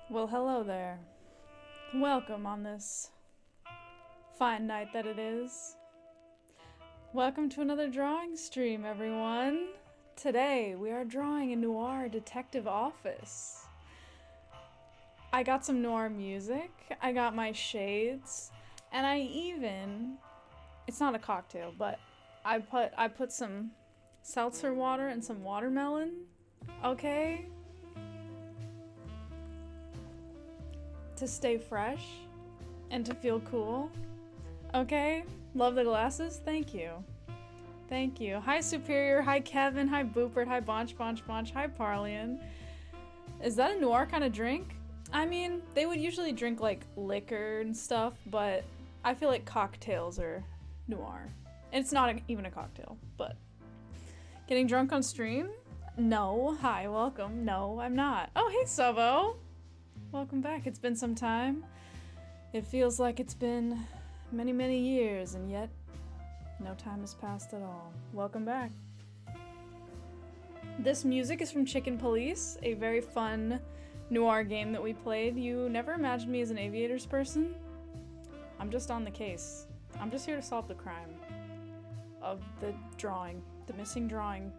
Well, hello there. Welcome on this fine night that it is. Welcome to another drawing stream, everyone. Today we are drawing a Noir detective office. I got some Noir music, I got my shades, and it's not a cocktail, but I put some seltzer water and some watermelon, okay? To stay fresh and to feel cool. Okay? Love the glasses? Thank you. Thank you. Hi Superior, hi Kevin, hi Boopert, hi Bonch, hi Parlian. Is that a Noir kind of drink? I mean, they would usually drink like liquor and stuff, but I feel like cocktails are Noir. And it's not even a cocktail, but getting drunk on stream? No. Hi, welcome. No, I'm not. Oh, hey Sobo. Welcome back. It's been some time. It feels like it's been many, many years, and yet no time has passed at all. Welcome back. This music is from Chicken Police, a very fun noir game that we played. You never imagined me as an aviators person. I'm just on the case. I'm just here to solve the crime of the drawing, the missing drawing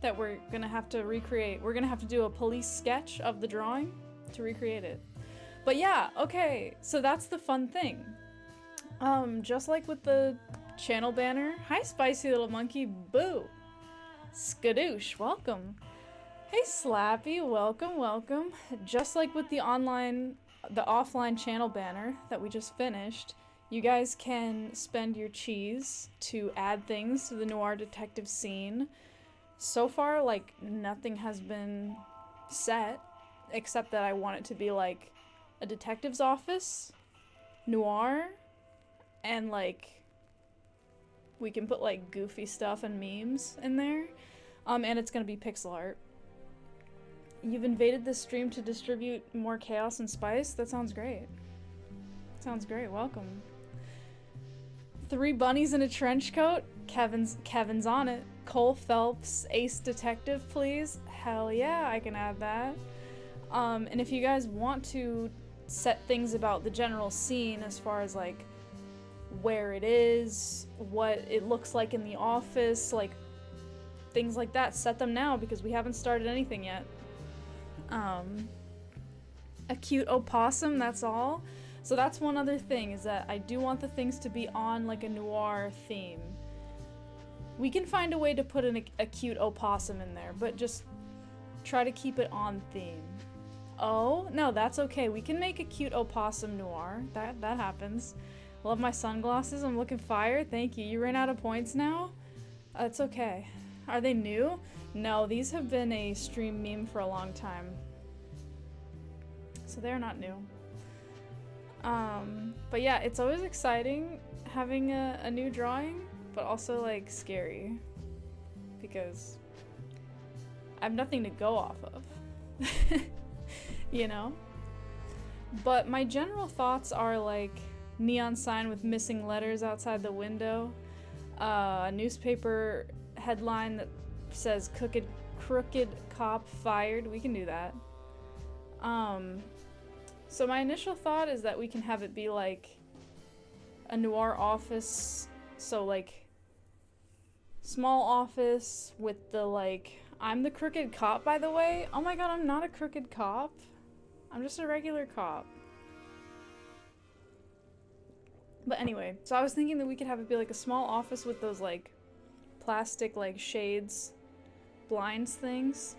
that we're gonna have to recreate. We're gonna have to do a police sketch of the drawing to recreate it. But yeah, okay, so that's the fun thing. Just like with the channel banner. Hi, spicy little monkey. Boo. Skadoosh, welcome. Hey, Slappy, welcome, welcome. Just like with the offline channel banner that we just finished, you guys can spend your cheese to add things to the noir detective scene. So far, like, nothing has been set, except that I want it to be like a detective's office, noir, and like we can put like goofy stuff and memes in there. And it's gonna be pixel art. You've invaded this stream to distribute more chaos and spice? That sounds great. Sounds great, welcome. 3 bunnies in a trench coat? Kevin's on it. Cole Phelps, ace detective, please. Hell yeah, I can add that. And if you guys want to set things about the general scene as far as like where it is, what it looks like in the office, like things like that, set them now because we haven't started anything yet. A cute opossum, that's all. So that's one other thing, is that I do want the things to be on like a noir theme. We can find a way to put a cute opossum in there, but just try to keep it on theme. Oh, no, that's okay. We can make a cute opossum noir. That happens. Love my sunglasses. I'm looking fire. Thank you. You ran out of points now? It's okay. Are they new? No, these have been a stream meme for a long time. So they're not new. But yeah, it's always exciting having a new drawing, but also like scary because I have nothing to go off of. You know? But my general thoughts are like neon sign with missing letters outside the window, a newspaper headline that says crooked cop fired. We can do that. So my initial thought is that we can have it be like a noir office, so like small office with the like, I'm the crooked cop, by the way. Oh my god, I'm not a crooked cop. I'm just a regular cop. But anyway, so I was thinking that we could have it be like a small office with those like plastic like shades, blinds things.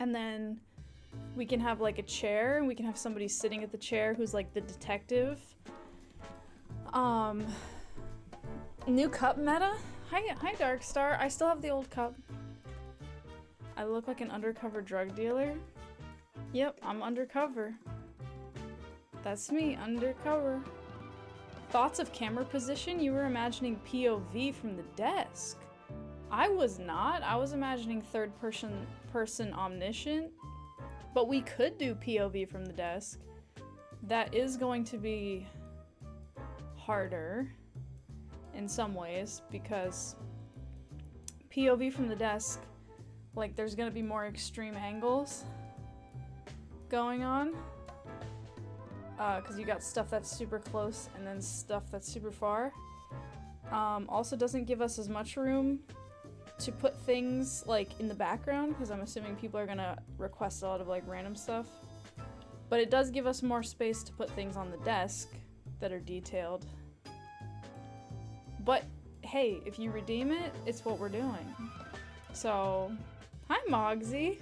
And then we can have like a chair and we can have somebody sitting at the chair who's like the detective. New cup meta? Hi Darkstar. I still have the old cup. I look like an undercover drug dealer. Yep, I'm undercover. That's me, undercover. Thoughts of camera position? You were imagining POV from the desk. I was not. I was imagining third person omniscient. But we could do POV from the desk. That is going to be harder in some ways because POV from the desk, like there's gonna be more extreme angles. going on. Because you got stuff that's super close and then stuff that's super far. Also doesn't give us as much room to put things like in the background, because I'm assuming people are gonna request a lot of like random stuff. But it does give us more space to put things on the desk that are detailed. But hey, if you redeem it, it's what we're doing. So, hi Mogsy.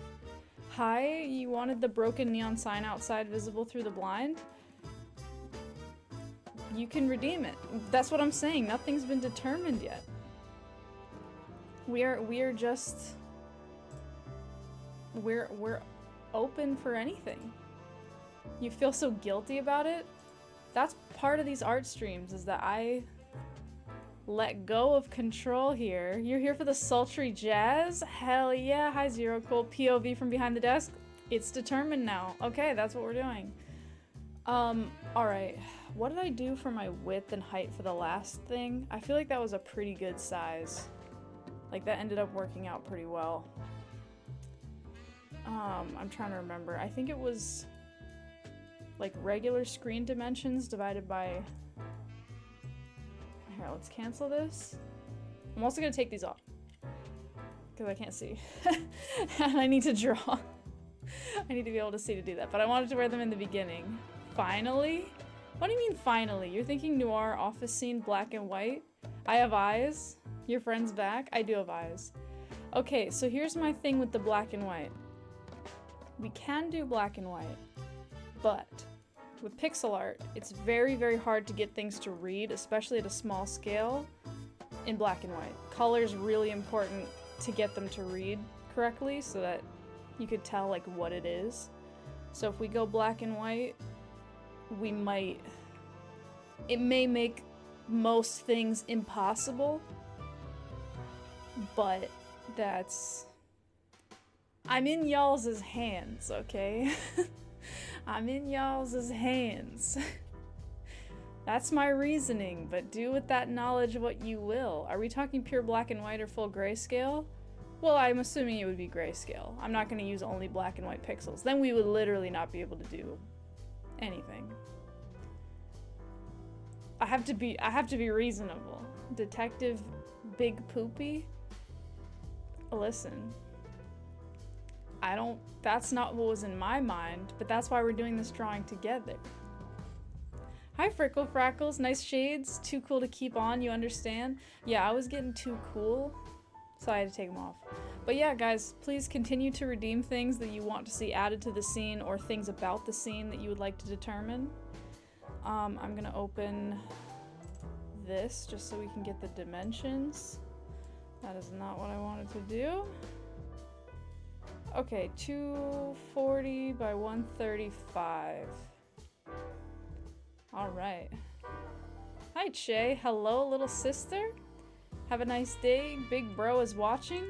Hi, you wanted the broken neon sign outside visible through the blind? You can redeem it. That's what I'm saying. Nothing's been determined yet. We're just we're open for anything. You feel so guilty about it? That's part of these art streams, is that I let go of control here. You're here for the sultry jazz? Hell yeah. Hi Zero Cool. POV from behind the desk. It's determined now. Okay, that's what we're doing. Alright. What did I do for my width and height for the last thing? I feel like that was a pretty good size. Like, that ended up working out pretty well. I'm trying to remember. I think it was like regular screen dimensions divided by... Here, let's cancel this. I'm also gonna take these off because I can't see. And I need to draw. I need to be able to see to do that, but I wanted to wear them in the beginning. Finally? What do you mean finally? You're thinking noir office scene black and white? I have eyes. Your friend's back? I do have eyes. Okay, so here's my thing with the black and white. We can do black and white, but with pixel art, it's very, very hard to get things to read, especially at a small scale, in black and white. Color's really important to get them to read correctly so that you could tell like what it is. So if we go black and white, it may make most things impossible, but I'm in y'all's hands, okay? I'm in y'all's hands. That's my reasoning, but do with that knowledge what you will. Are we talking pure black and white or full grayscale? Well, I'm assuming it would be grayscale. I'm not going to use only black and white pixels. Then we would literally not be able to do anything. I have to be reasonable. Detective Big Poopy? Listen. That's not what was in my mind, but that's why we're doing this drawing together. Hi Frickle Frackles, nice shades, too cool to keep on, you understand? Yeah, I was getting too cool, so I had to take them off. But yeah, guys, please continue to redeem things that you want to see added to the scene or things about the scene that you would like to determine. I'm gonna open this just so we can get the dimensions. That is not what I wanted to do. Okay, 240 by 135. All right. Hi, Che. Hello, little sister. Have a nice day. Big bro is watching.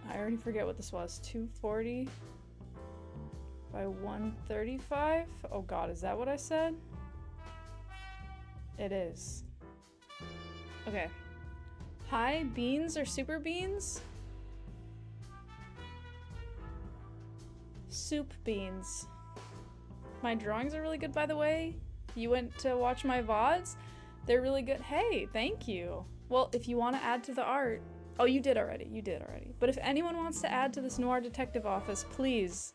I already forget what this was. 240 by 135. Oh God, is that what I said? It is. Okay. Hi, beans or super beans? Soup beans. My drawings are really good, by the way. You went to watch my VODs? They're really good. Hey, thank you. Well, if you want to add to the art... Oh, you did already. You did already. But if anyone wants to add to this Noir Detective Office, please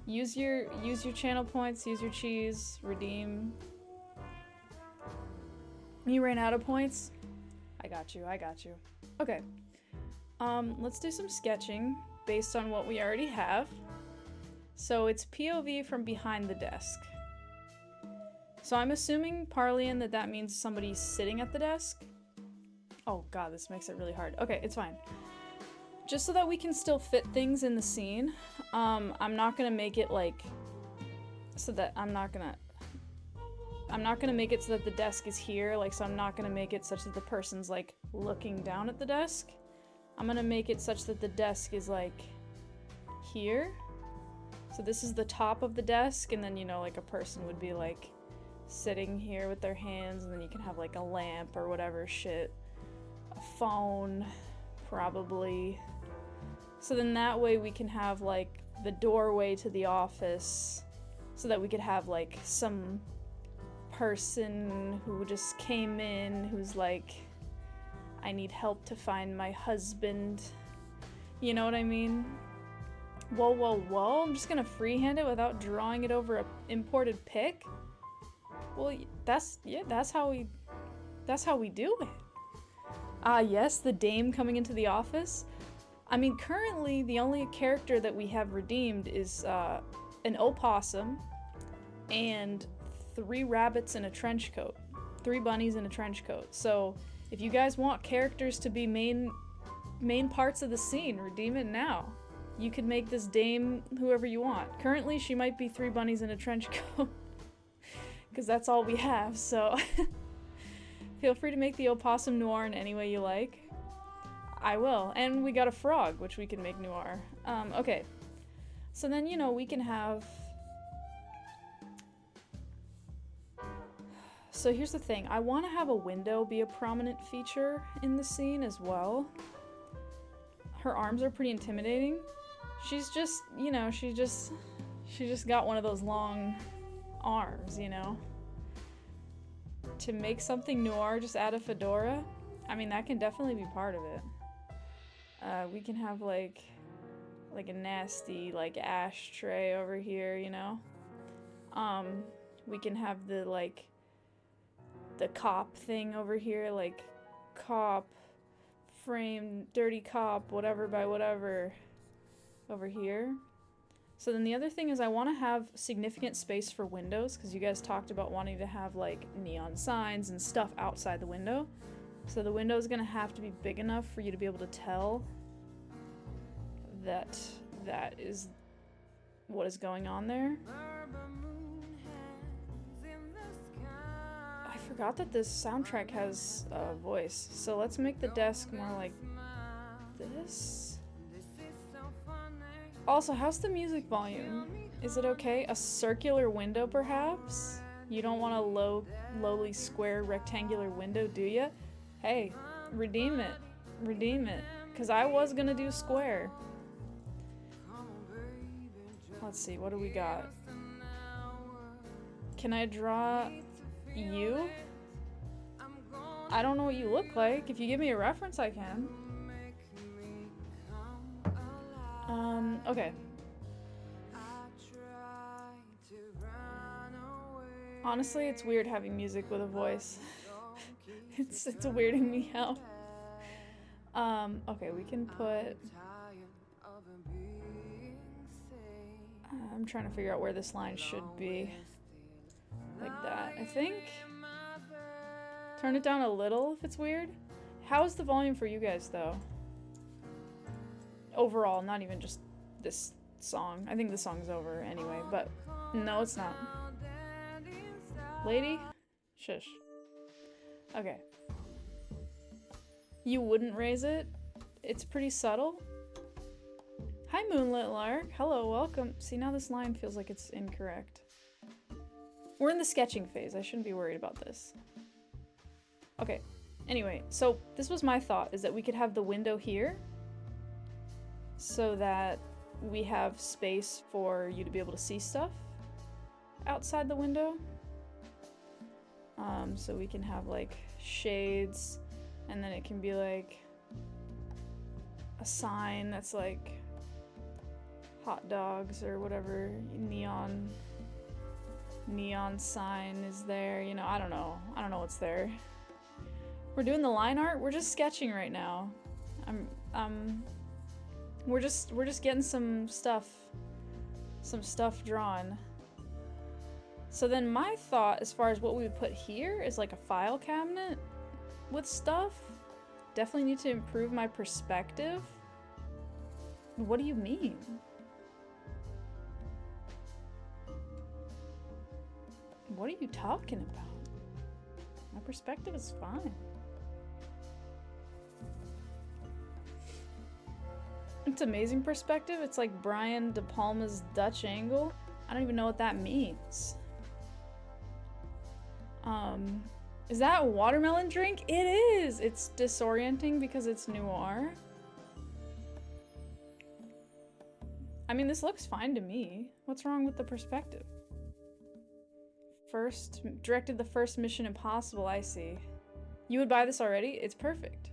use your channel points, use your cheese, redeem. You ran out of points? I got you. I got you. Okay. Let's do some sketching based on what we already have. So it's POV from behind the desk. So I'm assuming, Parlian, that means somebody's sitting at the desk. Oh God, this makes it really hard. Okay, it's fine. Just so that we can still fit things in the scene, I'm not gonna make it like, so that I'm not gonna make it so that the desk is here, like, so I'm not gonna make it such that the person's like looking down at the desk. I'm gonna make it such that the desk is like here. So this is the top of the desk, and then, you know, like a person would be like sitting here with their hands, and then you can have like a lamp or whatever shit. A phone, probably. So then that way we can have like the doorway to the office so that we could have like some person who just came in who's like, I need help to find my husband. You know what I mean? Whoa, whoa, whoa. I'm just gonna freehand it without drawing it over a imported pic? Well, that's how we do it. Ah, yes, the dame coming into the office. I mean, currently the only character that we have redeemed is an opossum and 3 rabbits in a trench coat. 3 bunnies in a trench coat. So if you guys want characters to be main parts of the scene, redeem it now. You could make this dame whoever you want. Currently, she might be 3 bunnies in a trench coat. Because that's all we have, so... Feel free to make the opossum Noir in any way you like. I will. And we got a frog, which we can make Noir. Okay. So then, you know, we can have... So here's the thing. I want to have a window be a prominent feature in the scene as well. Her arms are pretty intimidating. She's just, you know, she just got one of those long arms, you know? To make something noir, just add a fedora. I mean, that can definitely be part of it. We can have like a nasty like ashtray over here, you know? We can have the cop thing over here, like cop, frame, dirty cop, whatever by whatever over here. So then the other thing is I want to have significant space for windows, because you guys talked about wanting to have like neon signs and stuff outside the window. So the window is going to have to be big enough for you to be able to tell that that is what is going on there. I forgot that this soundtrack has a voice, so let's make the desk more like this. Also, how's the music volume? Is it okay? A circular window, perhaps? You don't want a lowly square rectangular window, do ya? Hey, redeem it. Redeem it. Because I was gonna do square. Let's see, what do we got? Can I draw you? I don't know what you look like. If you give me a reference, I can. Okay. Honestly, it's weird having music with a voice. it's weirding me out. Okay, we can put... I'm trying to figure out where this line should be. Like that, I think. Turn it down a little if it's weird. How's the volume for you guys, though? Overall, not even just this song. I think the song's over anyway, but no, it's not. Lady? Shush. Okay. You wouldn't raise it? It's pretty subtle. Hi, Moonlit Lark. Hello, welcome. See, now this line feels like it's incorrect. We're in the sketching phase. I shouldn't be worried about this. Okay. Anyway, so this was my thought, is that we could have the window here so that we have space for you to be able to see stuff outside the window. So we can have like shades, and then it can be like a sign that's like hot dogs or whatever neon sign is there, you know. I don't know what's there. We're doing the line art. We're just sketching right now. We're just getting some stuff drawn. So then my thought as far as what we would put here is like a file cabinet with stuff. Definitely need to improve my perspective. What do you mean? What are you talking about? My perspective is fine. It's amazing perspective. It's like Brian De Palma's Dutch angle. I don't even know what that means. Is that a watermelon drink? It is! It's disorienting because it's noir. I mean, this looks fine to me. What's wrong with the perspective? Directed the first Mission Impossible, I see. You would buy this already? It's perfect.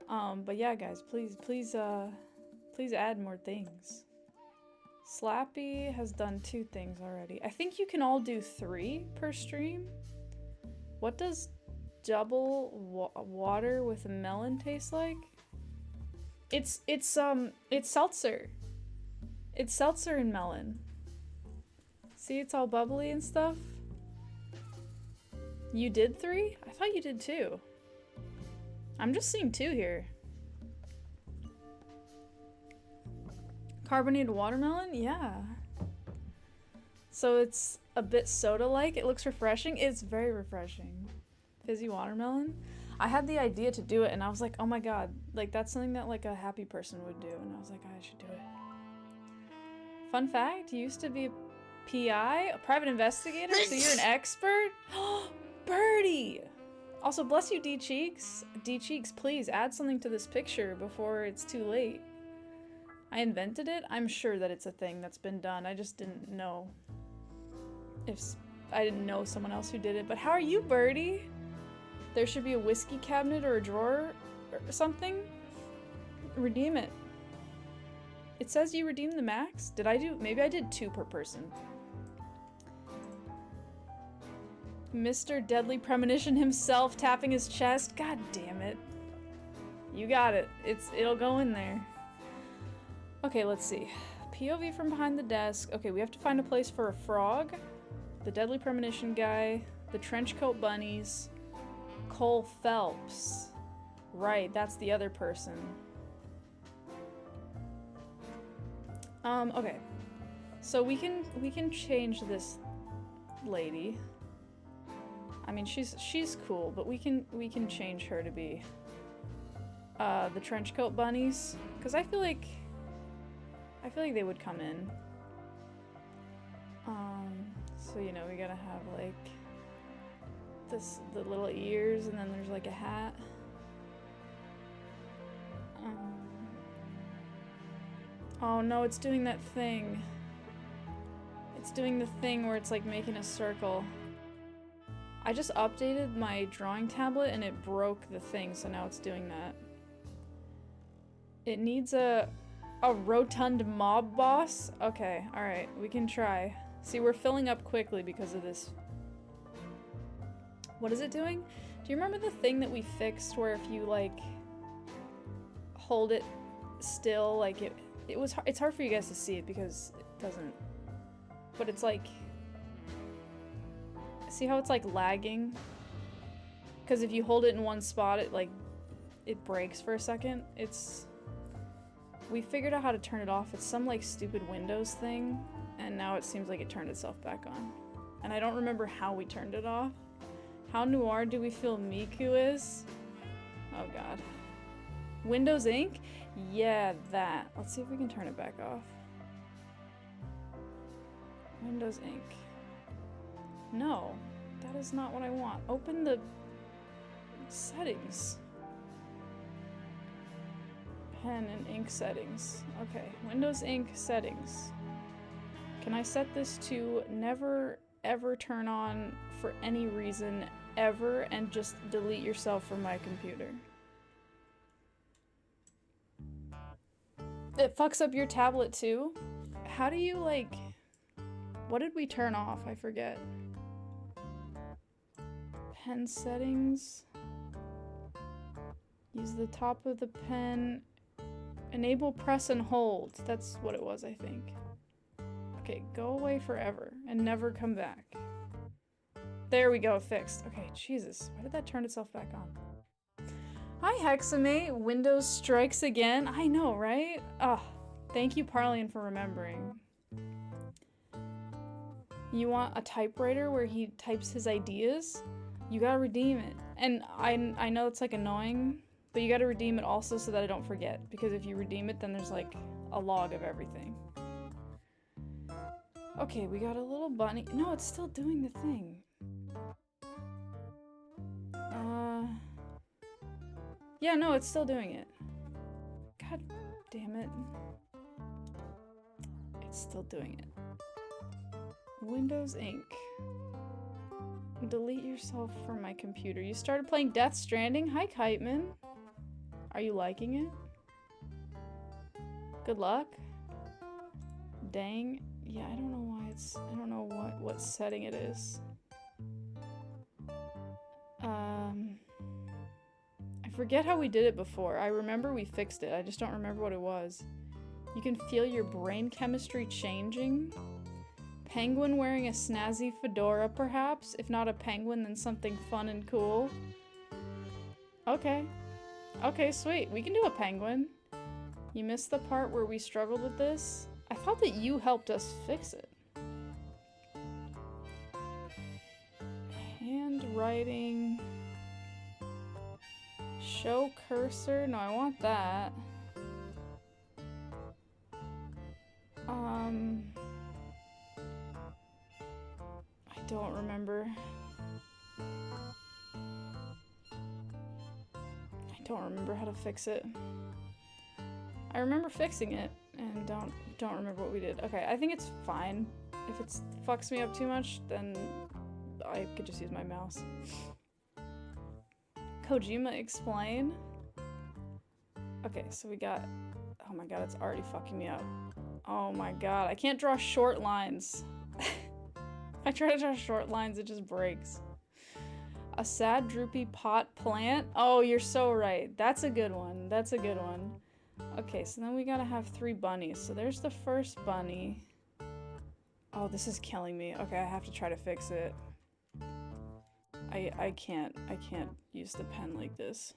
But yeah, guys, please add more things. Slappy has done 2 things already. I think you can all do 3 per stream. What does double water with a melon taste like? It's seltzer. It's seltzer and melon. See, it's all bubbly and stuff. You did 3? I thought you did 2. I'm just seeing 2 here. Carbonated watermelon? Yeah. So it's a bit soda-like. It looks refreshing. It's very refreshing. Fizzy watermelon? I had the idea to do it and I was like, oh my god, like that's something that like a happy person would do. And I was like, I should do it. Fun fact, you used to be a PI, a private investigator, so you're an expert? Birdie! Also, bless you, D-Cheeks. D-Cheeks, please add something to this picture before it's too late. I invented it? I'm sure that it's a thing that's been done. I just didn't know if I didn't know someone else who did it. But how are you, Birdie? There should be a whiskey cabinet or a drawer or something. Redeem it. It says you redeemed the max? Did I do? Maybe I did 2 per person. Mr. Deadly Premonition himself tapping his chest. God damn it. You got it. It'll go in there. Okay, let's see. POV from behind the desk. Okay, we have to find a place for a frog. The Deadly Premonition guy. The Trenchcoat Bunnies. Cole Phelps. Right, that's the other person. Okay. So we can change this lady. I mean, she's cool, but we can change her to be the Trenchcoat Bunnies, because I feel like they would come in. So you know, we gotta have like the little ears, and then there's like a hat. Oh no, it's doing that thing. It's doing the thing where it's like making a circle. I just updated my drawing tablet and it broke the thing, so now it's doing that. It needs a rotund mob boss? Okay, alright, we can try. See, we're filling up quickly because of this. What is it doing? Do you remember the thing that we fixed where if you like hold it still, like it's hard for you guys to see it because it doesn't, but it's like, see how it's like lagging? Because if you hold it in one spot, it breaks for a second. We figured out how to turn it off. It's some like stupid Windows thing, and now it seems like it turned itself back on. And I don't remember how we turned it off. How noir do we feel Miku is? Oh god. Windows Inc? Yeah, that. Let's see if we can turn it back off. Windows Inc. No, that is not what I want. Open the settings. Pen and ink settings. Okay, Windows Ink settings. Can I set this to never ever turn on for any reason ever and just delete yourself from my computer? It fucks up your tablet too? How do you like... What did we turn off? I forget. Pen settings. Use the top of the pen. Enable press and hold. That's what it was, I think. Okay, go away forever and never come back. There we go, fixed. Okay, Jesus. Why did that turn itself back on? Hi, Hexamate. Windows strikes again. I know, right? Oh, thank you, Parlian, for remembering. You want a typewriter where he types his ideas? You gotta redeem it. And I know it's like annoying, but you gotta redeem it also so that I don't forget. Because if you redeem it, then there's like a log of everything. Okay, we got a little bunny. No, it's still doing the thing. Yeah, no, it's still doing it. God damn it. It's still doing it. Windows Inc. Delete yourself from my computer. You started playing Death Stranding? Hi, Kiteman. Are you liking it? Good luck. Dang. Yeah, I don't know why it's... I don't know what setting it is. I forget how we did it before. I remember we fixed it. I just don't remember what it was. You can feel your brain chemistry changing. Penguin wearing a snazzy fedora, perhaps? If not a penguin, then something fun and cool. Okay. Okay, sweet. We can do a penguin. You missed the part where we struggled with this? I thought that you helped us fix it. Handwriting. Show cursor? No, I want that. I don't remember. I don't remember how to fix it. I remember fixing it, and don't remember what we did. Okay, I think it's fine. If it fucks me up too much, then I could just use my mouse. Kojima explain. Okay, so we got... Oh my god, it's already fucking me up. Oh my god, I can't draw short lines. If I try to draw short lines, it just breaks. A sad, droopy pot plant? Oh, you're so right. That's a good one. That's a good one. Okay, so then we gotta have 3 bunnies. So there's the first bunny. Oh, this is killing me. Okay, I have to try to fix it. I can't use the pen like this.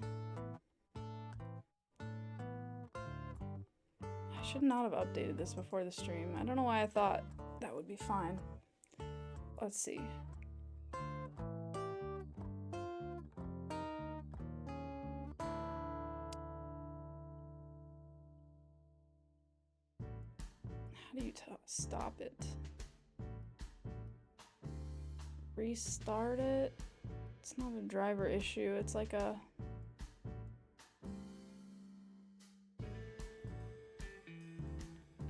I should not have updated this before the stream. I don't know why I thought that would be fine. Let's see. How do you stop it? Restart it? It's not a driver issue, it's like a...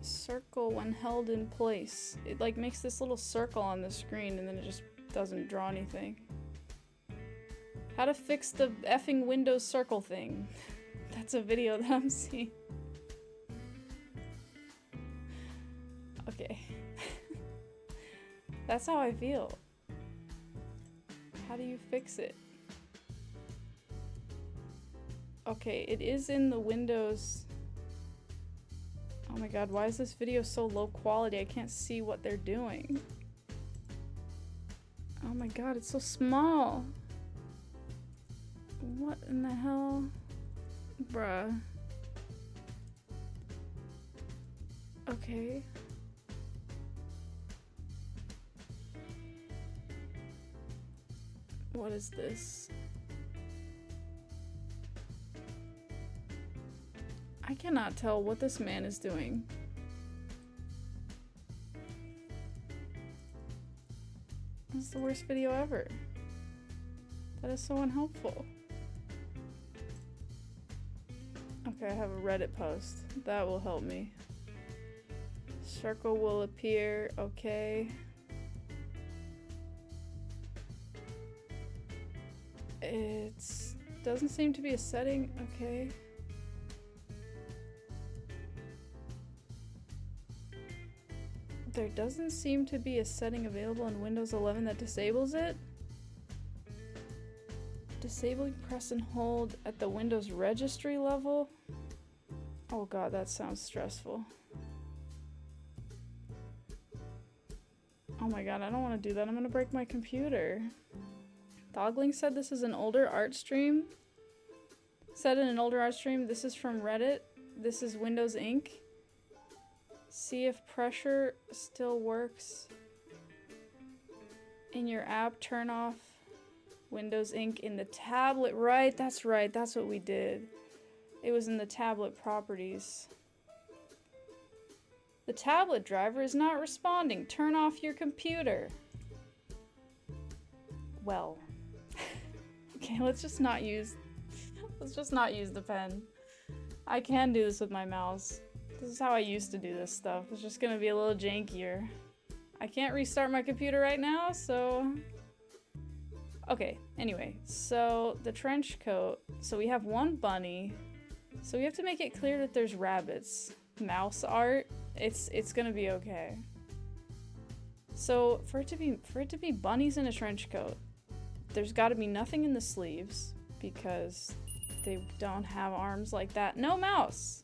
circle when held in place. It like makes this little circle on the screen and then it just doesn't draw anything. How to fix the effing Windows circle thing. That's a video that I'm seeing. Okay. That's how I feel. How do you fix it? Okay, it is in the Windows... Oh my god, why is this video so low quality? I can't see what they're doing. Oh my god, it's so small. What in the hell? Bruh. Okay. What is this? I cannot tell what this man is doing. This is the worst video ever. That is so unhelpful. Okay, I have a Reddit post. That will help me. Circle will appear. Okay. It doesn't seem to be a setting. Okay. There doesn't seem to be a setting available in Windows 11 that disables it. Disabling press and hold at the Windows registry level. Oh god, that sounds stressful. Oh my god, I don't want to do that. I'm gonna break my computer. Dogling said this is an older art stream. Said in an older art stream, this is from Reddit. This is Windows Inc. See if pressure still works in your app. Turn off Windows Inc. in the tablet. Right, that's what we did. It was in the tablet properties. The tablet driver is not responding. Turn off your computer. Well. Okay, let's just not use the pen. I can do this with my mouse. This is how I used to do this stuff. It's just gonna be a little jankier. I can't restart my computer right now, so... Okay, anyway, so the trench coat. So we have one bunny. So we have to make it clear that there's rabbits. Mouse art, it's gonna be okay. So for it to be bunnies in a trench coat, there's gotta be nothing in the sleeves because they don't have arms like that. No mouse!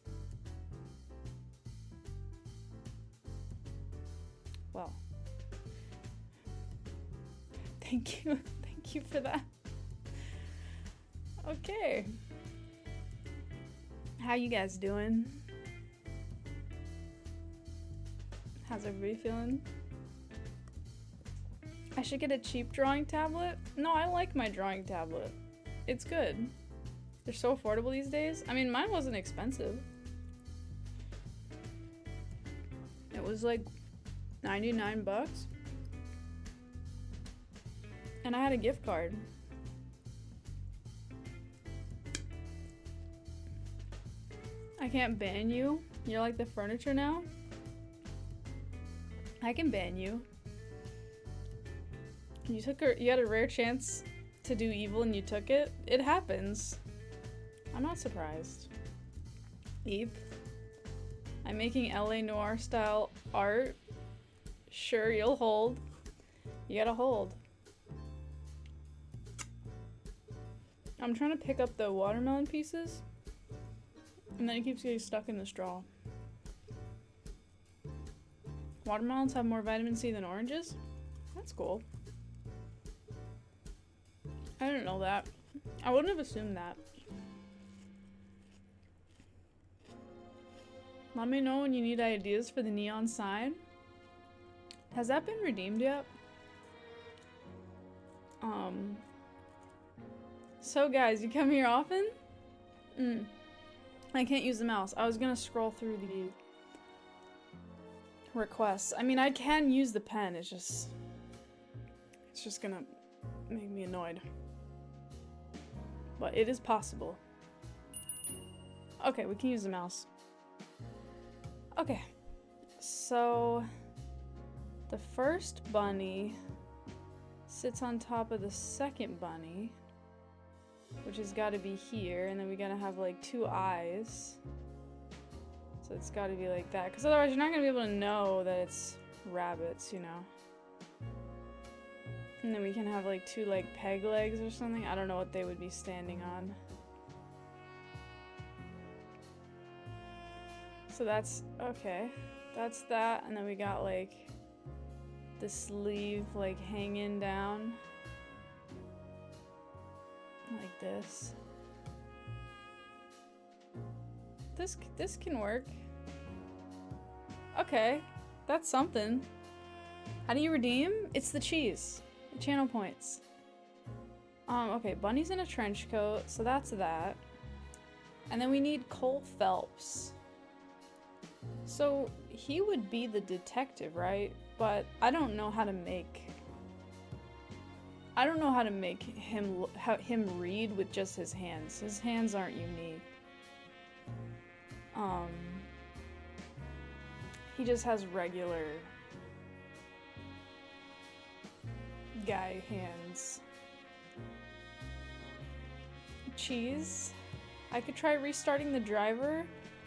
Well. Thank you. Thank you for that. Okay. How you guys doing? How's everybody feeling? I should get a cheap drawing tablet. No, I like my drawing tablet. It's good. They're so affordable these days. I mean, mine wasn't expensive. It was like 99 bucks. And I had a gift card. I can't ban you. You're like the furniture now. I can ban you. You had a rare chance to do evil and you took it. It happens. I'm not surprised. Eep. I'm making LA Noir style art. Sure, you'll hold. You gotta hold. I'm trying to pick up the watermelon pieces, and then it keeps getting stuck in the straw. Watermelons have more vitamin C than oranges? That's cool. I didn't know that. I wouldn't have assumed that. Let me know when you need ideas for the neon sign. Has that been redeemed yet? So guys, you come here often? I can't use the mouse. I was gonna scroll through the requests. I mean, I can use the pen. It's just gonna make me annoyed. But it is possible. Okay, we can use the mouse. Okay, so the first bunny sits on top of the second bunny, which has got to be here, and then we gotta have like 2 eyes. So it's got to be like that, because otherwise you're not gonna be able to know that it's rabbits, you know. And then we can have like 2 like peg legs or something. I don't know what they would be standing on. So that's okay. That's that, and then we got like the sleeve like hanging down like this. This can work. Okay, that's something. How do you redeem? It's the cheese. Channel points. Okay, bunny's in a trench coat, so that's that. And then we need Cole Phelps. So he would be the detective, right? But I don't know how to make him read with just his hands. His hands aren't unique. He just has regular guy hands. Cheese. I could try restarting the driver.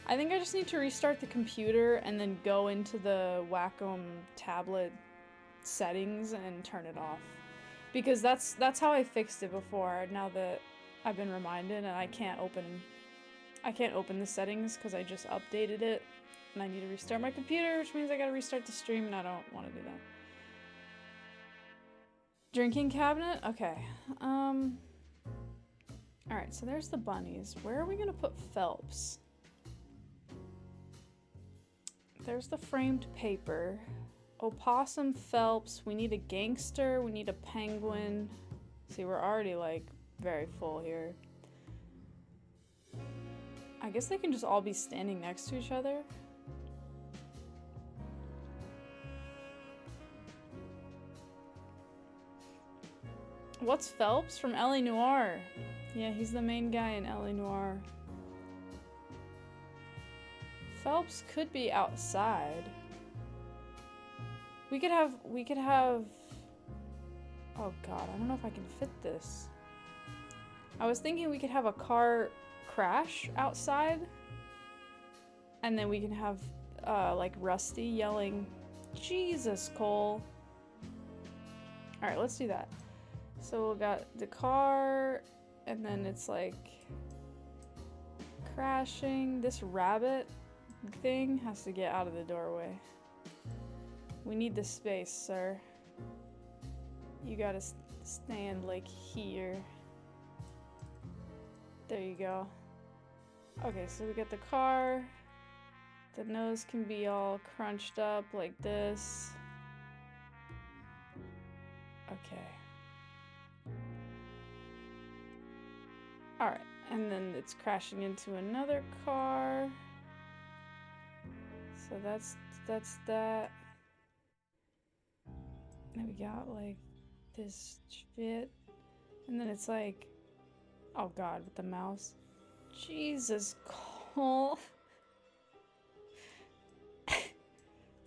I think I just need to restart the computer and then go into the Wacom tablet settings and turn it off. Because that's how I fixed it before, now that I've been reminded, and I can't open the settings because I just updated it. And I need to restart my computer, which means I gotta restart the stream, and I don't want to do that. Drinking cabinet? Okay. Alright, so there's the bunnies. Where are we gonna put Phelps? There's the framed paper. Opossum, Phelps. We need a gangster. We need a penguin. See, we're already, like, very full here. I guess they can just all be standing next to each other. What's Phelps from LA Noir? Yeah, he's the main guy in LA Noir. Phelps could be outside. We could have, oh god, I don't know if I can fit this. I was thinking we could have a car crash outside, and then we can have, like Rusty yelling, Jesus, Cole. Alright, let's do that. So we got the car, and then it's like crashing. This rabbit thing has to get out of the doorway. We need the space, sir. You gotta stand like here. There you go. Okay, so we got the car. The nose can be all crunched up like this. Okay. Alright, and then it's crashing into another car. So that's that. Then we got like this shit. And then it's like, oh god, with the mouse. Jesus, Cole.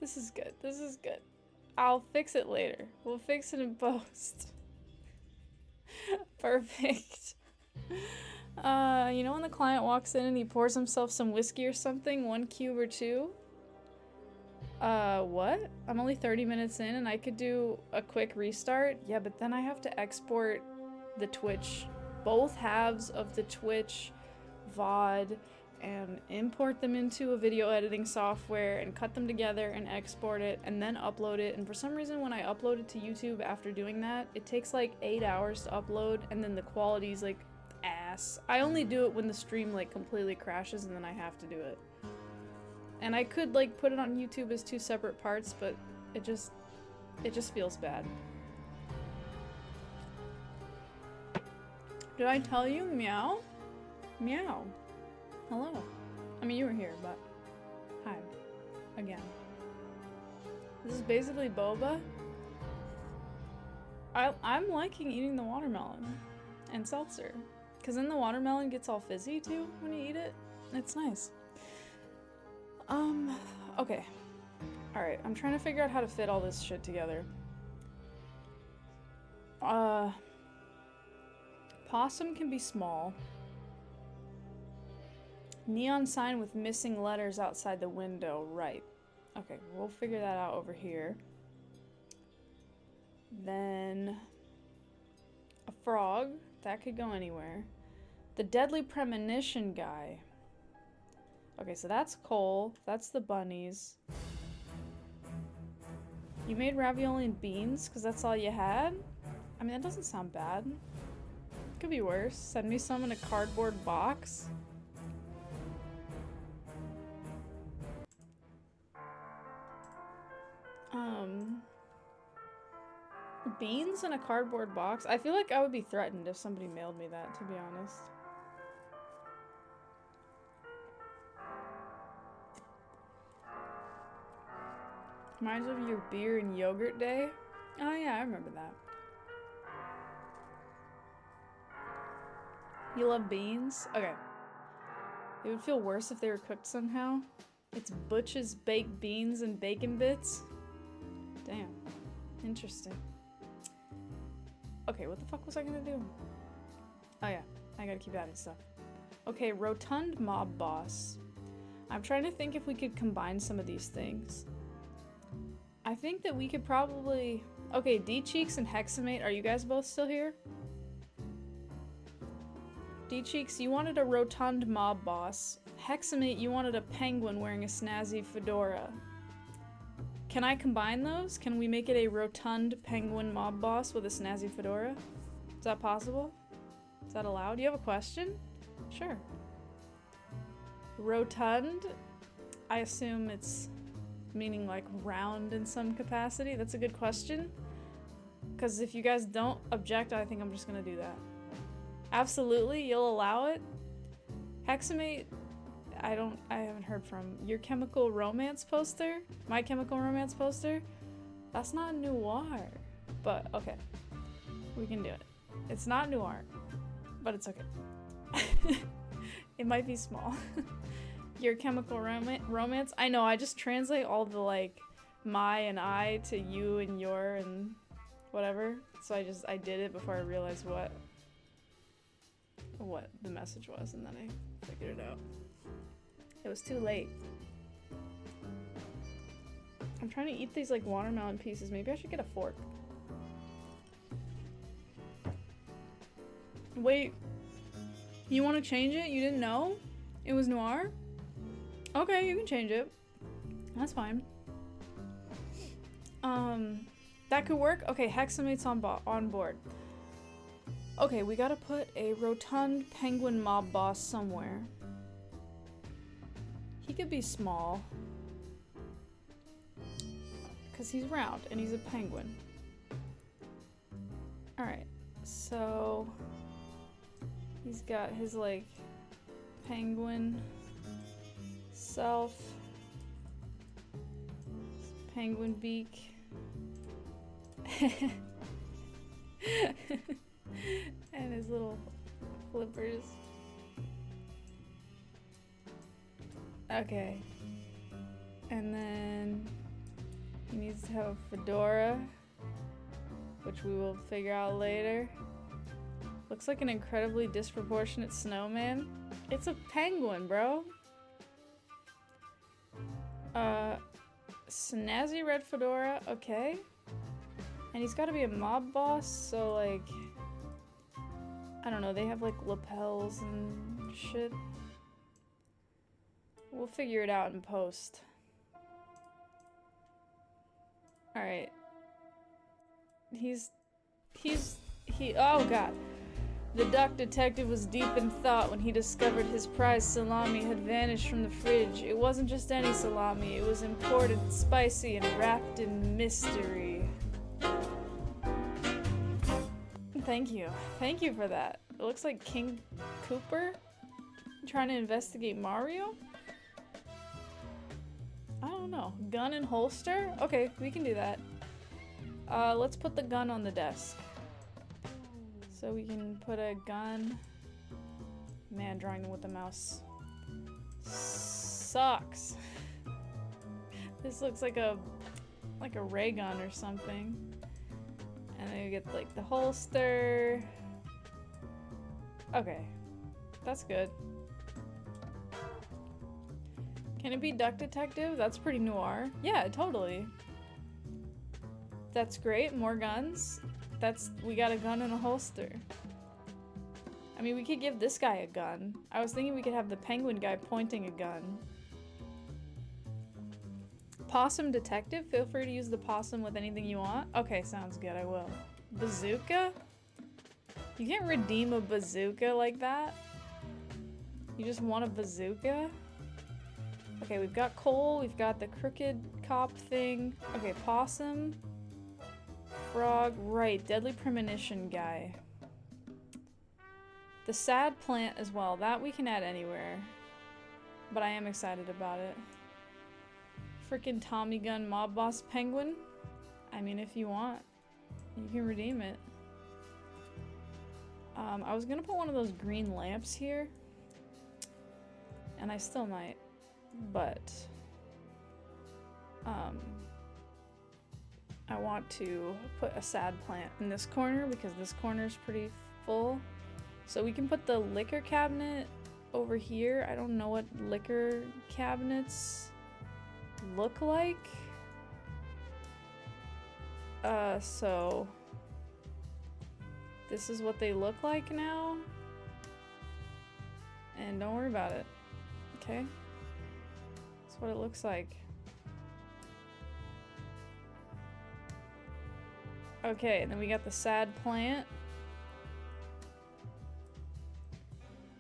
This is good. This is good. I'll fix it later. We'll fix it in post. Perfect. You know when the client walks in and he pours himself some whiskey or something, 1 cube or 2? What? I'm only 30 minutes in and I could do a quick restart? Yeah, but then I have to export the Twitch, both halves of the Twitch VOD, and import them into a video editing software and cut them together and export it and then upload it. And for some reason when I upload it to YouTube after doing that, it takes like 8 hours to upload and then the quality's like ass. I only do it when the stream like completely crashes and then I have to do it. And I could like put it on YouTube as 2 separate parts, but it just feels bad. Did I tell you? Meow? Meow. Hello. I mean, you were here, but hi. Again. This is basically boba. I'm liking eating the watermelon and seltzer. Because then the watermelon gets all fizzy too when you eat it. It's nice. Okay. Alright, I'm trying to figure out how to fit all this shit together. Possum can be small. Neon sign with missing letters outside the window, right. Okay, we'll figure that out over here. Then a frog, that could go anywhere. The deadly premonition guy. Okay, so that's Cole, that's the bunnies. You made ravioli and beans because that's all you had? I mean, that doesn't sound bad. Could be worse. Send me some in a cardboard box. Beans in a cardboard box? I feel like I would be threatened if somebody mailed me that, to be honest. Reminds me of your beer and yogurt day? Oh yeah, I remember that. You love beans? Okay. It would feel worse if they were cooked somehow. It's Butch's baked beans and bacon bits? Damn. Interesting. Okay, what the fuck was I gonna do? Oh yeah, I gotta keep adding stuff. Okay, rotund mob boss. I'm trying to think if we could combine some of these things. I think that we could probably... Okay, D-Cheeks and Hexamate, are you guys both still here? D-Cheeks, you wanted a rotund mob boss. Hexamate, you wanted a penguin wearing a snazzy fedora. Can I combine those? Can we make it a rotund penguin mob boss with a snazzy fedora? Is that possible? Is that allowed? Do you have a question? Sure. Rotund? I assume it's meaning like round in some capacity. That's a good question. Because if you guys don't object, I think I'm just gonna do that. Absolutely, you'll allow it? Hexamate, I haven't heard from. Your Chemical Romance poster? My Chemical Romance poster? That's not Noir. But, okay. We can do it. It's not Noir. But it's okay. It might be small. Your Chemical Romance? I know, I just translate all the, like, my and I to you and your and whatever. So I did it before I realized what the message was, and then I figured it out. It was too late. I'm trying to eat these, like, watermelon pieces. Maybe I should get a fork. Wait. You want to change it? You didn't know? It was Noir? Okay, you can change it. That's fine. That could work? Okay, Hexamate's on board. Okay, we gotta put a rotund penguin mob boss somewhere. He could be small. Because he's round and he's a penguin. Alright, so he's got his, like, penguin self, penguin beak, and his little flippers. Okay, and then he needs to have a fedora, which we will figure out later. Looks like an incredibly disproportionate snowman. It's a penguin, bro. Snazzy red fedora, okay. And he's gotta be a mob boss, so, like, I don't know, they have, like, lapels and shit. We'll figure it out in post. Alright. Oh god. The duck detective was deep in thought when he discovered his prized salami had vanished from the fridge. It wasn't just any salami, it was imported, spicy, and wrapped in mystery. Thank you. Thank you for that. It looks like King Cooper trying to investigate Mario? I don't know. Gun and holster? Okay, we can do that. Let's put the gun on the desk. So we can put a gun. Man, drawing them with the mouse sucks. This looks like a ray gun or something. And then you get, like, the holster. Okay, that's good. Can it be Duck Detective? That's pretty noir. Yeah, totally. That's great. More guns. We got a gun and a holster. I mean, we could give this guy a gun. I was thinking we could have the penguin guy pointing a gun. Possum Detective? Feel free to use the possum with anything you want. Okay, sounds good, I will. Bazooka? You can't redeem a bazooka like that. You just want a bazooka? Okay, we've got coal, we've got the crooked cop thing. Okay, possum. Frog, right, deadly premonition guy. The sad plant as well, that we can add anywhere. But I am excited about it. Frickin' Tommy gun mob boss penguin? I mean, if you want, you can redeem it. I was gonna put one of those green lamps here. And I still might, but I want to put a sad plant in this corner because this corner is pretty full. So we can put the liquor cabinet over here. I don't know what liquor cabinets look like. So this is what they look like now. And don't worry about it. Okay? That's what it looks like. Okay, and then we got the sad plant.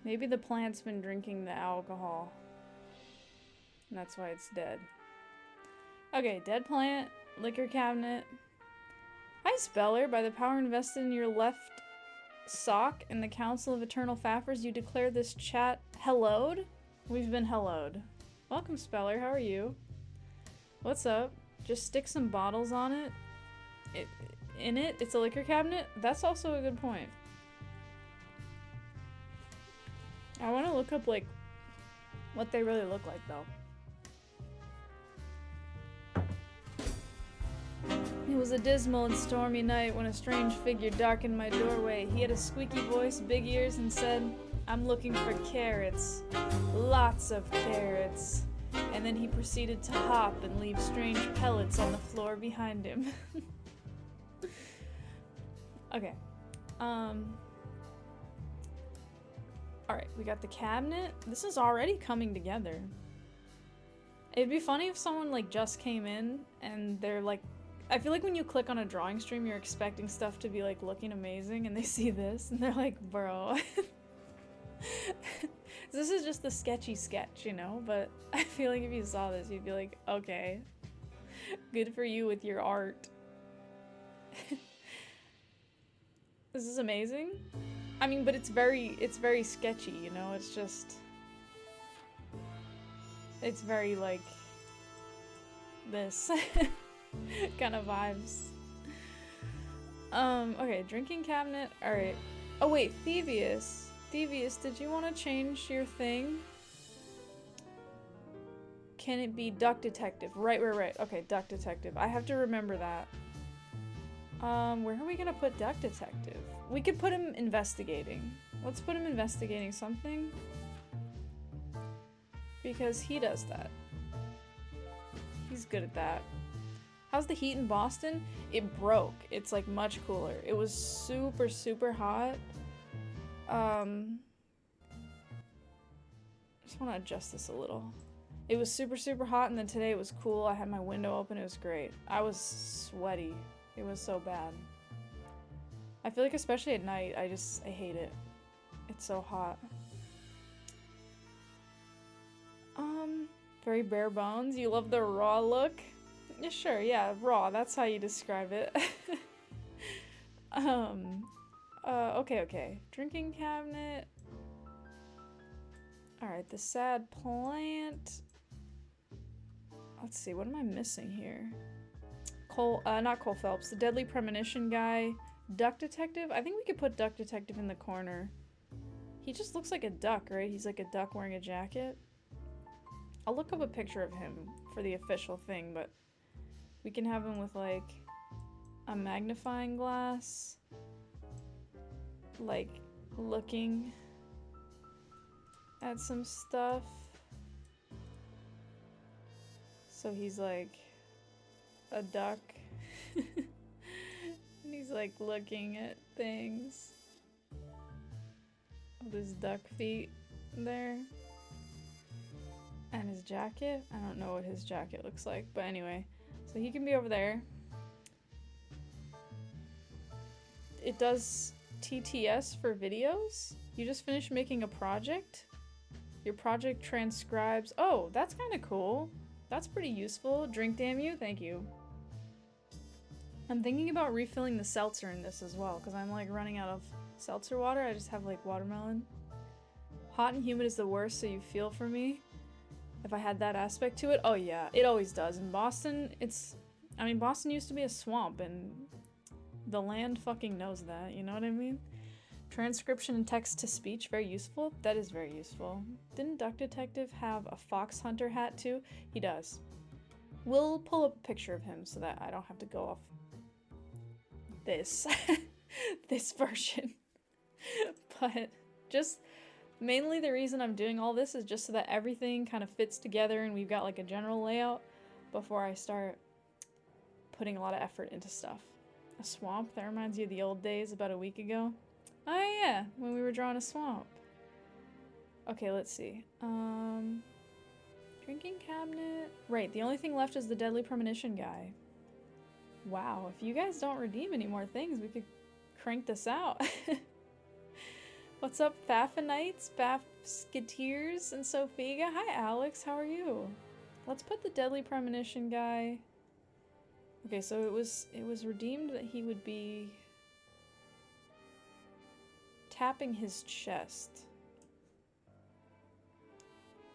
Maybe the plant's been drinking the alcohol. And that's why it's dead. Okay, dead plant, liquor cabinet. Hi, Speller. By the power invested in your left sock and the Council of Eternal Faffers, you declare this chat helloed? We've been helloed. Welcome, Speller. How are you? What's up? Just stick some bottles on it. It's a liquor cabinet? That's also a good point. I want to look up, like, what they really look like, though. It was a dismal and stormy night when a strange figure darkened my doorway. He had a squeaky voice, big ears, and said, "I'm looking for carrots. Lots of carrots." And then he proceeded to hop and leave strange pellets on the floor behind him. Okay. Alright, we got the cabinet. This is already coming together. It'd be funny if someone, like, just came in and they're, like... I feel like when you click on a drawing stream, you're expecting stuff to be, like, looking amazing, and they see this, and they're like, bro. This is just a sketchy sketch, you know? But I feel like if you saw this, you'd be like, okay. Good for you with your art. This is amazing. I mean, but it's very sketchy, you know? It's just... It's very, like... this. Kind of vibes. Okay, drinking cabinet. Alright. Oh wait, Thievius. Thievius, did you want to change your thing? Can it be Duck Detective? Right. Okay, Duck Detective. I have to remember that. Where are we gonna put Duck Detective? We could put him investigating. Let's put him investigating something. Because he does that. He's good at that. How's the heat in Boston? It broke. It's like much cooler. It was super, super hot. Just want to adjust this a little. It was super, super hot, and then today it was cool. I had my window open. It was great. I was sweaty. It was so bad. I feel like especially at night, I hate it. It's so hot. Very bare bones. You love the raw look? Yeah, sure, yeah, raw. That's how you describe it. Okay. Drinking cabinet. Alright, the sad plant. Let's see, what am I missing here? Not Cole Phelps, the deadly premonition guy. Duck Detective? I think we could put Duck Detective in the corner. He just looks like a duck, right? He's like a duck wearing a jacket. I'll look up a picture of him for the official thing, but we can have him with like a magnifying glass, like looking at some stuff. So he's like a duck and he's like looking at things with his duck feet there. And his jacket? I don't know what his jacket looks like, but anyway. So he can be over there. It does TTS for videos? You just finished making a project? Your project transcribes... Oh, that's kind of cool. That's pretty useful. Drink damn you? Thank you. I'm thinking about refilling the seltzer in this as well, because I'm like running out of seltzer water. I just have like watermelon. Hot and humid is the worst, so you feel for me. If I had that aspect to it, oh yeah, it always does. In Boston, I mean, Boston used to be a swamp, and the land fucking knows that, you know what I mean? Transcription and text-to-speech, very useful. That is very useful. Didn't Duck Detective have a fox hunter hat too? He does. We'll pull up a picture of him so that I don't have to go off this, this version. But just... mainly the reason I'm doing all this is just so that everything kind of fits together and we've got like a general layout before I start putting a lot of effort into stuff. A swamp? That reminds you of the old days about a week ago? Oh yeah, when we were drawing a swamp. Okay, let's see. Drinking cabinet. Right, the only thing left is the deadly premonition guy. Wow, if you guys don't redeem any more things, we could crank this out. What's up, Faffinites, Faffsketeers, and Sophiga? Hi, Alex. How are you? Let's put the deadly premonition guy. Okay, so it was redeemed that he would be tapping his chest.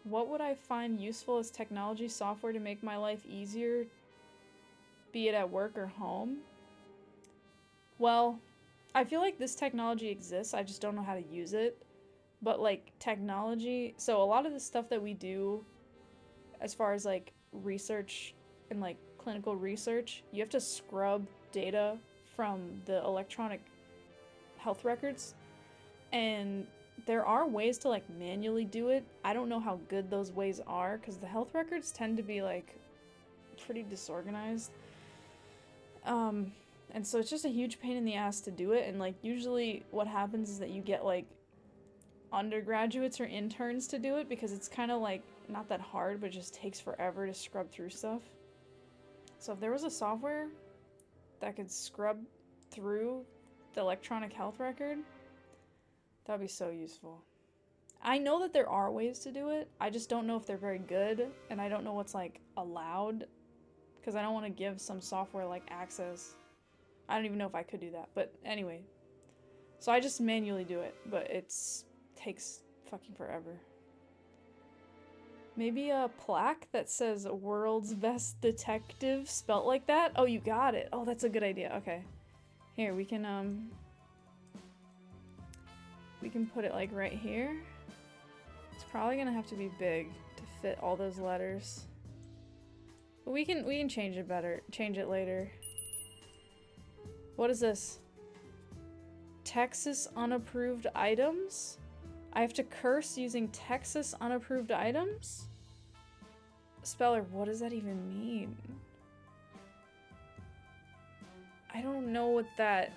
What would I find useful as technology software to make my life easier, be it at work or home? Well, I feel like this technology exists, I just don't know how to use it. but like technology, so a lot of the stuff that we do as far as like research and like clinical research, you have to scrub data from the electronic health records, and there are ways to like manually do it. I don't know how good those ways are because the health records tend to be like pretty disorganized. And so it's just a huge pain in the ass to do it, and like usually what happens is that you get like undergraduates or interns to do it because it's kind of like not that hard, but it just takes forever to scrub through stuff. So if there was a software that could scrub through the electronic health record, that would be so useful. I know that there are ways to do it. I just don't know if they're very good, and I don't know what's like allowed because I don't want to give some software like access. I don't even know if I could do that, but anyway. So I just manually do it, but it's takes fucking forever. Maybe a plaque that says world's best detective spelt like that? Oh, you got it. Oh, that's a good idea. Okay. Here, we can put it like right here. It's probably gonna have to be big to fit all those letters. But we can change it later. What is this? Texas unapproved items? I have to curse using Texas unapproved items? Speller, what does that even mean? I don't know what that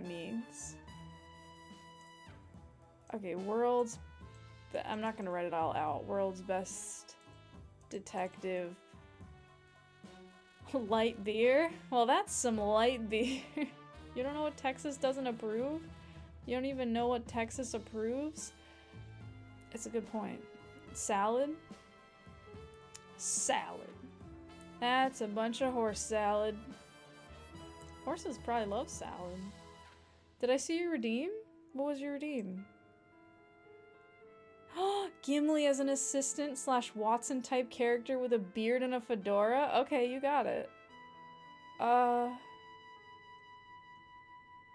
means. Okay, I'm not gonna write it all out. World's best detective. Light beer? Well, that's some light beer. You don't know what Texas doesn't approve? You don't even know what Texas approves? It's a good point. Salad? Salad. That's a bunch of horse salad. Horses probably love salad. Did I see you redeem? What was your redeem? Gimli as an assistant / Watson type character with a beard and a fedora? Okay, you got it.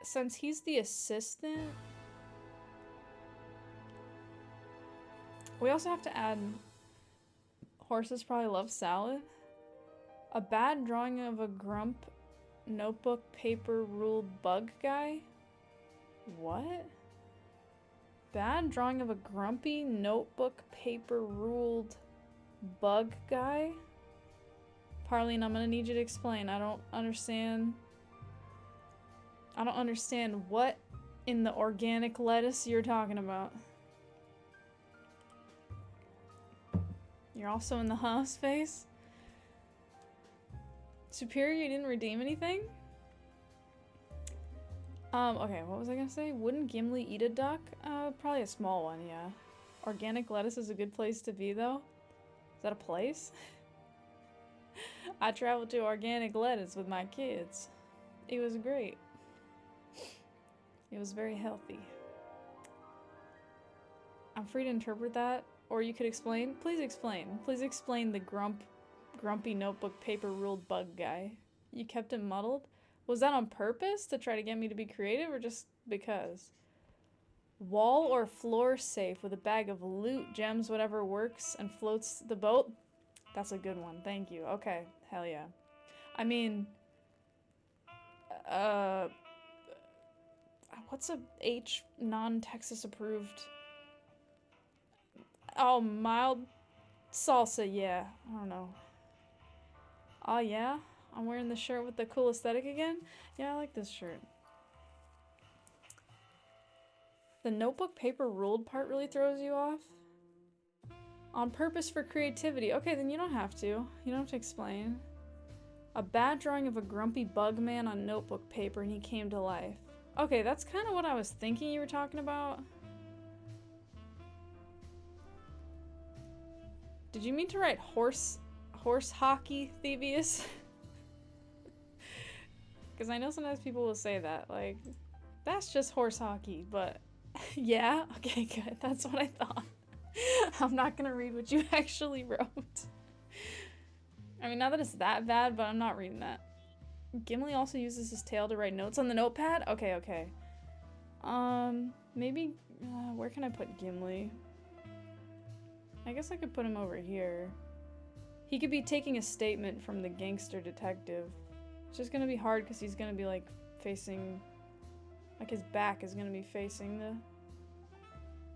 Since he's the assistant, we also have to add horses probably love salad. A bad drawing of a grump notebook paper ruled bug guy? What? Bad drawing of a grumpy notebook paper ruled bug guy? Parlene, I'm gonna need you to explain. I don't understand what in the organic lettuce you're talking about. You're also in the Haas phase? Superior, you didn't redeem anything? Okay, what was I gonna say? Wouldn't Gimli eat a duck? Probably a small one, yeah. Organic lettuce is a good place to be, though. Is that a place? I traveled to Organic Lettuce with my kids. It was great. It was very healthy. I'm free to interpret that, or you could explain. Please explain. Please explain the grumpy notebook paper ruled bug guy. You kept it muddled? Was that on purpose to try to get me to be creative, or just because? Wall or floor safe with a bag of loot, gems, whatever works, and floats the boat? That's a good one. Thank you. Okay. Hell yeah. I mean, what's a H non-Texas approved? Oh, mild salsa, yeah. I don't know. Oh, yeah? I'm wearing the shirt with the cool aesthetic again? Yeah, I like this shirt. The notebook paper ruled part really throws you off? On purpose for creativity. Okay, then you don't have to. You don't have to explain. A bad drawing of a grumpy bug man on notebook paper and he came to life. Okay, that's kind of what I was thinking you were talking about. Did you mean to write horse hockey, Thievius? Because I know sometimes people will say that, like, that's just horse hockey, but yeah? Okay, good. That's what I thought. I'm not gonna read what you actually wrote. I mean, not that it's that bad, but I'm not reading that. Gimli also uses his tail to write notes on the notepad? Okay, okay. Maybe Where can I put Gimli? I guess I could put him over here. He could be taking a statement from the gangster detective. It's just gonna be hard because he's gonna be like facing, like his back is gonna be facing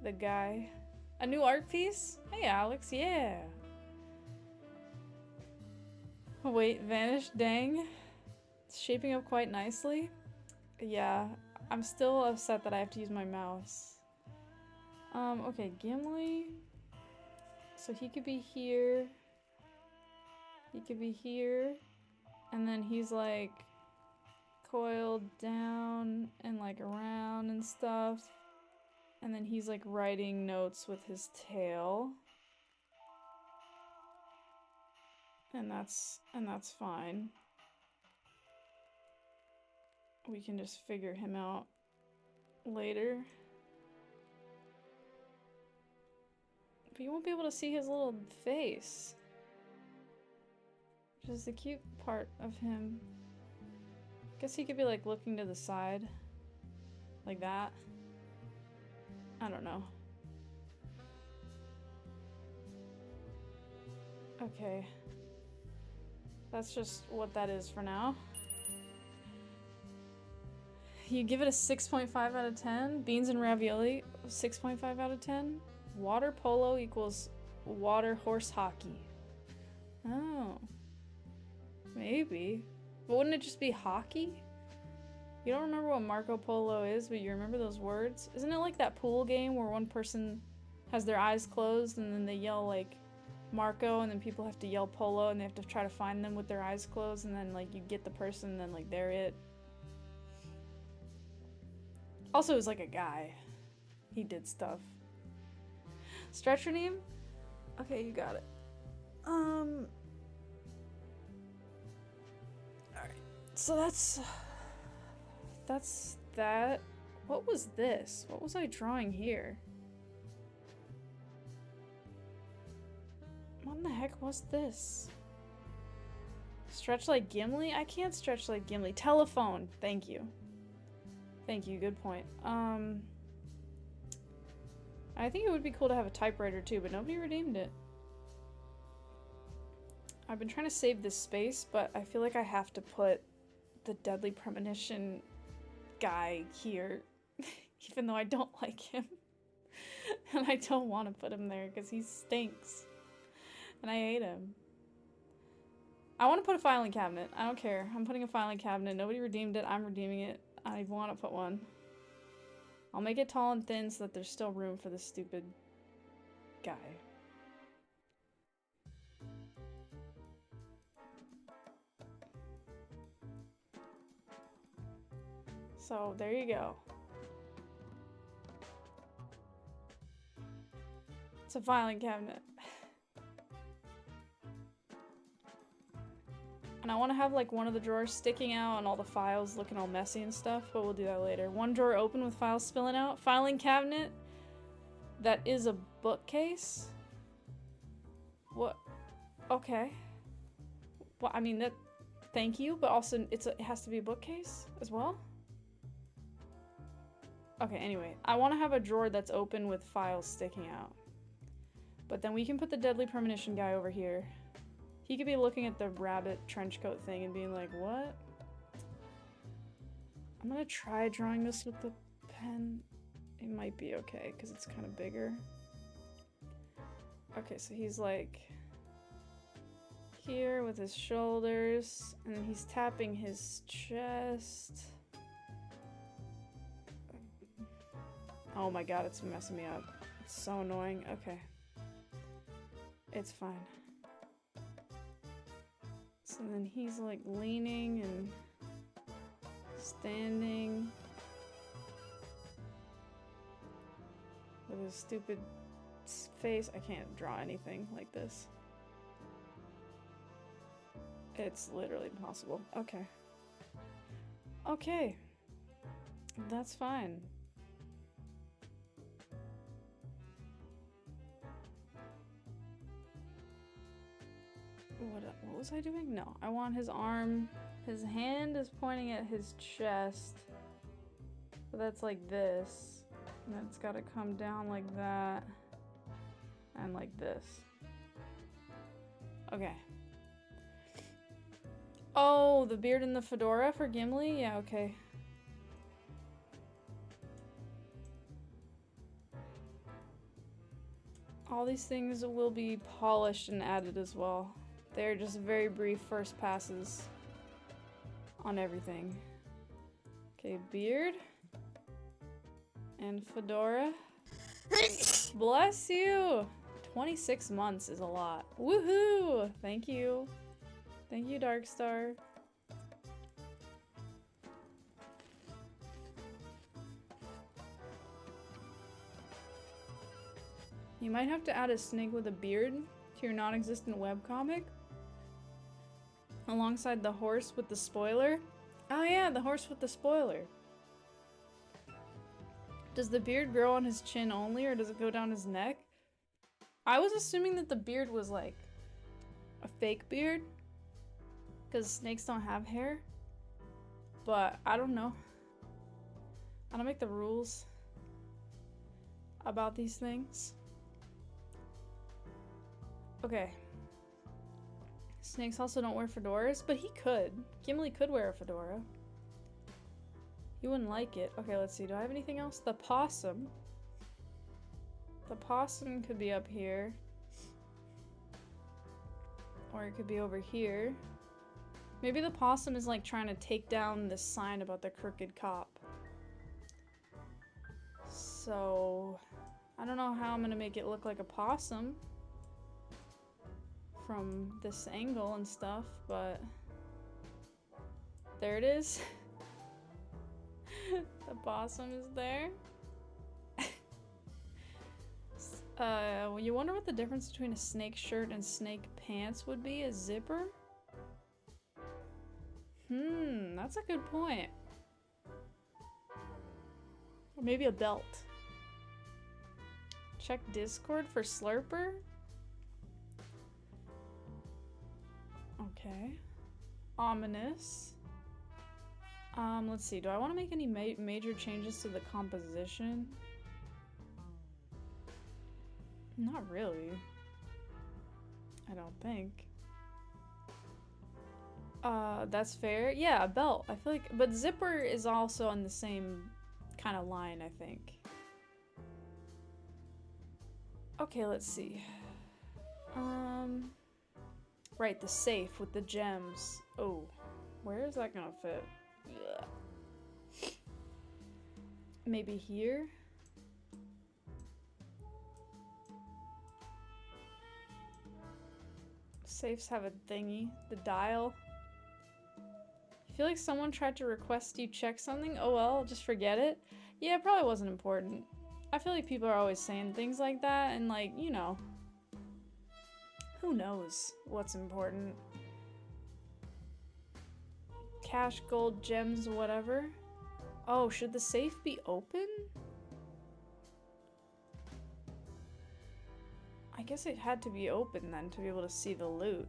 the guy. A new art piece? Hey Alex, yeah. Oh, wait, vanished, dang. It's shaping up quite nicely. Yeah, I'm still upset that I have to use my mouse. Okay, Gimli. So he could be here. He could be here. And then he's like coiled down and like around and stuff. And then he's like writing notes with his tail. And that's fine. We can just figure him out later. But you won't be able to see his little face. Which is the cute part of him. Guess he could be like looking to the side. Like that. I don't know. Okay. That's just what that is for now. You give it a 6.5 out of 10. Beans and ravioli, 6.5 out of 10. Water polo equals water horse hockey. Oh. Maybe. But wouldn't it just be hockey? You don't remember what Marco Polo is, but you remember those words? Isn't it like that pool game where one person has their eyes closed and then they yell like Marco and then people have to yell polo and they have to try to find them with their eyes closed and then like you get the person and then like they're it. Also, it was like a guy. He did stuff. Stretcher name? Okay, you got it. Alright. So that's that. What was this? What was I drawing here? What in the heck was this? Stretch like Gimli? I can't stretch like Gimli. Telephone. Thank you. Thank you, good point. I think it would be cool to have a typewriter too, but nobody redeemed it. I've been trying to save this space, but I feel like I have to put the Deadly Premonition guy here, even though I don't like him. And I don't want to put him there because he stinks. And I hate him. I want to put a filing cabinet. I don't care. I'm putting a filing cabinet. Nobody redeemed it. I'm redeeming it. I want to put one. I'll make it tall and thin so that there's still room for this stupid guy. So, there you go. It's a filing cabinet. And I want to have like one of the drawers sticking out and all the files looking all messy and stuff, but we'll do that later. One drawer open with files spilling out. Filing cabinet that is a bookcase. What? Okay. Well, I mean, that. Thank you, but also it has to be a bookcase as well. Okay, anyway, I want to have a drawer that's open with files sticking out. But then we can put the Deadly Premonition guy over here. He could be looking at the rabbit trench coat thing and being like, what? I'm gonna try drawing this with the pen. It might be okay, because it's kind of bigger. Okay, so he's like here with his shoulders, and then he's tapping his chest. Oh my god, it's messing me up. It's so annoying. Okay. It's fine. So then he's like leaning and standing with his stupid face. I can't draw anything like this. It's literally impossible. Okay. Okay. That's fine. What was I doing? No, I want his arm. His hand is pointing at his chest. So that's like this. And then it's gotta come down like that. And like this. Okay. Oh, the beard and the fedora for Gimli? Yeah, okay. All these things will be polished and added as well. They're just very brief first passes on everything. Okay, beard. And fedora. Bless you! 26 months is a lot. Woohoo! Thank you. Thank you, Darkstar. You might have to add a snake with a beard to your non-existent webcomic. Alongside the horse with the spoiler. Oh yeah, the horse with the spoiler. Does the beard grow on his chin only, or does it go down his neck? I was assuming that the beard was like a fake beard, because snakes don't have hair. But I don't know. I don't make the rules about these things. Okay. Snakes also don't wear fedoras, but he could. Gimli could wear a fedora. He wouldn't like it. Okay, let's see. Do I have anything else? The possum. The possum could be up here. Or it could be over here. Maybe the possum is like trying to take down this sign about the crooked cop. So, I don't know how I'm gonna make it look like a possum from this angle and stuff, but there it is. The possum is there. You wonder what the difference between a snake shirt and snake pants would be? A zipper? That's a good point. Or maybe a belt. Check Discord for Slurper? Okay. Ominous. Let's see. Do I want to make any major changes to the composition? Not really. I don't think. That's fair. Yeah, a belt. I feel like, but zipper is also on the same kind of line, I think. Okay, let's see. Right, the safe with the gems. Oh, where is that gonna fit? Ugh. Maybe here? Safes have a thingy. The dial. I feel like someone tried to request you check something. Oh well, just forget it. Yeah, it probably wasn't important. I feel like people are always saying things like that, and like, you know, who knows what's important. Cash, gold, gems, whatever. Oh, should the safe be open? I guess it had to be open then to be able to see the loot.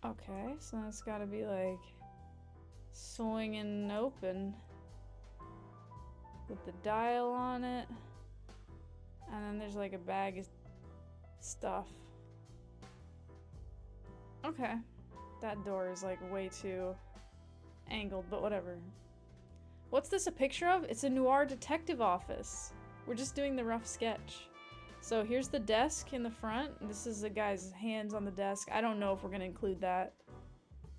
Okay, so that's gotta be like swinging open with the dial on it. And then there's like a bag of stuff. Okay. That door is like way too angled, but whatever. What's this a picture of? It's a Noir detective office. We're just doing the rough sketch. So here's the desk in the front. This is the guy's hands on the desk. I don't know if we're gonna include that.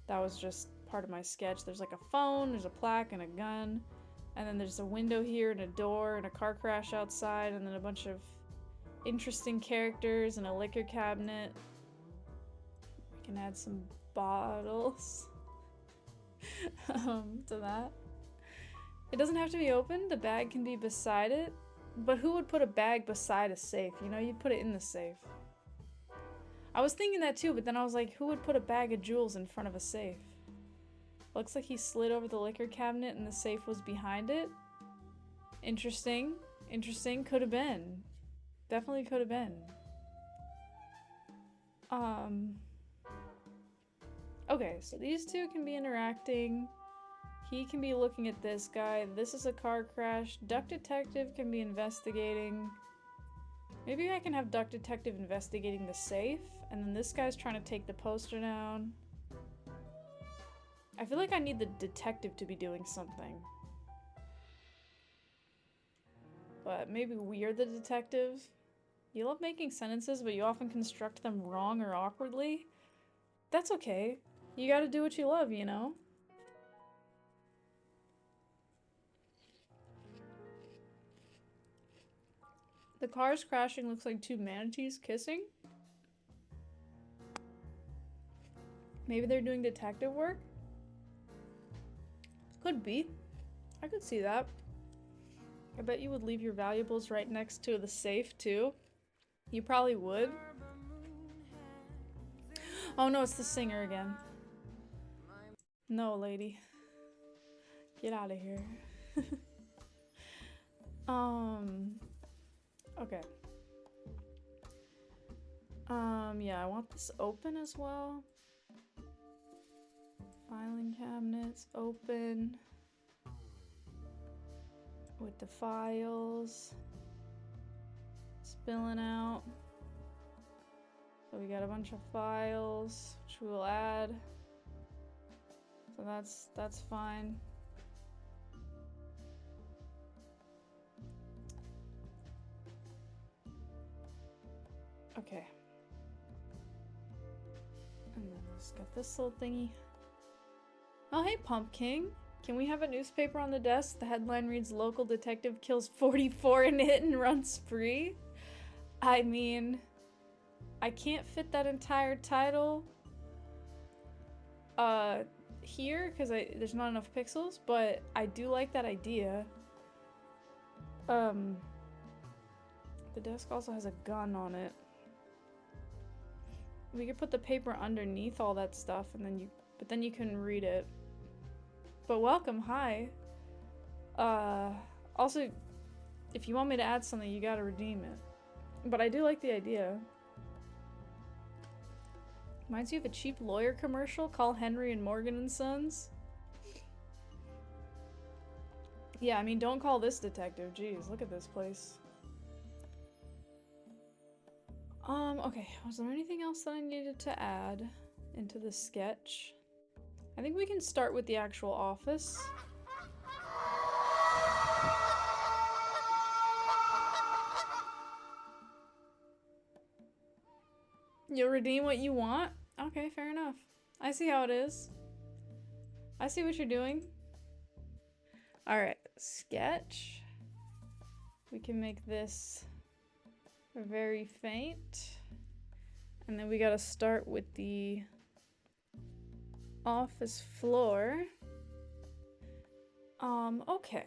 That was just part of my sketch. There's like a phone, there's a plaque and a gun. And then there's a window here and a door and a car crash outside and then a bunch of interesting characters and a liquor cabinet. We can add some bottles to that. It doesn't have to be open. The bag can be beside it. But who would put a bag beside a safe? You know, you'd put it in the safe. I was thinking that too, but then I was like, who would put a bag of jewels in front of a safe? Looks like he slid over the liquor cabinet and the safe was behind it. Interesting. Interesting. Could have been. Definitely could have been. Okay, so these two can be interacting. He can be looking at this guy. This is a car crash. Duck Detective can be investigating. Maybe I can have Duck Detective investigating the safe, and then this guy's trying to take the poster down. I feel like I need the detective to be doing something. But maybe we're the detective. You love making sentences, but you often construct them wrong or awkwardly. That's okay. You gotta do what you love, you know? The car's crashing looks like two manatees kissing. Maybe they're doing detective work? Could be. I could see that. I bet you would leave your valuables right next to the safe, too. You probably would. Oh no, it's the singer again. No, lady. Get out of here. Okay. Yeah, I want this open as well. Filing cabinets open. With the files. Spilling out. So we got a bunch of files, which we'll add. So that's fine. Okay. And then let's get this little thingy. Oh, hey, Pumpkin. Can we have a newspaper on the desk? The headline reads, "Local detective kills 44 in hit and run spree." I mean, I can't fit that entire title here because there's not enough pixels, but I do like that idea. The desk also has a gun on it. We could put the paper underneath all that stuff and then you couldn't read it. But welcome, hi. Also, if you want me to add something, you gotta redeem it. But I do like the idea. Reminds you of a cheap lawyer commercial? Call Henry and Morgan and Sons? Yeah, I mean, don't call this detective. Jeez, look at this place. Okay. Was there anything else that I needed to add into the sketch? I think we can start with the actual office. You'll redeem what you want? Okay, fair enough. I see how it is. I see what you're doing. Alright, sketch. We can make this very faint. And then we gotta start with the office floor. Okay.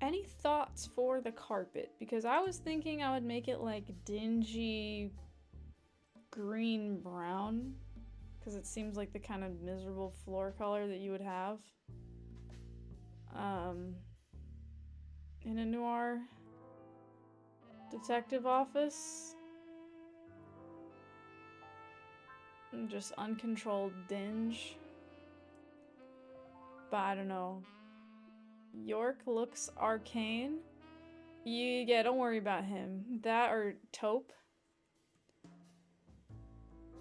Any thoughts for the carpet? Because I was thinking I would make it like dingy green brown, because it seems like the kind of miserable floor color that you would have in a noir detective office. And just uncontrolled dinge. But I don't know. York looks arcane. Yeah, don't worry about him. That or taupe.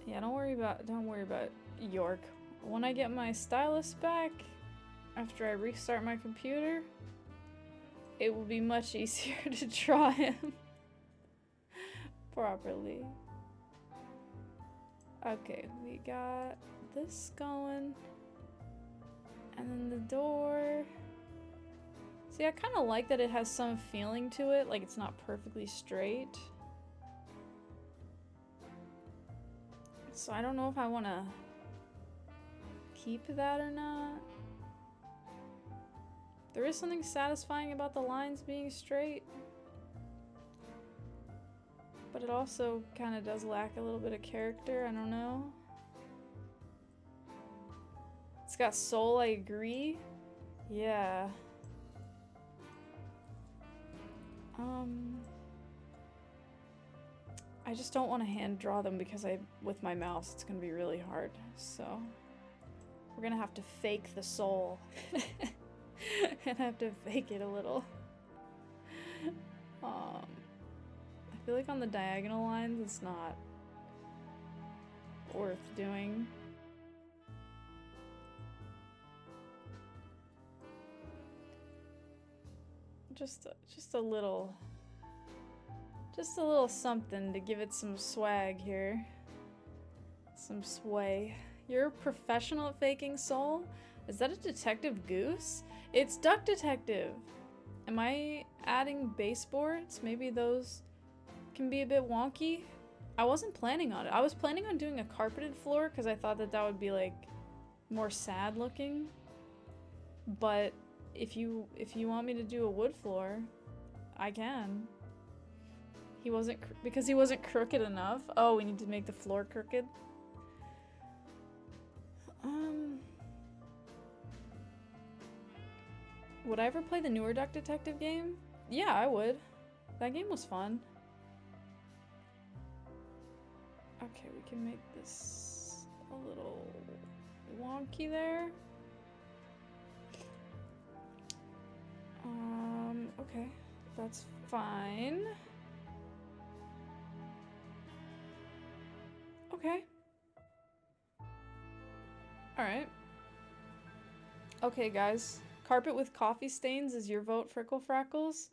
Yeah, don't worry about York. When I get my stylus back, after I restart my computer, it will be much easier to draw him properly. Okay, we got this going. And then the door. See, I kind of like that it has some feeling to it, like it's not perfectly straight. So I don't know if I want to keep that or not. There is something satisfying about the lines being straight. But it also kind of does lack a little bit of character, I don't know. It's got soul, I agree. Yeah. I just don't want to hand draw them because with my mouse it's gonna be really hard, so. We're gonna have to fake the soul. And have to fake it a little. I feel like on the diagonal lines it's not worth doing. Just a little something to give it some swag here. Some sway. You're a professional at faking soul? Is that a detective goose? It's Duck Detective! Am I adding baseboards? Maybe those can be a bit wonky? I wasn't planning on it. I was planning on doing a carpeted floor because I thought that that would be like more sad looking. But if you want me to do a wood floor, I can. Because he wasn't crooked enough. Oh, we need to make the floor crooked. Would I ever play the newer Duck Detective game? Yeah, I would. That game was fun. Okay, we can make this a little wonky there. Okay, that's fine. Okay. Alright. Okay, guys. Carpet with coffee stains is your vote, Frickle Frackles?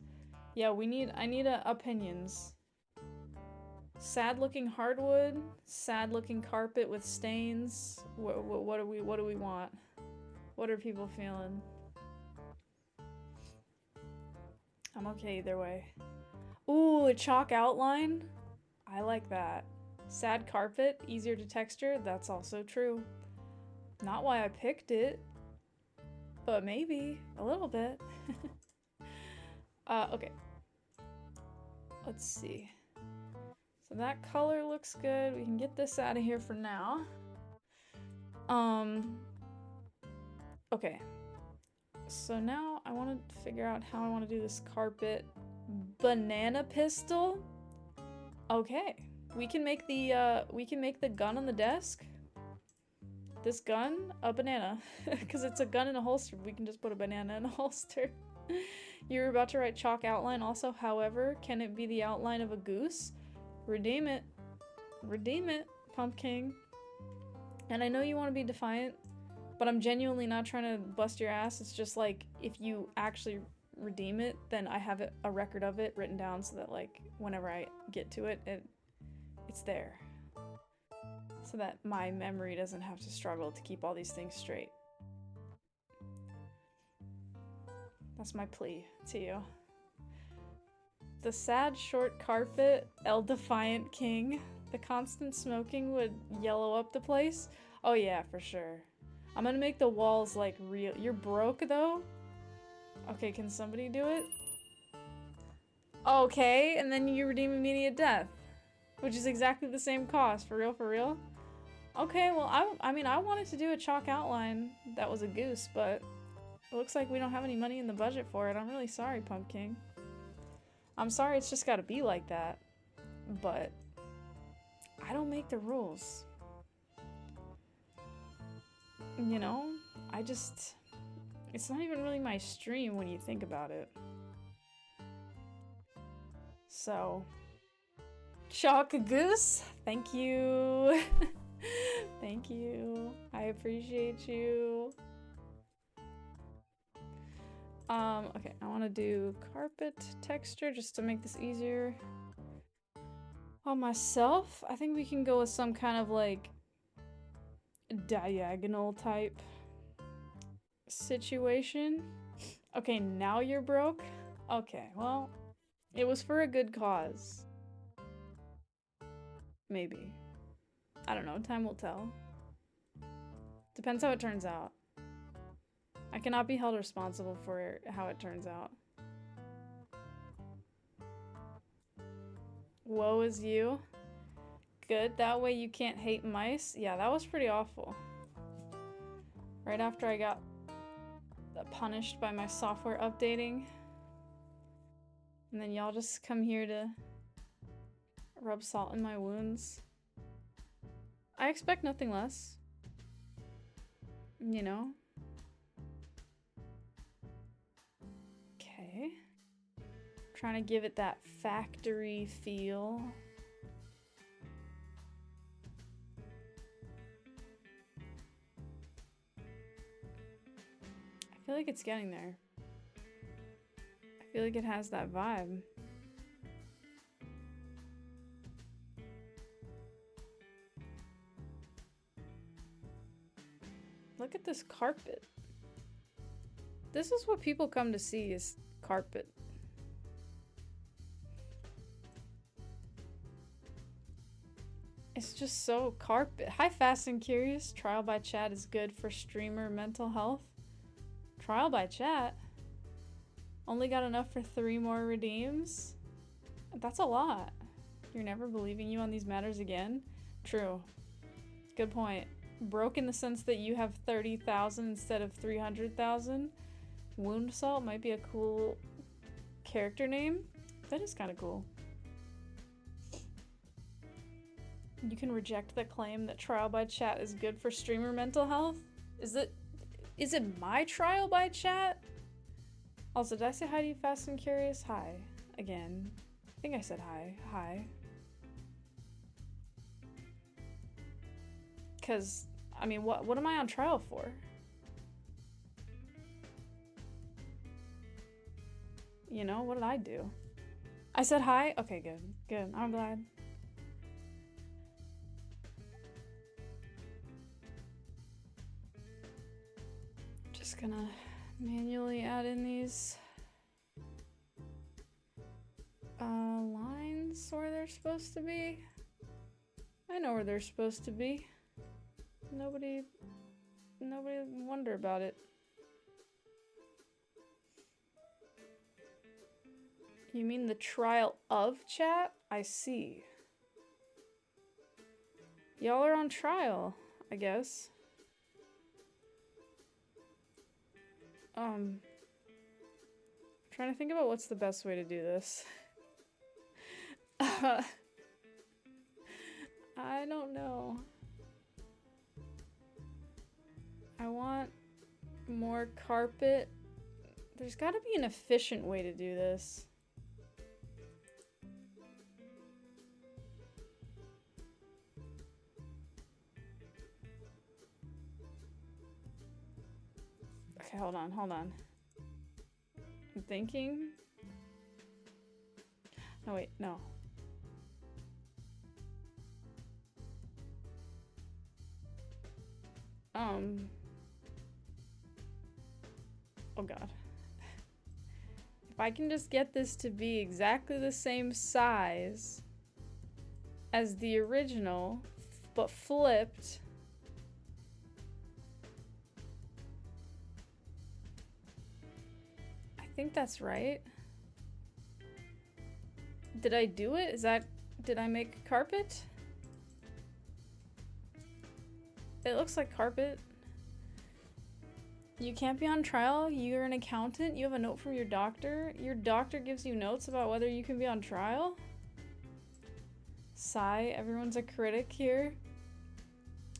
Yeah, I need opinions. Sad looking hardwood, sad looking carpet with stains. What do we want? What are people feeling? I'm okay either way. Ooh, a chalk outline? I like that. Sad carpet, easier to texture, that's also true. Not why I picked it, but maybe a little bit. Okay. Let's see. So that color looks good. We can get this out of here for now. Okay. So now I want to figure out how I want to do this carpet. Banana pistol? Okay. We can make the gun on the desk. This gun, a banana. Because it's a gun in a holster. We can just put a banana in a holster. You're about to write chalk outline also, however, can it be the outline of a goose? Redeem it. Redeem it, Pumpkin. And I know you want to be defiant, but I'm genuinely not trying to bust your ass. It's just like, if you actually redeem it, then I have a record of it written down so that like, whenever I get to it, it's there. So that my memory doesn't have to struggle to keep all these things straight. That's my plea to you. The sad short carpet, El Defiant King. The constant smoking would yellow up the place. Oh yeah, for sure. I'm gonna make the walls like real. You're broke though? Okay, can somebody do it? Okay, and then you redeem immediate death. Which is exactly the same cost, for real, for real? Okay, well, I mean, I wanted to do a chalk outline that was a goose, but it looks like we don't have any money in the budget for it. I'm really sorry, Pumpkin. I'm sorry it's just gotta be like that. But I don't make the rules. You know? It's not even really my stream when you think about it. So, chalk a goose? Thank you. Thank you. I appreciate you. Okay, I want to do carpet texture just to make this easier on myself. I think we can go with some kind of like diagonal type situation. Okay, now you're broke? Okay, well, it was for a good cause. Maybe. I don't know, time will tell. Depends how it turns out. I cannot be held responsible for how it turns out. Woe is you. Good, that way you can't hate mice. Yeah, that was pretty awful. Right after I got punished by my software updating. And then y'all just come here to rub salt in my wounds. I expect nothing less. you know? Okay. Trying to give it that factory feel. I feel like it's getting there. I feel like it has that vibe. Look at this carpet. This is what people come to see, is carpet. It's just so carpet. Hi, Fast and Curious. Trial by chat is good for streamer mental health. Trial by chat? Only got enough for 3 more redeems? That's a lot. You're never believing you on these matters again? True. Good point. Broke in the sense that you have 30,000 instead of 300,000. Wound Salt might be a cool character name. That is kind of cool. You can reject the claim that trial by chat is good for streamer mental health? Is it my trial by chat? Also, did I say hi to you, Fast and Curious? Hi. Again. I think I said hi. Hi. Because, I mean, what am I on trial for? You know, what did I do? I said hi? Okay, good. Good. I'm glad. Just gonna manually add in these lines where they're supposed to be. I know where they're supposed to be. Nobody wonder about it. You mean the trial of chat? I see. Y'all are on trial, I guess. Trying to think about what's the best way to do this. I don't know. I want more carpet. There's gotta be an efficient way to do this. Okay, hold on. I'm thinking. No, wait, no. Oh god. If I can just get this to be exactly the same size as the original, but flipped. I think that's right. Did I do it? Did I make carpet? It looks like carpet. You can't be on trial. You're an accountant. You have a note from your doctor. Your doctor gives you notes about whether you can be on trial. Sigh. Everyone's a critic here.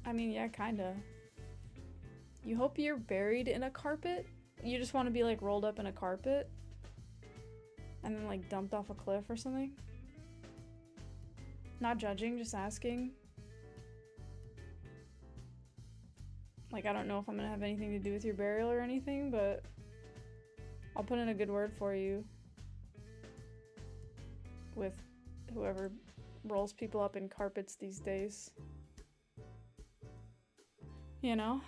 I mean, yeah, kinda. You hope you're buried in a carpet? You just want to be like rolled up in a carpet? And then like dumped off a cliff or something? Not judging, just asking. Like, I don't know if I'm gonna have anything to do with your burial or anything, but I'll put in a good word for you with whoever rolls people up in carpets these days. You know?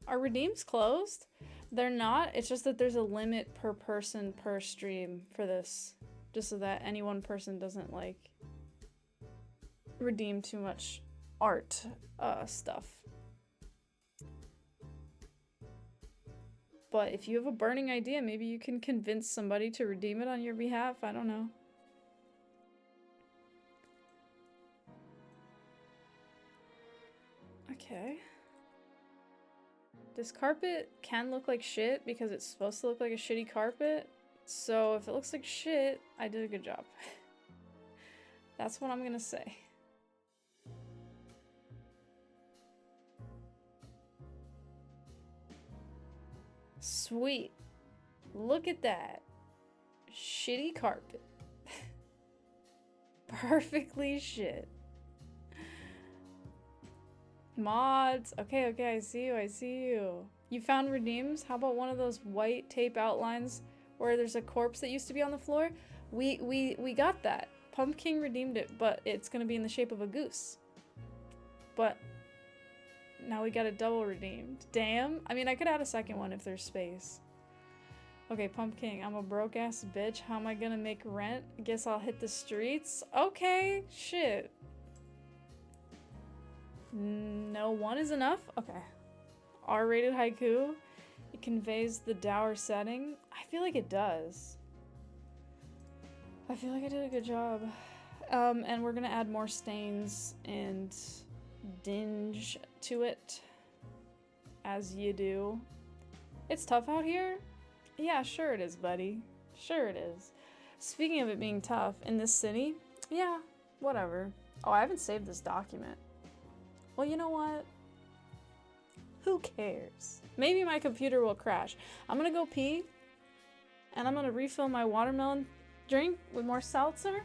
Are redeems closed? They're not. It's just that there's a limit per person per stream for this. Just so that any one person doesn't, like, redeem too much art stuff. But if you have a burning idea, maybe you can convince somebody to redeem it on your behalf. I don't know. Okay. This carpet can look like shit because it's supposed to look like a shitty carpet. So if it looks like shit, I did a good job. That's what I'm gonna say. Sweet. Look at that. Shitty carpet. Perfectly shit. Mods. Okay, okay, I see you, I see you. You found redeems? How about one of those white tape outlines where there's a corpse that used to be on the floor? We got that. Pumpkin redeemed it, but it's gonna be in the shape of a goose. But now we got it double redeemed. Damn. I mean, I could add a second one if there's space. Okay, Pumpkin, I'm a broke ass bitch. How am I gonna make rent? Guess I'll hit the streets. Okay, shit. No, one is enough? Okay. R-rated haiku. It conveys the dour setting. I feel like it does. I feel like I did a good job. And we're gonna add more stains and dinge to it. As you do. It's tough out here? Yeah, sure it is, buddy. Sure it is. Speaking of it being tough, in this city? Yeah, whatever. Oh, I haven't saved this document. Well, you know what? Who cares? Maybe my computer will crash. I'm gonna go pee, and I'm gonna refill my watermelon drink with more seltzer,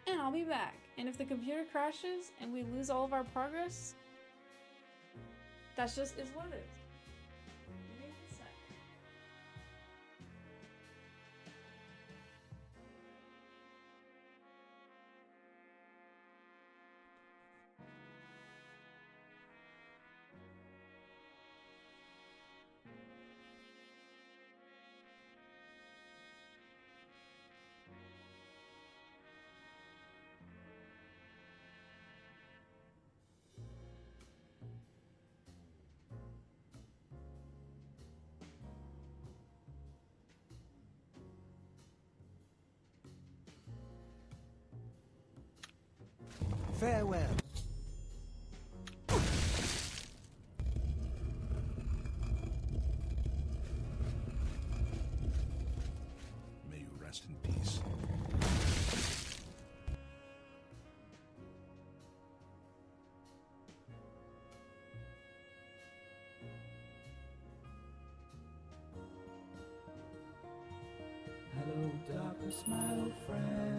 and I'll be back. And if the computer crashes and we lose all of our progress, that's just is what it is. Farewell. May you rest in peace. Hello, darkness, my old friend.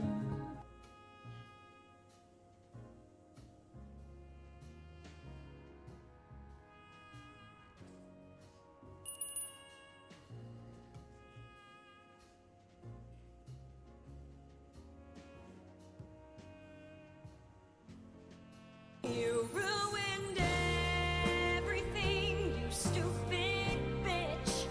You ruined everything, you stupid bitch.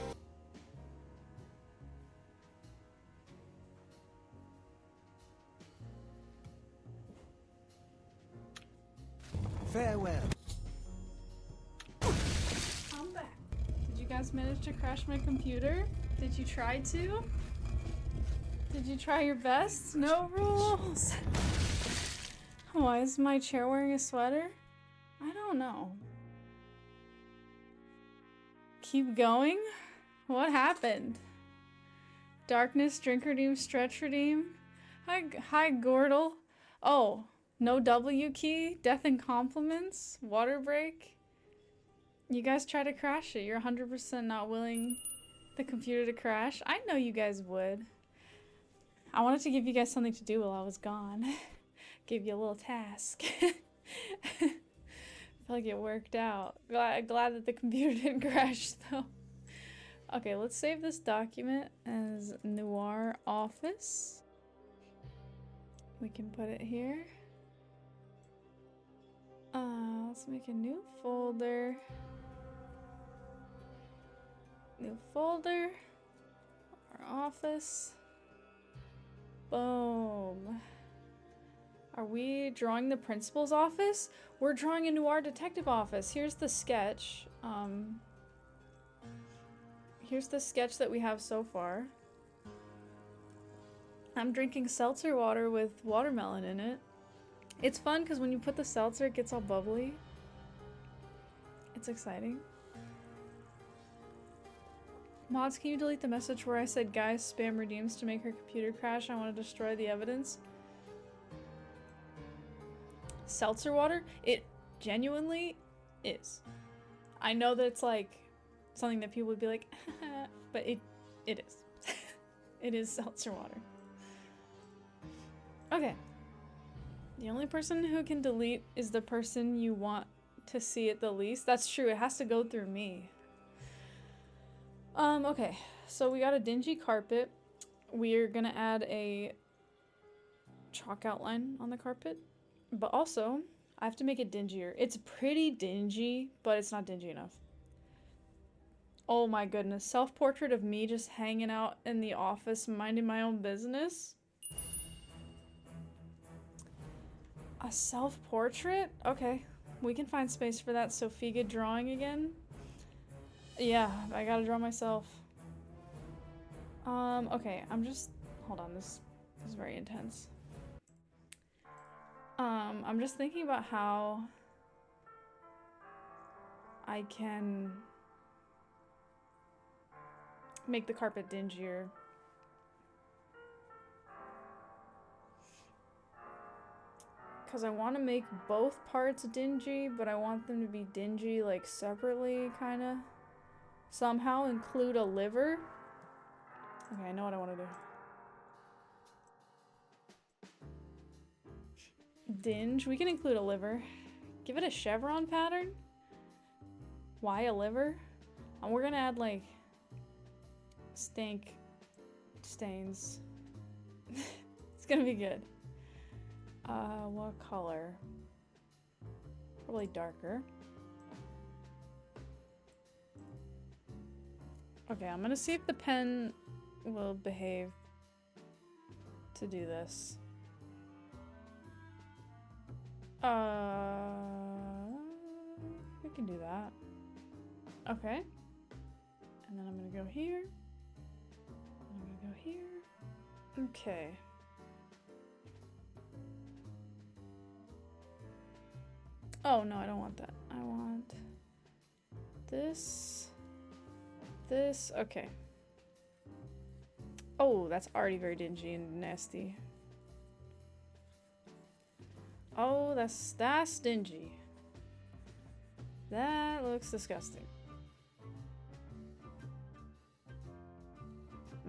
Farewell. I'm back. Did you guys manage to crash my computer? Did you try to? Did you try your best? No rules. Why is my chair wearing a sweater? I don't know. Keep going? What happened? Darkness, drink redeem, stretch redeem. Hi, Gordle. Oh, no W key, death and compliments, water break. You guys try to crash it. You're 100% not willing the computer to crash. I know you guys would. I wanted to give you guys something to do while I was gone. Give you a little task. I feel like it worked out. Glad that the computer didn't crash though. Okay, let's save this document as Noir Office. We can put it here. Let's make a new folder. New folder. Our office. Boom. Are we drawing the principal's office? We're drawing a Noir detective office. Here's the sketch. Here's the sketch that we have so far. I'm drinking seltzer water with watermelon in it. It's fun because when you put the seltzer, it gets all bubbly. It's exciting. Mods, can you delete the message where I said, guys, spam redeems to make her computer crash? I want to destroy the evidence. Seltzer water? It genuinely is. I know that it's like something that people would be like, but it is. It is seltzer water. Okay. The only person who can delete is the person you want to see it the least. That's true. It has to go through me. Okay. So we got a dingy carpet. We're gonna add a chalk outline on the carpet. But also, I have to make it dingier. It's pretty dingy, but it's not dingy enough. Oh my goodness. Self-portrait of me just hanging out in the office minding my own business? A self-portrait? Okay. We can find space for that Sofiga drawing again. Yeah, I gotta draw myself. Okay, I'm just... Hold on, this is very intense. I'm just thinking about how I can make the carpet dingier. Because I want to make both parts dingy, but I want them to be dingy, like, separately, kind of. Somehow include a liver. Okay, I know what I want to do. Dinge. We can include a liver. Give it a chevron pattern. Why a liver? And we're gonna add, like, stink stains. It's gonna be good. What color? Probably darker. Okay, I'm gonna see if the pen will behave to do this. We can do that. Okay. And then I'm gonna go here. I'm gonna go here. Okay. Oh, no, I don't want that. I want this. This. Okay. Oh, that's already very dingy and nasty. Oh, that's dingy. That looks disgusting.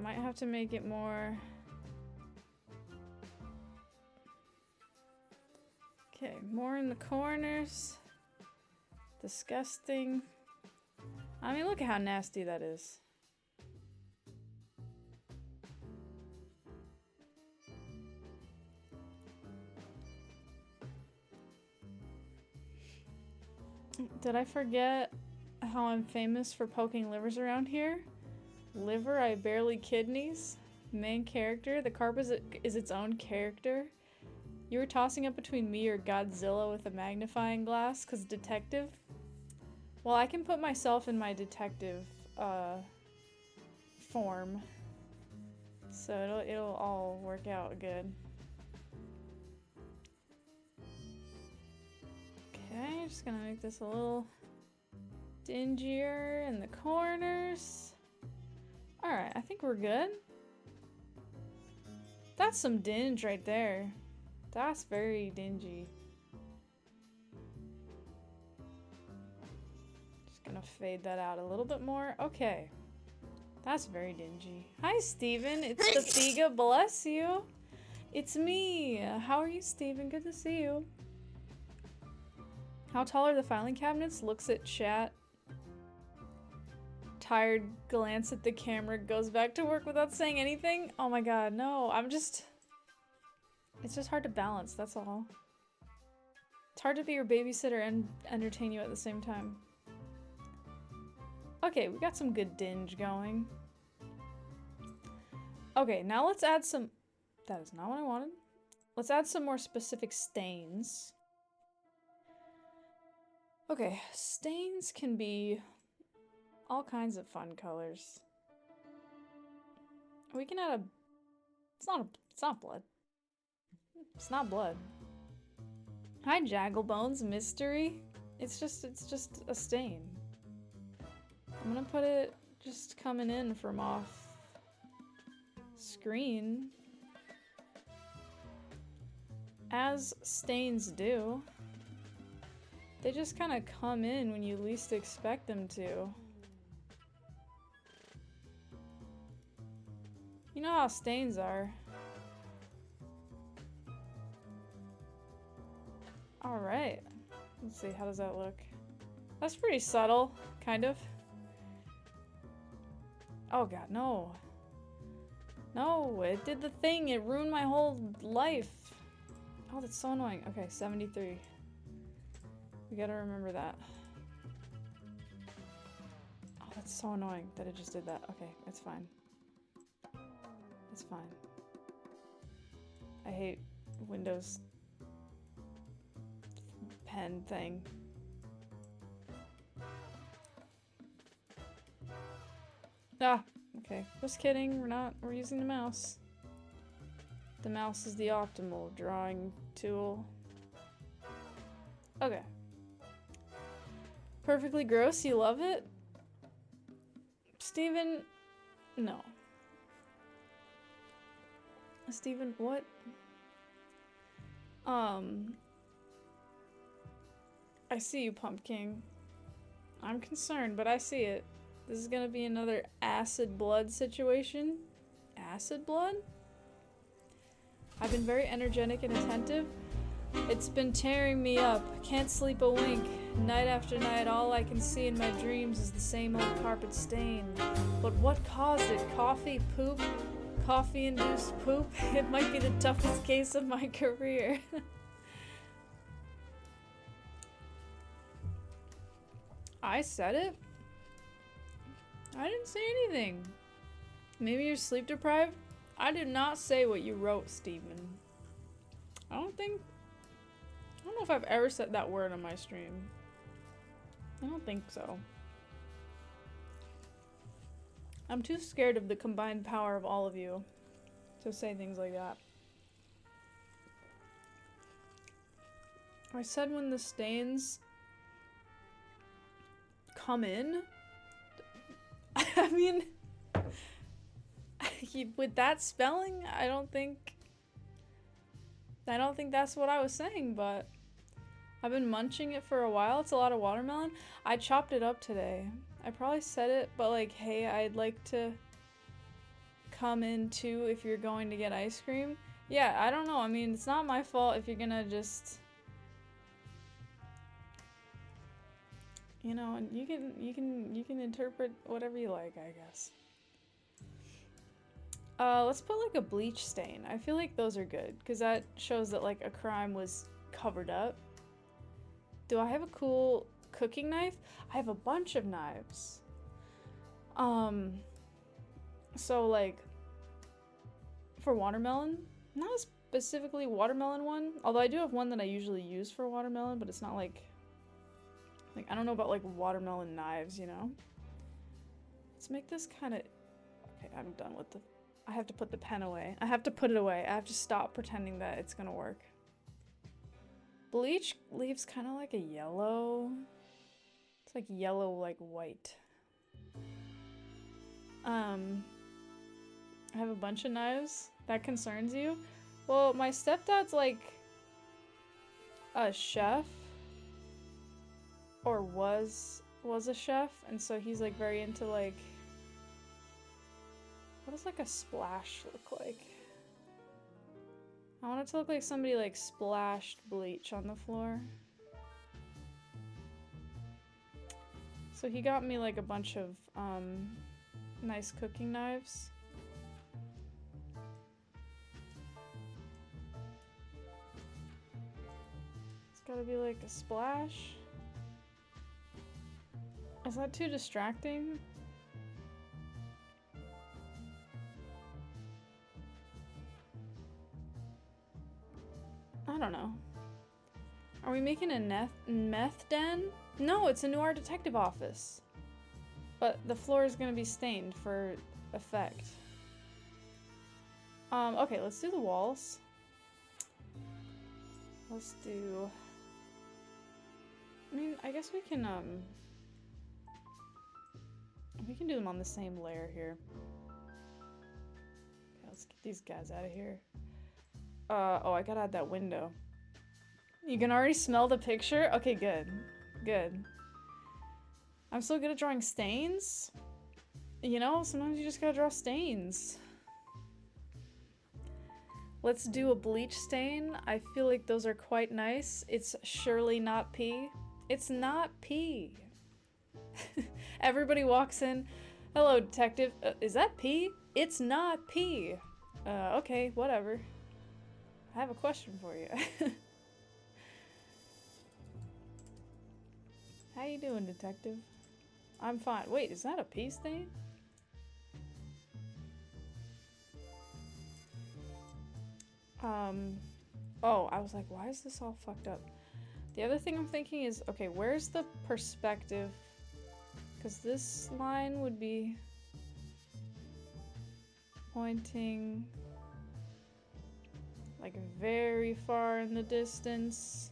Might have to make it more... Okay, more in the corners. Disgusting. I mean, look at how nasty that is. Did I forget how I'm famous for poking livers around here? Liver, I barely kidneys. Main character, the carpet is its own character. You were tossing up between me or Godzilla with a magnifying glass, cause detective? Well, I can put myself in my detective, form. So it'll all work out good. Okay, just gonna make this a little dingier in the corners. Alright, I think we're good. That's some dinge right there. That's very dingy. Just gonna fade that out a little bit more. Okay. That's very dingy. Hi, Steven. It's the Figa. Bless you. It's me. How are you, Steven? Good to see you. How tall are the filing cabinets? Looks at chat. Tired glance at the camera. Goes back to work without saying anything. Oh my god, no. It's just hard to balance, that's all. It's hard to be your babysitter and entertain you at the same time. Okay, we got some good dinge going. Okay, now let's add some... That is not what I wanted. Let's add some more specific stains. Okay, stains can be all kinds of fun colors. We can add a... It's not blood. It's not blood. Hi, Jagglebones Mystery. It's just a stain. I'm gonna put it just coming in from off screen. As stains do. They just kind of come in when you least expect them to. You know how stains are. Alright. Let's see, how does that look? That's pretty subtle, kind of. Oh god, no. No, it did the thing. It ruined my whole life. Oh, that's so annoying. Okay, 73. We gotta remember that. Oh, that's so annoying that it just did that. Okay, it's fine. It's fine. I hate Windows pen thing. Ah, okay. Just kidding. We're using the mouse. The mouse is the optimal drawing tool. Okay. Perfectly gross. You love it? Steven? No. Steven, what? I see you, Pumpkin. I'm concerned, but I see it. This is gonna be another acid blood situation. Acid blood? I've been very energetic and attentive. It's been tearing me up. Can't sleep a wink. Night after night, all I can see in my dreams is the same old carpet stain. But what caused it? Coffee? Poop? Coffee-induced poop? It might be the toughest case of my career. I said it? I didn't say anything. Maybe you're sleep deprived? I did not say what you wrote, Steven. I don't know if I've ever said that word on my stream. I don't think so. I'm too scared of the combined power of all of you to say things like that. I said when the stains come in. I mean, with that spelling, I don't think that's what I was saying, but I've been munching it for a while. It's a lot of watermelon. I chopped it up today. I probably said it, but like, hey, I'd like to come in too if you're going to get ice cream. Yeah, I don't know. I mean, it's not my fault if you're gonna just, you know, and you can interpret whatever you like, I guess. Let's put like a bleach stain. I feel like those are good because that shows that like a crime was covered up. Do I have a cool cooking knife? I have a bunch of knives. So like for watermelon, not a specifically watermelon one, although I do have one that I usually use for watermelon, but it's not like I don't know about like watermelon knives, you know? Let's make this kind of, okay, I'm done with the, I have to put the pen away. I have to put it away. I have to stop pretending that it's gonna work. Bleach leaves kind of like a yellow. It's like yellow, like white. I have a bunch of knives. That concerns you? Well, my stepdad's like a chef. Or was a chef, and so he's like very into like, what does like a splash look like? I want it to look like somebody like splashed bleach on the floor. So he got me like a bunch of nice cooking knives. It's gotta be like a splash. Is that too distracting? I don't know. Are we making a meth den? No, it's a Noir detective office. But the floor is gonna be stained for effect. Okay, let's do the walls. Let's do... I mean, I guess we can do them on the same layer here. Okay, let's get these guys out of here. Oh, I gotta add that window. You can already smell the picture? Okay, good. Good. I'm so good at drawing stains. You know, sometimes you just gotta draw stains. Let's do a bleach stain. I feel like those are quite nice. It's surely not pee. It's not pee. Everybody walks in. Hello, detective. Is that pee? It's not pee. Okay, whatever. I have a question for you. How you doing, detective? I'm fine. Wait, is that a pee stain? Oh, I was like, why is this all fucked up? The other thing I'm thinking is, okay, where's the perspective? Because this line would be pointing like very far in the distance.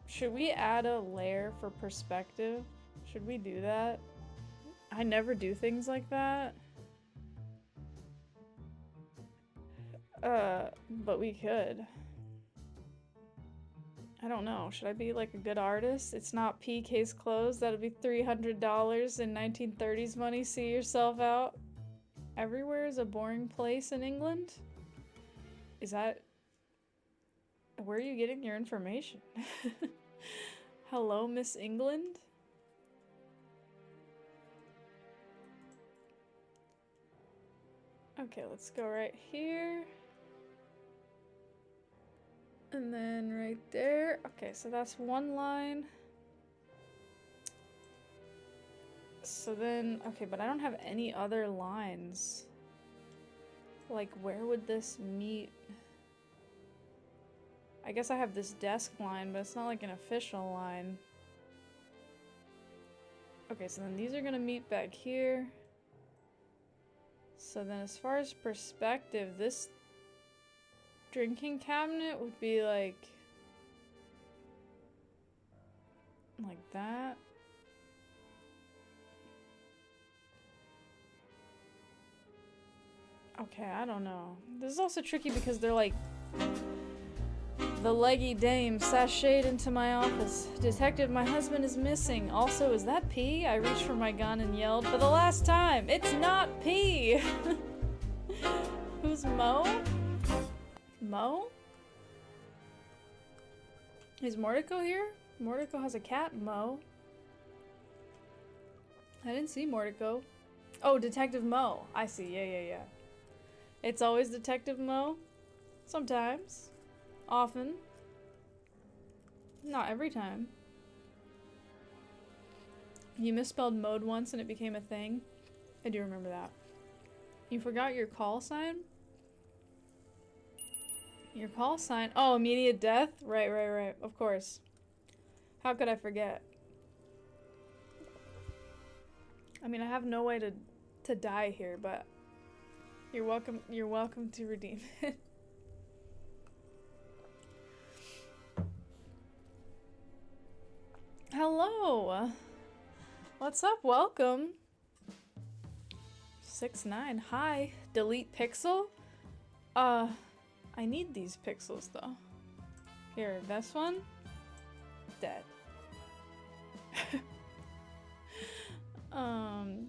Should we add a layer for perspective? Should we do that? I never do things like that. But we could. I don't know. Should I be like a good artist? It's not P case closed. That'll be $300 in 1930s money. See yourself out. Everywhere is a boring place in England? Is that... Where are you getting your information? Hello, Miss England? Okay, let's go right here. And then right there. Okay, so that's one line. So then, okay, but I don't have any other lines. Like, where would this meet? I guess I have this desk line, but it's not like an official line. Okay, so then these are gonna meet back here. So then as far as perspective, this drinking cabinet would be like that. Okay, I don't know. This is also tricky because they're like, the leggy dame sashayed into my office. Detective, my husband is missing. Also, is that pee? I reached for my gun and yelled for the last time. It's not pee. Who's Mo? Mo? Is Mordico here? Mordico has a cat, Mo. I didn't see Mordico. Oh, Detective Mo. I see. Yeah. It's always Detective Mo. Sometimes. Often. Not every time. You misspelled mode once and it became a thing. I do remember that. You forgot your call sign? Your call sign? Oh, immediate death? Right. Of course. How could I forget? I mean, I have no way to die here, but you're welcome to redeem it. Hello. What's up? Welcome. 6'9". Hi. Delete pixel? I need these pixels though. Here, this one? Dead.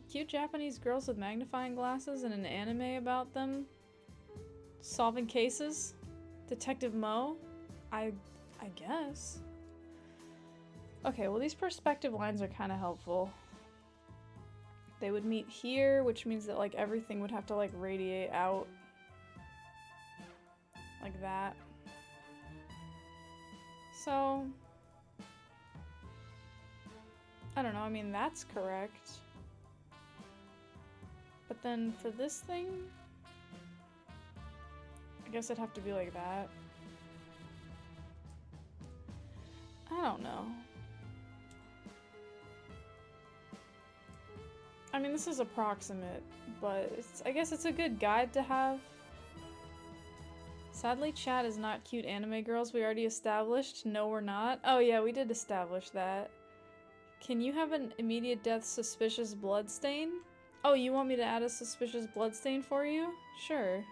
Cute Japanese girls with magnifying glasses and an anime about them solving cases. Detective Mo? I guess. Okay, well these perspective lines are kind of helpful. They would meet here, which means that like everything would have to like radiate out. Like that. So, I don't know, I mean that's correct. But then for this thing, I guess it'd have to be like that. I don't know. I mean, this is approximate, but I guess it's a good guide to have. Sadly, chat is not cute anime girls. We already established. No, we're not. Oh yeah, we did establish that. Can you have an immediate death suspicious blood stain? Oh, you want me to add a suspicious blood stain for you? Sure.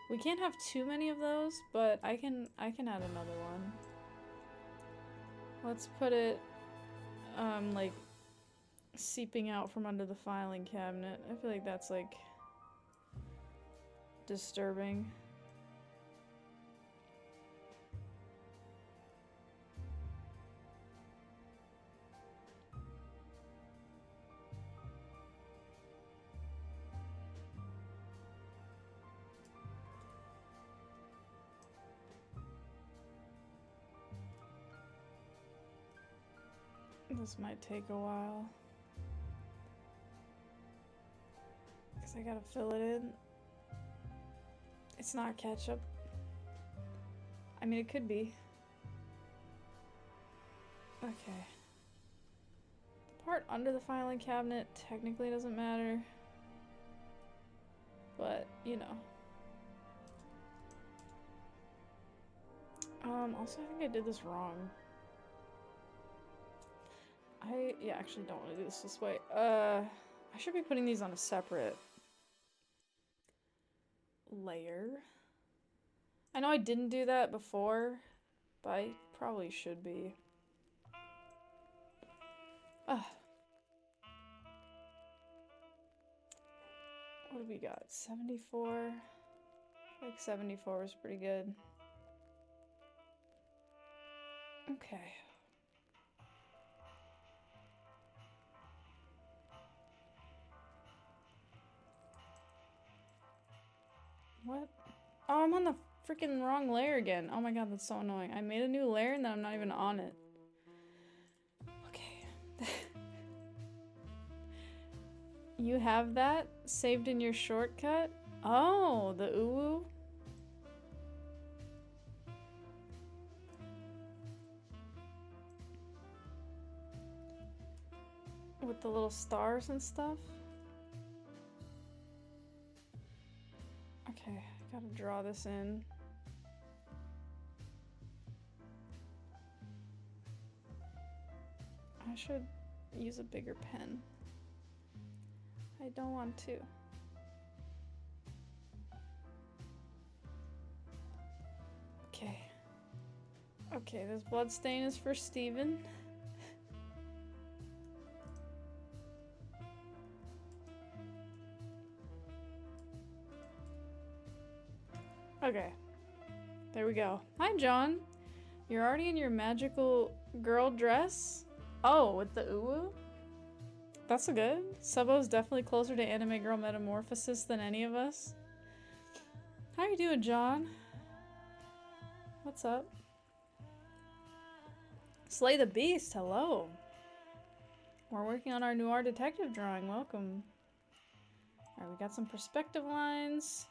We can't have too many of those, but I can add another one. Let's put it, like seeping out from under the filing cabinet. I feel like that's like disturbing. This might take a while. Because I gotta fill it in. It's not ketchup. I mean, it could be. Okay. The part under the filing cabinet technically doesn't matter. But, you know. Also, I think I did this wrong. I actually don't want to do this way. I should be putting these on a separate layer. I know I didn't do that before, but I probably should be. What do we got? 74? Like 74 is pretty good. Okay. What? Oh, I'm on the freaking wrong layer again. Oh my god, that's so annoying. I made a new layer and then I'm not even on it. Okay. You have that saved in your shortcut? Oh, the uwu? With the little stars and stuff? Okay, I gotta draw this in. I should use a bigger pen. I don't want to. Okay. Okay, this blood stain is for Steven. Okay. There we go. Hi, John. You're already in your magical girl dress? Oh, with the uwu? That's good. Subo's definitely closer to anime girl metamorphosis than any of us. How you doing, John? What's up? Slay the Beast, hello. We're working on our Noir detective drawing. Welcome. Alright, we got some perspective lines.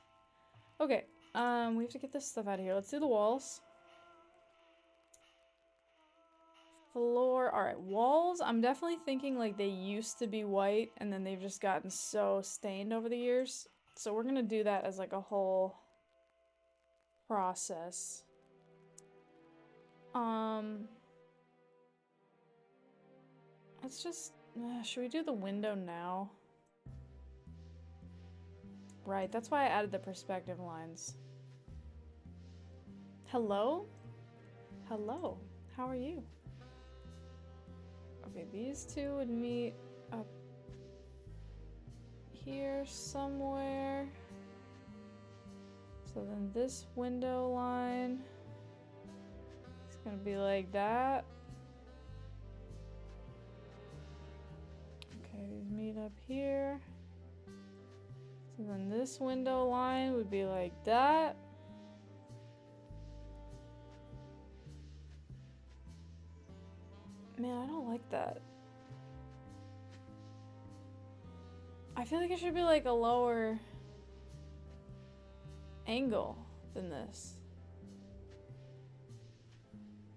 Okay. We have to get this stuff out of here. Let's do the walls. Floor. Alright, walls. I'm definitely thinking like they used to be white and then they've just gotten so stained over the years. So we're gonna do that as like a whole process. Let's just... should we do the window now? Right, that's why I added the perspective lines. Hello? Hello. How are you? Okay, these two would meet up here somewhere. So then this window line is gonna be like that. Okay, these meet up here. So then this window line would be like that. Man, I don't like that. I feel like it should be like a lower angle than this.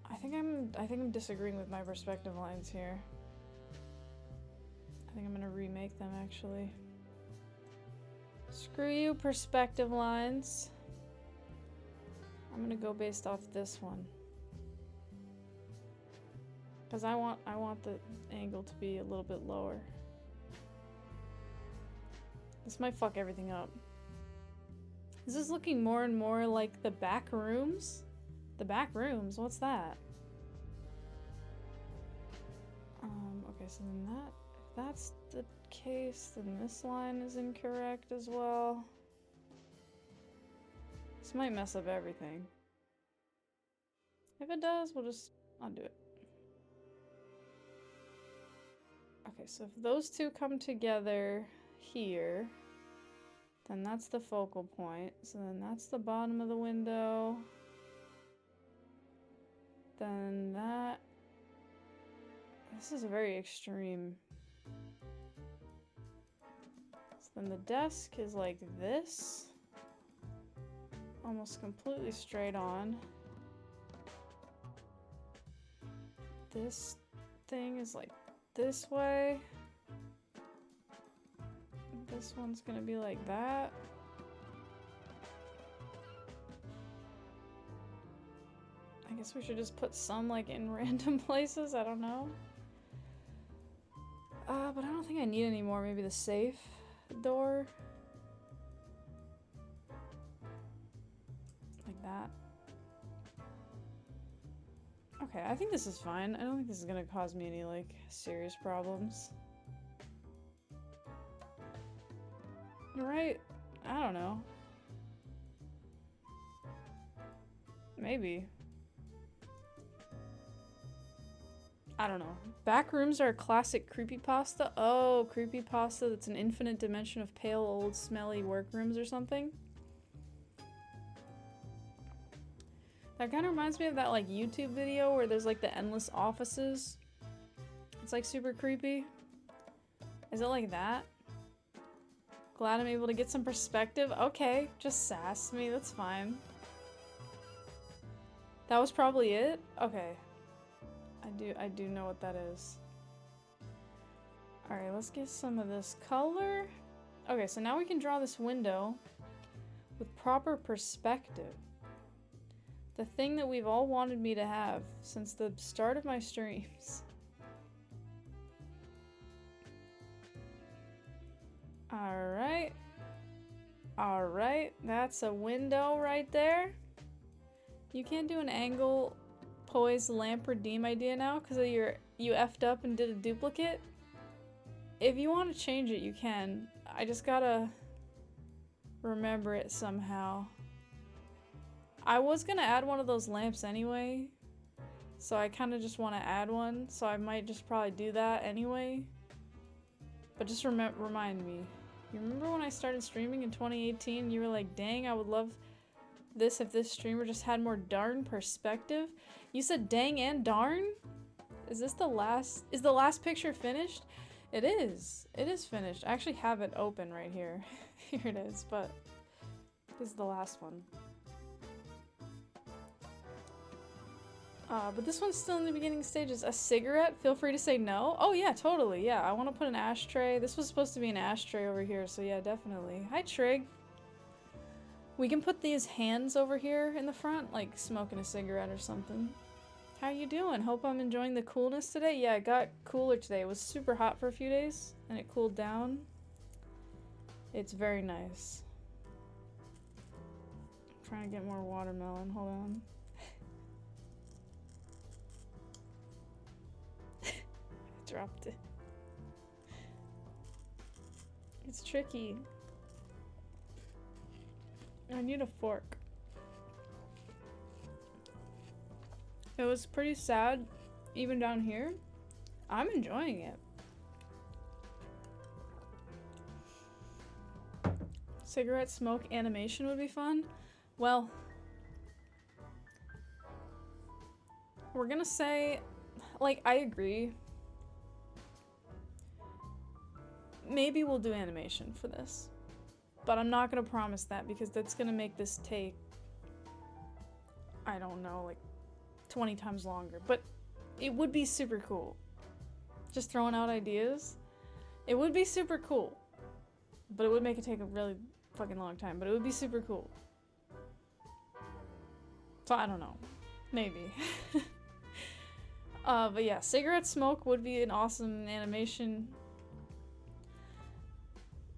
I think I'm disagreeing with my perspective lines here. I think I'm gonna remake them actually. Screw you, perspective lines. I'm gonna go based off this one. Cause I want the angle to be a little bit lower. This might fuck everything up. This is looking more and more like the back rooms. The back rooms, what's that? Okay, so then that, that's the case, then this line is incorrect as well. This might mess up everything. If it does, we'll just undo it. Okay, so if those two come together here, then that's the focal point. So then that's the bottom of the window. Then that... This is very extreme. So then the desk is like this. Almost completely straight on. This thing is like this way. This one's gonna be like that. I guess we should just put some like in random places, I don't know. But I don't think I need any more. Maybe the safe door. Like that. Okay, I think this is fine. I don't think this is gonna cause me any like serious problems. Right? I don't know. Maybe. I don't know. Back rooms are a classic creepypasta. Oh, creepypasta that's an infinite dimension of pale, old, smelly workrooms or something. That kind of reminds me of that like YouTube video where there's like the endless offices. It's like super creepy. Is it like that? Glad I'm able to get some perspective. Okay, just sass me, that's fine. That was probably it? Okay. I do know what that is. Alright, let's get some of this color. Okay, so now we can draw this window with proper perspective. The thing that we've all wanted me to have since the start of my streams. Alright. Alright, that's a window right there. You can't do an angle poise lamp redeem idea now because you effed up and did a duplicate. If you want to change it, you can. I just gotta remember it somehow. I was gonna add one of those lamps anyway, so I kind of just want to add one, so I might just probably do that anyway. But just remind me. You remember when I started streaming in 2018 and you were like, dang, I would love this if this streamer just had more darn perspective? You said dang and darn? Is this the last? Is the last picture finished? It is. It is finished. I actually have it open right here. Here it is, but this is the last one. But this one's still in the beginning stages. A cigarette? Feel free to say no. Oh yeah, totally. Yeah, I want to put an ashtray. This was supposed to be an ashtray over here, so yeah, definitely. Hi, Trig. We can put these hands over here in the front, like smoking a cigarette or something. How you doing? Hope I'm enjoying the coolness today. Yeah, it got cooler today. It was super hot for a few days, and it cooled down. It's very nice. I'm trying to get more watermelon. Hold on. Dropped it. It's tricky. I need a fork. It was pretty sad, even down here. I'm enjoying it. Cigarette smoke animation would be fun. Well, we're gonna say, like, I agree. Maybe we'll do animation for this. But I'm not gonna promise that because that's gonna make this take, I don't know, like 20 times longer. But it would be super cool. Just throwing out ideas. It would be super cool. But it would make it take a really fucking long time. But it would be super cool. So I don't know. Maybe. But yeah, cigarette smoke would be an awesome animation.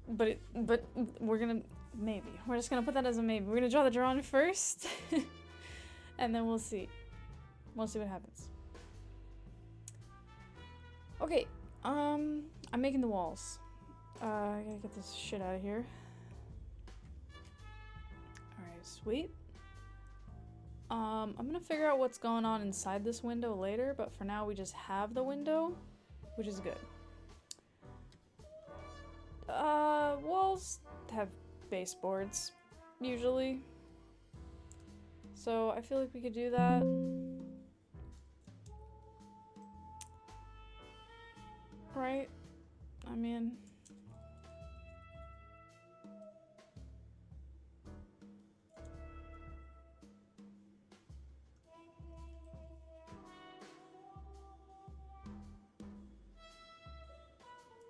But we're gonna, maybe. We're just gonna put that as a maybe. We're gonna draw the drawing first. And then we'll see. We'll see what happens. Okay, I'm making the walls. I gotta get this shit out of here. Alright, sweet. I'm gonna figure out what's going on inside this window later, but for now we just have the window, which is good. Walls have baseboards, usually. So I feel like we could do that. Right? I mean...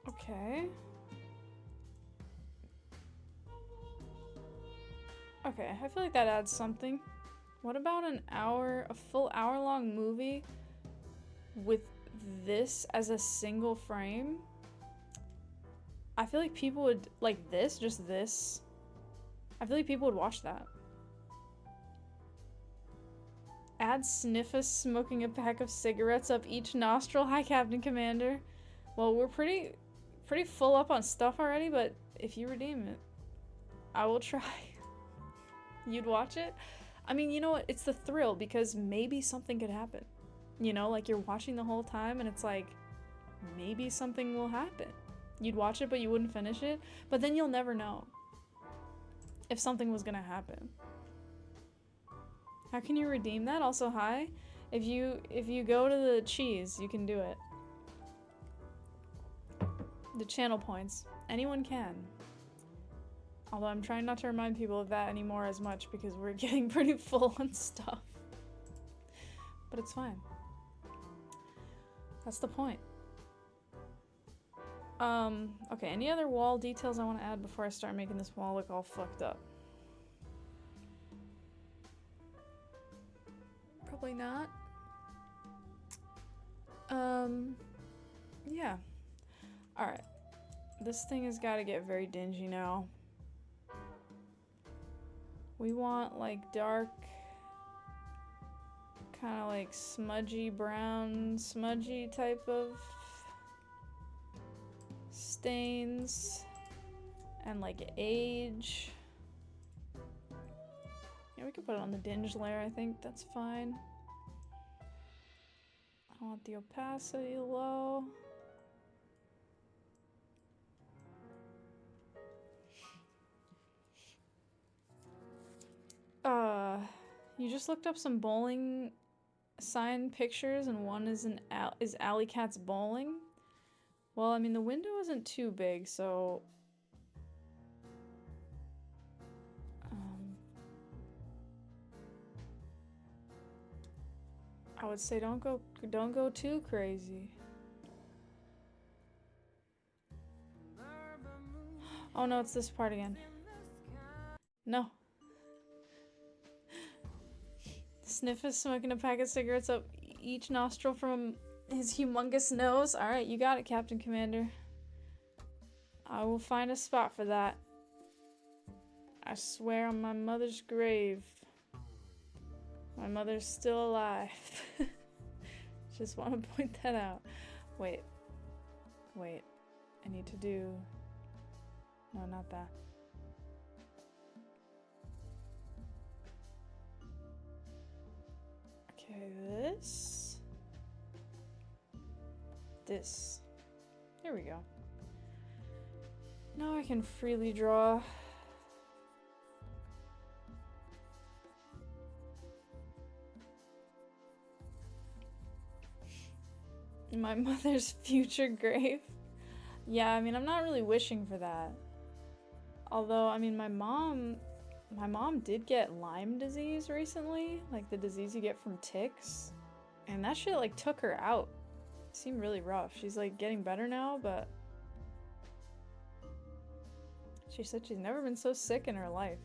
Okay. Okay, I feel like that adds something. What about a full hour-long movie with this as a single frame? I feel like people would, like this, just this. I feel like people would watch that. Add Sniffus smoking a pack of cigarettes up each nostril. Hi, Captain Commander. Well, we're pretty full up on stuff already, but if you redeem it, I will try. You'd watch it? I mean, you know what? It's the thrill because maybe something could happen. You know, like you're watching the whole time and it's like, maybe something will happen. You'd watch it, but you wouldn't finish it. But then you'll never know if something was gonna happen. How can you redeem that? Also, hi. If you go to the cheese, you can do it. The channel points. Anyone can. Although I'm trying not to remind people of that anymore as much because we're getting pretty full on stuff. But it's fine. That's the point. Okay, any other wall details I want to add before I start making this wall look all fucked up? Probably not. Yeah. Alright. This thing has got to get very dingy now. We want like dark, kind of like smudgy brown, smudgy type of stains and like age. Yeah, we can put it on the dinge layer, I think that's fine. I want the opacity low. You just looked up some bowling sign pictures and one is is Alley Cat's bowling. Well, I mean the window isn't too big, so I would say don't go too crazy. Oh no, it's this part again. No. Sniff is smoking a pack of cigarettes up each nostril from his humongous nose. Alright, you got it, Captain Commander. I will find a spot for that. I swear on my mother's grave. My mother's still alive. Just want to point that out. Wait. I need to do... No, not that. Okay, this. There we go. Now I can freely draw. My mother's future grave. Yeah, I mean, I'm not really wishing for that. Although, I mean, my mom did get Lyme disease recently, like the disease you get from ticks. And that shit, like, took her out. It seemed really rough. She's, like, getting better now, but... She said she's never been so sick in her life.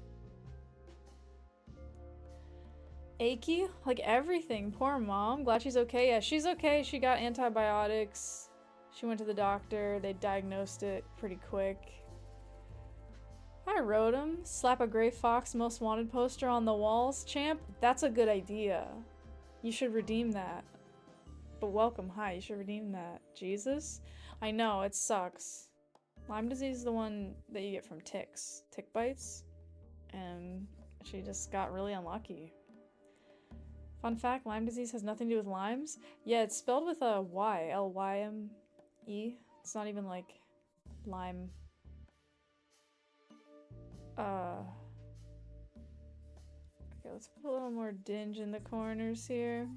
Achy? Like, everything. Poor mom. Glad she's okay. Yeah, she's okay. She got antibiotics. She went to the doctor. They diagnosed it pretty quick. I wrote him. Slap a gray fox most wanted poster on the walls. Champ, that's a good idea. You should redeem that. But welcome, hi, you should redeem that. Jesus? I know, it sucks. Lyme disease is the one that you get from ticks. Tick bites. And she just got really unlucky. Fun fact, Lyme disease has nothing to do with limes. Yeah, it's spelled with a Y. L-Y-M-E. It's not even like lime. Okay, let's put a little more dinge in the corners here.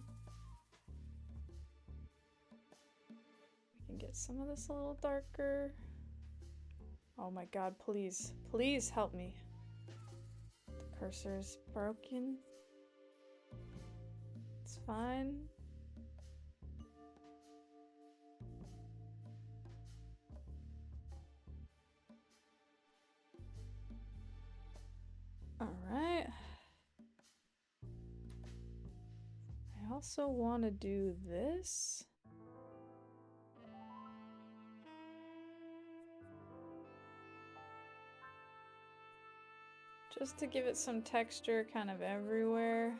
We can get some of this a little darker. Oh my god, please. Please help me. The cursor is broken. It's fine. Alright. I also want to do this. Just to give it some texture kind of everywhere.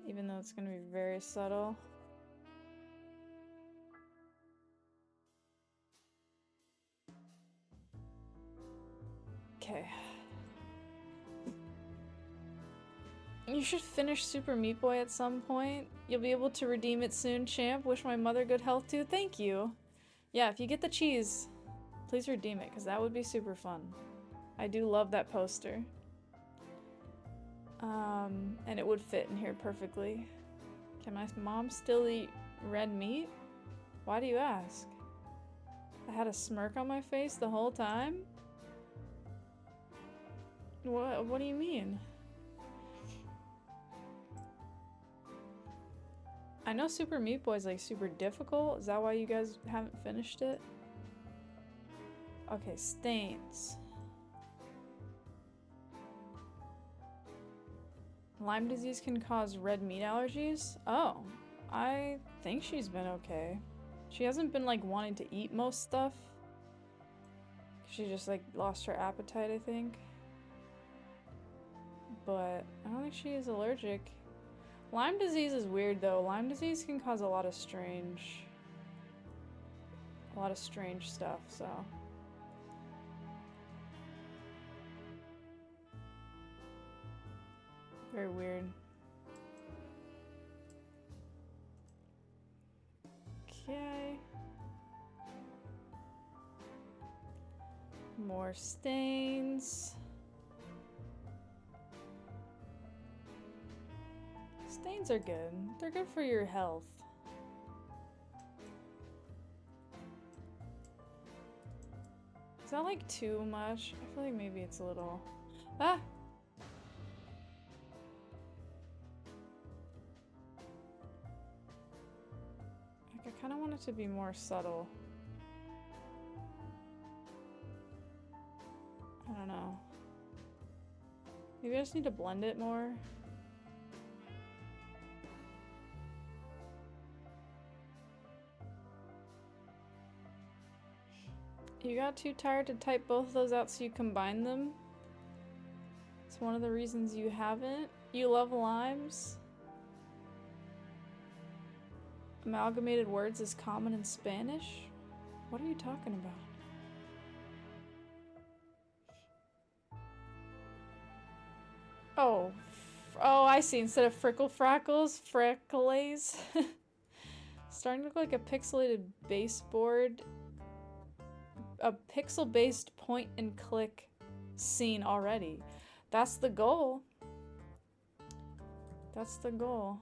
Even though it's going to be very subtle. Okay. You should finish Super Meat Boy at some point. You'll be able to redeem it soon, champ. Wish my mother good health too. Thank you. Yeah, if you get the cheese, please redeem it, because that would be super fun. I do love that poster. And it would fit in here perfectly. Can my mom still eat red meat? Why do you ask? I had a smirk on my face the whole time? What do you mean? I know Super Meat Boy is like super difficult. Is that why you guys haven't finished it? Okay, stains. Lyme disease can cause red meat allergies? Oh, I think she's been okay. She hasn't been like wanting to eat most stuff. She just like lost her appetite, I think. But I don't think she is allergic. Lyme disease is weird though. Lyme disease can cause a lot of strange stuff, so. Very weird. Okay. More stains. Stains are good. They're good for your health. Is that like too much? I feel like maybe it's a little... Ah! Like I kind of want it to be more subtle. I don't know. Maybe I just need to blend it more. You got too tired to type both of those out so you combine them? It's one of the reasons you haven't? You love limes? Amalgamated words is common in Spanish? What are you talking about? Oh. Oh, I see. Instead of frickle frackles, freckles. Starting to look like a pixelated baseboard. A pixel-based point-and-click scene already. That's the goal. That's the goal.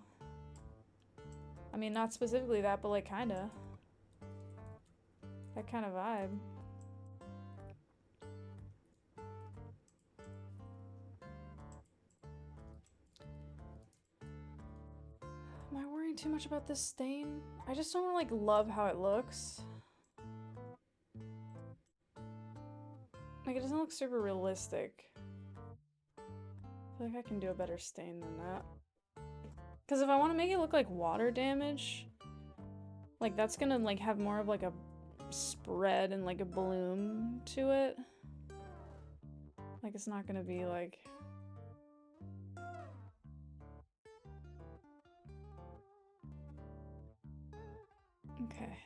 I mean, not specifically that, but like kinda. That kind of vibe. Am I worrying too much about this stain? I just don't like love how it looks. Like, it doesn't look super realistic. I feel like I can do a better stain than that. Because if I want to make it look like water damage, like that's gonna like have more of like a spread and like a bloom to it. Like it's not gonna be like... Okay.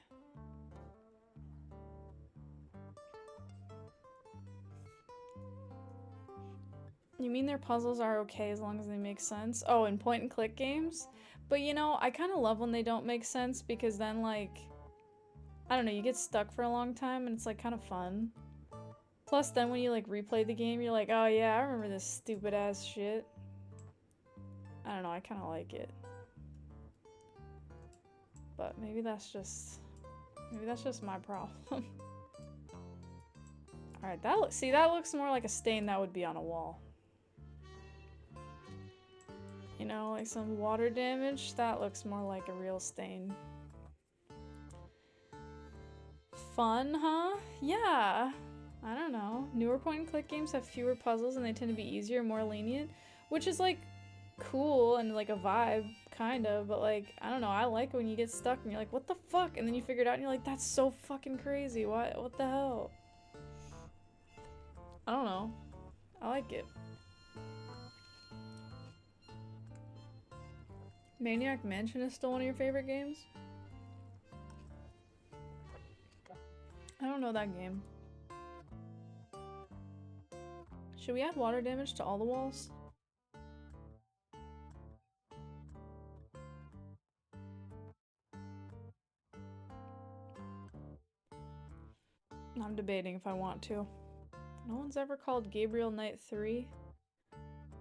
You mean their puzzles are okay as long as they make sense? Oh, in point and click games? But you know, I kind of love when they don't make sense because then like, I don't know, you get stuck for a long time and it's like kind of fun. Plus then when you like replay the game, you're like, oh yeah, I remember this stupid ass shit. I don't know, I kind of like it. But maybe that's just my problem. Alright, that looks more like a stain that would be on a wall. You know, like some water damage, that looks more like a real stain. Fun, huh? Yeah. I don't know. Newer point and click games have fewer puzzles and they tend to be easier, more lenient, which is like cool and like a vibe, kind of, but like, I don't know, I like it when you get stuck and you're like, what the fuck? And then you figure it out and you're like, that's so fucking crazy. What the hell? I don't know. I like it. Maniac Mansion is still one of your favorite games? I don't know that game. Should we add water damage to all the walls? I'm debating if I want to. No one's ever called Gabriel Knight 3.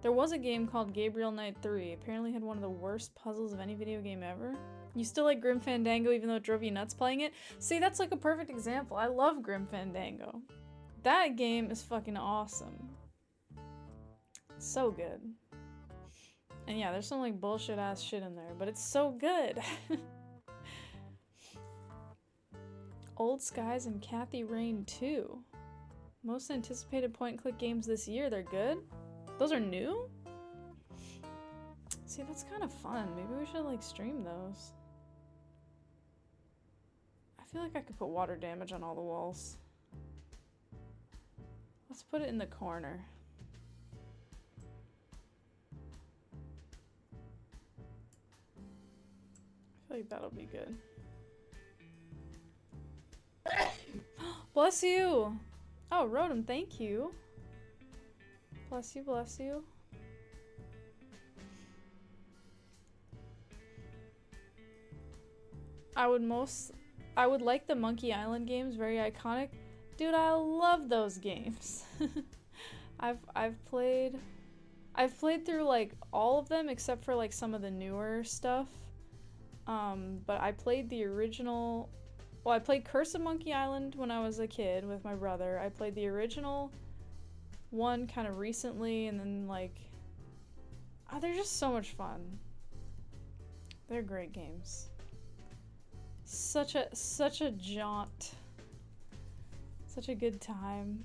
There was a game called Gabriel Knight 3. Apparently had one of the worst puzzles of any video game ever. You still like Grim Fandango even though it drove you nuts playing it? See, that's like a perfect example. I love Grim Fandango. That game is fucking awesome. So good. And yeah, there's some like bullshit ass shit in there, but it's so good. Old Skies and Kathy Rain 2. Most anticipated point and click games this year. They're good? Those are new? See, that's kind of fun. Maybe we should like stream those. I feel like I could put water damage on all the walls. Let's put it in the corner. I feel like that'll be good. Bless you! Oh, Rotom, thank you. Bless you, bless you. I would like the Monkey Island games, very iconic. Dude, I love those games. I've played through like all of them except for like some of the newer stuff. But I played the original. Well, I played Curse of Monkey Island when I was a kid with my brother. I played the original one kind of recently, and then like, oh, they're just so much fun. They're great games. Such a jaunt. Such a good time.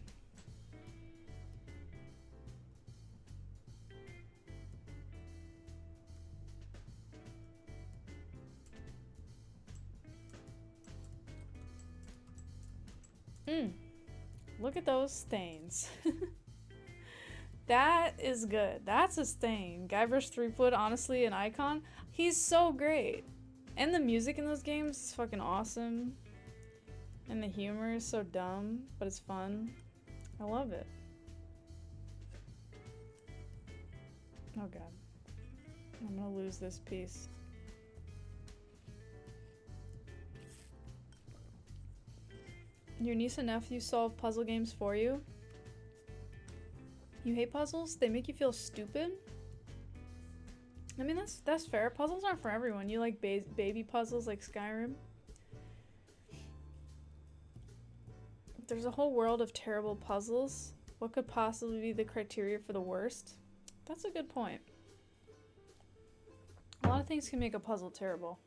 Look at those stains. That is good. That's a stain. Guybrush Threepwood, honestly, an icon. He's so great. And the music in those games is fucking awesome. And the humor is so dumb, but it's fun. I love it. Oh god. I'm gonna lose this piece. Your niece and nephew solve puzzle games for you? You hate puzzles? They make you feel stupid? I mean, that's fair. Puzzles aren't for everyone. You like baby puzzles like Skyrim? There's a whole world of terrible puzzles. What could possibly be the criteria for the worst? That's a good point. A lot of things can make a puzzle terrible.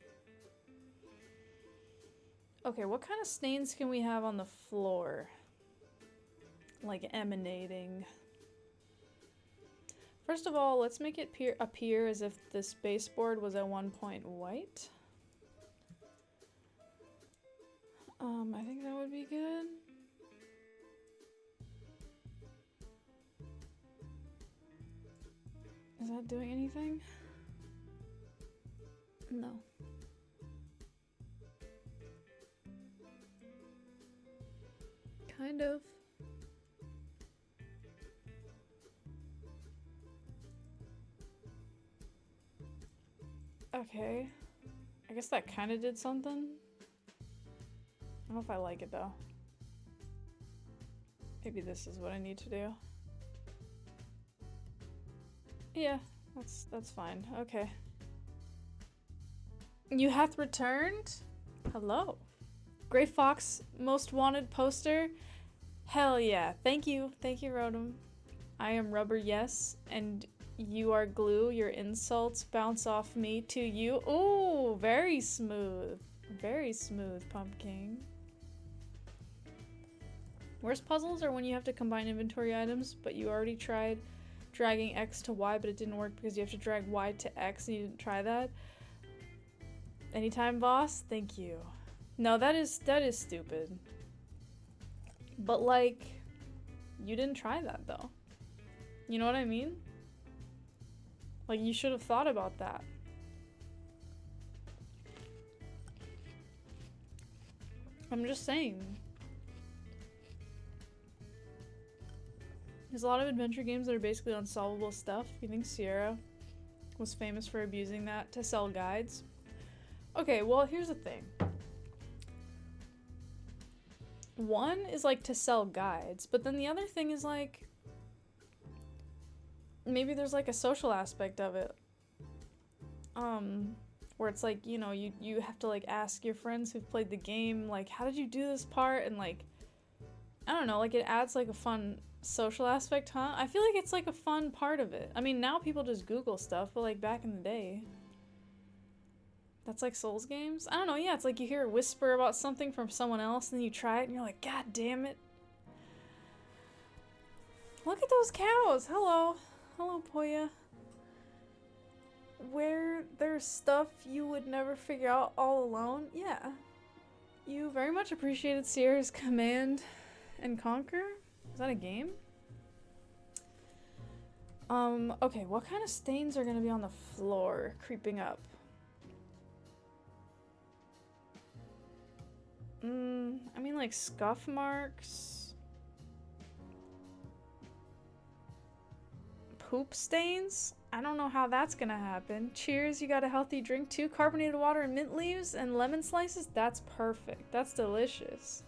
Okay, what kind of stains can we have on the floor? Like emanating. First of all, let's make it appear as if this baseboard was at one point white. I think that would be good. Is that doing anything? No. Kind of. Okay. I guess that kind of did something. I don't know if I like it though. Maybe this is what I need to do. Yeah, that's fine. Okay. You hath returned? Hello. Gray Fox most wanted poster? Hell yeah. Thank you. Thank you, Rotom. I am rubber, yes, and you are glue. Your insults bounce off me to you. Ooh, very smooth. Very smooth, Pumpkin. Worst puzzles are when you have to combine inventory items, but you already tried dragging X to Y, but it didn't work because you have to drag Y to X and you didn't try that. Anytime, boss? Thank you. No, that is stupid. But like, you didn't try that though. You know what I mean? Like, you should have thought about that. I'm just saying. There's a lot of adventure games that are basically unsolvable stuff. You think Sierra was famous for abusing that to sell guides? Okay, well, here's the thing. One is like to sell guides, but then the other thing is like, maybe there's like a social aspect of it. Where it's like, you know, you have to like ask your friends who've played the game, like, how did you do this part? And like, I don't know, like it adds like a fun social aspect, huh? I feel like it's like a fun part of it. I mean, now people just Google stuff, but like back in the day, that's like Souls games. I don't know, yeah, it's like you hear a whisper about something from someone else and then you try it and you're like, God damn it. Look at those cows. Hello. Hello, Poya. Where there's stuff you would never figure out all alone? Yeah. You very much appreciated Sierra's Command and Conquer? Is that a game? Okay, what kind of stains are gonna be on the floor creeping up? I mean like scuff marks. Poop stains? I don't know how that's gonna happen. Cheers, you got a healthy drink too. Carbonated water and mint leaves and lemon slices? That's perfect. That's delicious.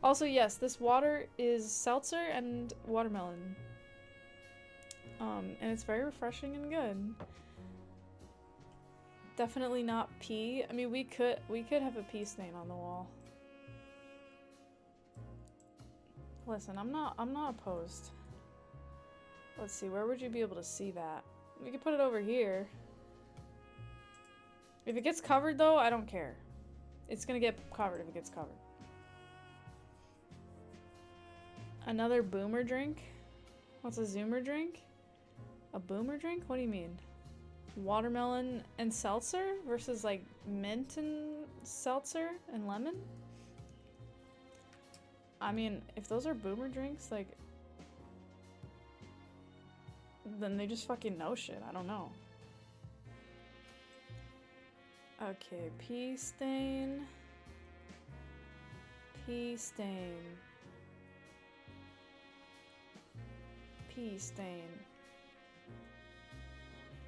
Also, yes, this water is seltzer and watermelon. And it's very refreshing and good. Definitely not pee. I mean, we could have a pee stain on the wall. Listen, I'm not opposed. Let's see, where would you be able to see that? We could put it over here. If it gets covered though, I don't care. It's gonna get covered if it gets covered. Another boomer drink? What's a zoomer drink? A boomer drink? What do you mean? Watermelon and seltzer versus like mint and seltzer and lemon? I mean, if those are boomer drinks, like, then they just fucking know shit. I don't know. Okay, pea stain. Pea stain. Pea stain.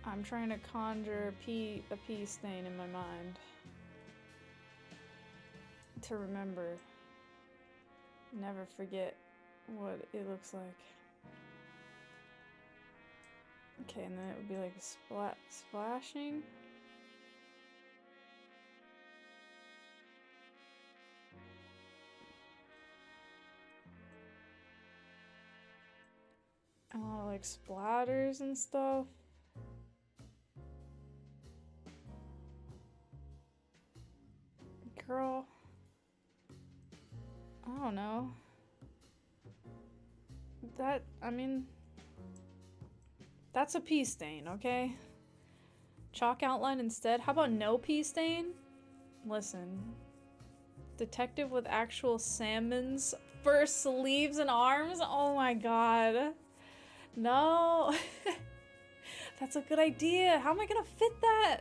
I'm trying to conjure a pea stain in my mind. To remember. Never forget what it looks like. Okay, and then it would be like a splashing. And a lot of like splatters and stuff. Girl. I don't know. That, I mean, that's a pea stain, okay? Chalk outline instead. How about no pea stain? Listen. Detective with actual salmons for sleeves and arms? Oh my god. No. That's a good idea. How am I gonna fit that?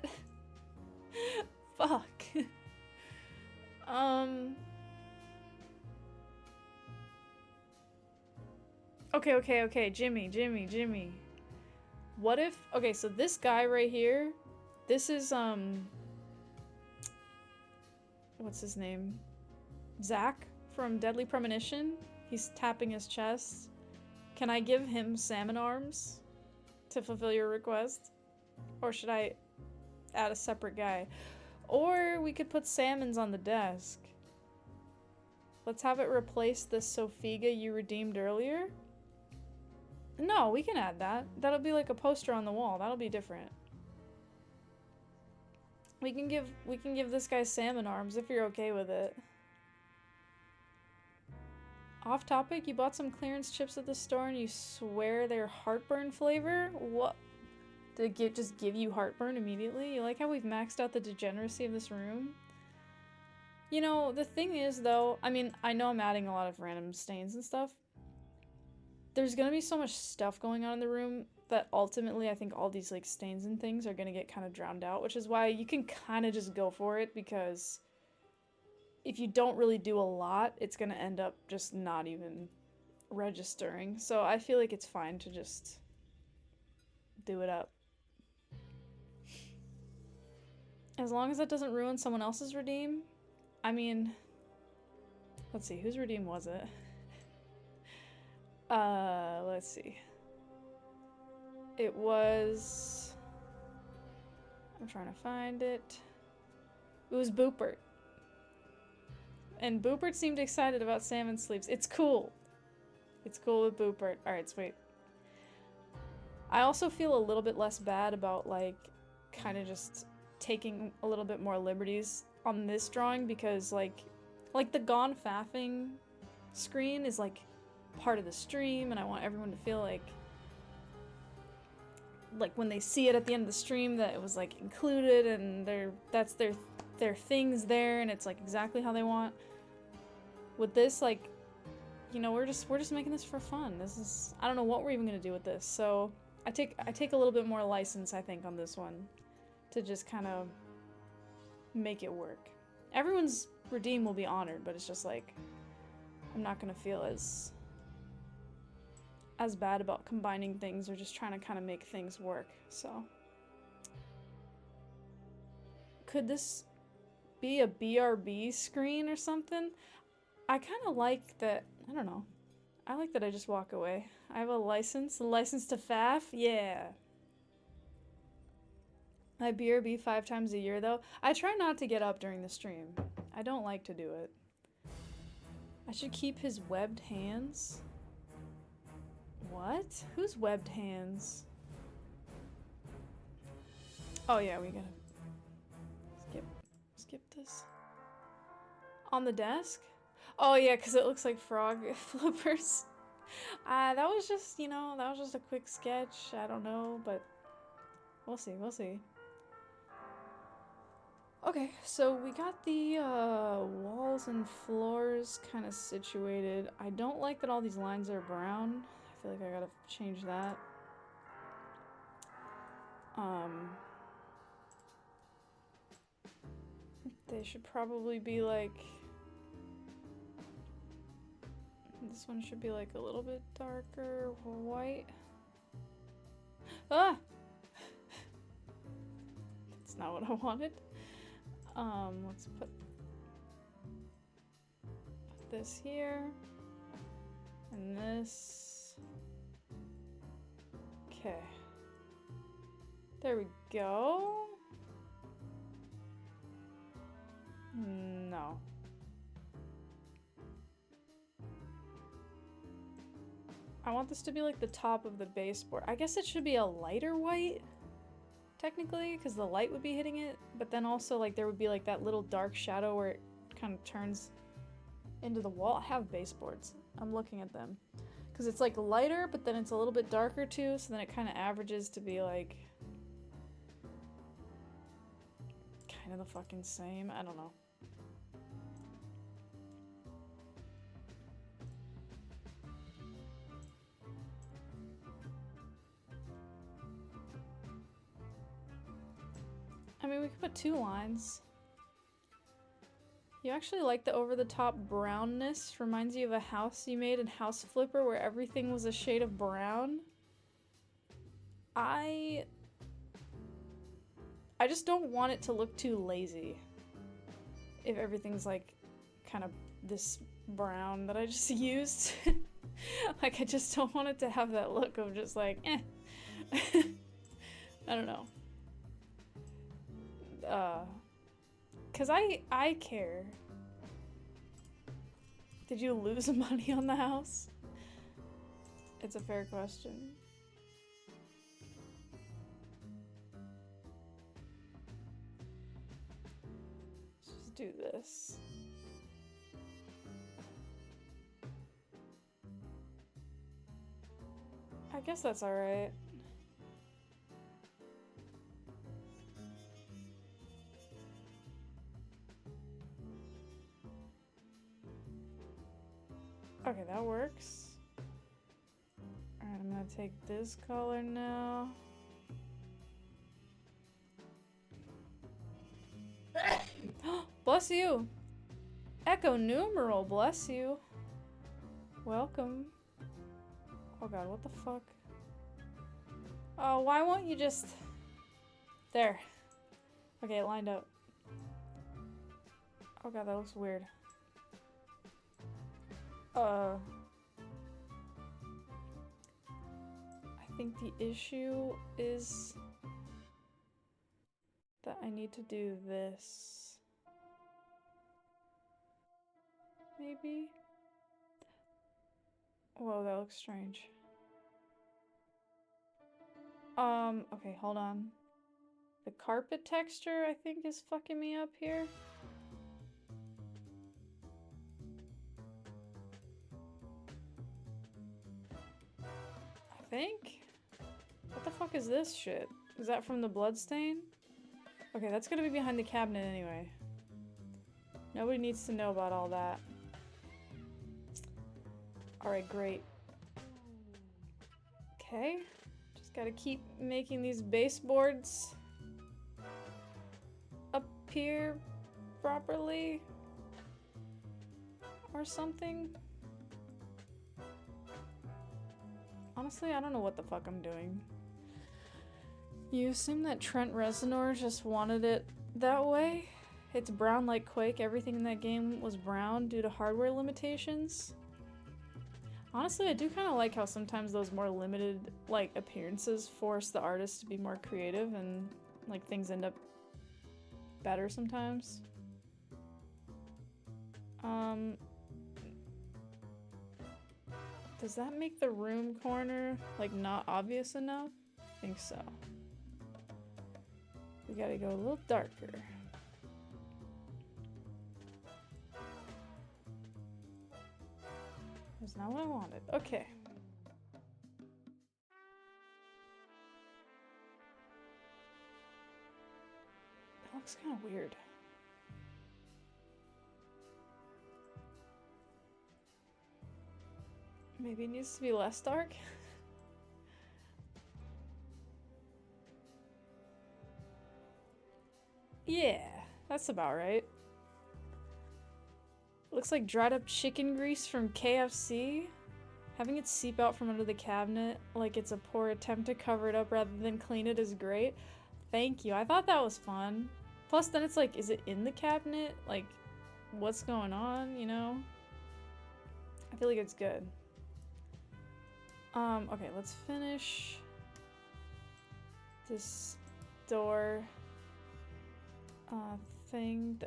Fuck. Okay, Jimmy. What if, okay, so this guy right here This is, what's his name? Zach from Deadly Premonition. He's tapping his chest. Can I give him salmon arms to fulfill your request? Or should I add a separate guy? Or we could put salmons on the desk. Let's have it replace the Sophiga you redeemed earlier. No, we can add that. That'll be like a poster on the wall. That'll be different. We can give this guy salmon arms if you're okay with it. Off topic, you bought some clearance chips at the store and you swear they're heartburn flavor? What? Did it just give you heartburn immediately? You like how we've maxed out the degeneracy of this room? You know, the thing is though, I mean, I know I'm adding a lot of random stains and stuff. There's gonna be so much stuff going on in the room that ultimately I think all these like stains and things are gonna get kind of drowned out, which is why you can kind of just go for it, because if you don't really do a lot, it's gonna end up just not even registering. So I feel like it's fine to just do it up. As long as that doesn't ruin someone else's redeem. I mean, let's see, whose redeem was it? Let's see. It was... I'm trying to find it. It was Boopert. And Boopert seemed excited about salmon sleeves. It's cool. It's cool with Boopert. Alright, sweet. I also feel a little bit less bad about, like, kind of just taking a little bit more liberties on this drawing, because, like the Gone Faffing screen is, like, part of the stream, and I want everyone to feel like when they see it at the end of the stream that it was, like, included, and that's their things there, and it's, like, exactly how they want. With this, like, you know, we're just making this for fun. This is, I don't know what we're even gonna do with this, so I take a little bit more license, I think, on this one, to just kind of make it work. Everyone's redeem will be honored, but it's just like, I'm not gonna feel as bad about combining things or just trying to kind of make things work, so. Could this be a BRB screen or something? I kind of like that, I don't know. I like that I just walk away. I have a license to faff? Yeah. I BRB 5 times a year though. I try not to get up during the stream. I don't like to do it. I should keep his webbed hands. What? Who's webbed hands? Oh yeah, we gotta skip this. On the desk? Oh yeah, because it looks like frog flippers. That was just, you know, that was just a quick sketch. I don't know, but we'll see, we'll see. Okay, so we got the walls and floors kind of situated. I don't like that all these lines are brown. I feel like I gotta change that. They should probably be like... This one should be like a little bit darker white. Ah! That's not what I wanted. Let's put this here. And this. Okay. There we go. No. I want this to be like the top of the baseboard. I guess it should be a lighter white, technically, because the light would be hitting it, but then also like there would be like that little dark shadow where it kind of turns into the wall. I have baseboards. I'm looking at them. Because it's like lighter, but then it's a little bit darker too, so then it kind of averages to be like kind of the fucking same. I don't know. I mean, we could put 2 lines. You actually like the over-the-top brownness? Reminds you of a house you made in House Flipper where everything was a shade of brown? I I just don't want it to look too lazy. If everything's like kind of this brown that I just used. Like I just don't want it to have that look of just like, eh. I don't know. Cause I care. Did you lose money on the house? It's a fair question. Let's just do this. I guess that's alright. Okay, that works. Alright, I'm gonna take this color now. Bless you! Echo numeral, bless you. Welcome. Oh god, what the fuck? Oh, why won't you just... There. Okay, it lined up. Oh god, that looks weird. I think the issue is that I need to do this. Maybe? Whoa, that looks strange. Okay, hold on. The carpet texture, I think, is fucking me up here. I think? What the fuck is this shit? Is that from the bloodstain? Okay, that's gonna be behind the cabinet anyway. Nobody needs to know about all that. Alright, great. Okay. Just gotta keep making these baseboards appear properly. Or something. Honestly, I don't know what the fuck I'm doing. You assume that Trent Reznor just wanted it that way? It's brown like Quake. Everything in that game was brown due to hardware limitations. Honestly, I do kind of like how sometimes those more limited, like, appearances force the artist to be more creative and, like, things end up better sometimes. Does that make the room corner, like, not obvious enough? I think so. We gotta go a little darker. That's not what I wanted. Okay. That looks kind of weird. Maybe it needs to be less dark? Yeah, that's about right. Looks like dried up chicken grease from KFC. Having it seep out from under the cabinet like it's a poor attempt to cover it up rather than clean it is great. Thank you. I thought that was fun. Plus then it's like, is it in the cabinet? Like, what's going on, you know? I feel like it's good. Okay, let's finish this door thing.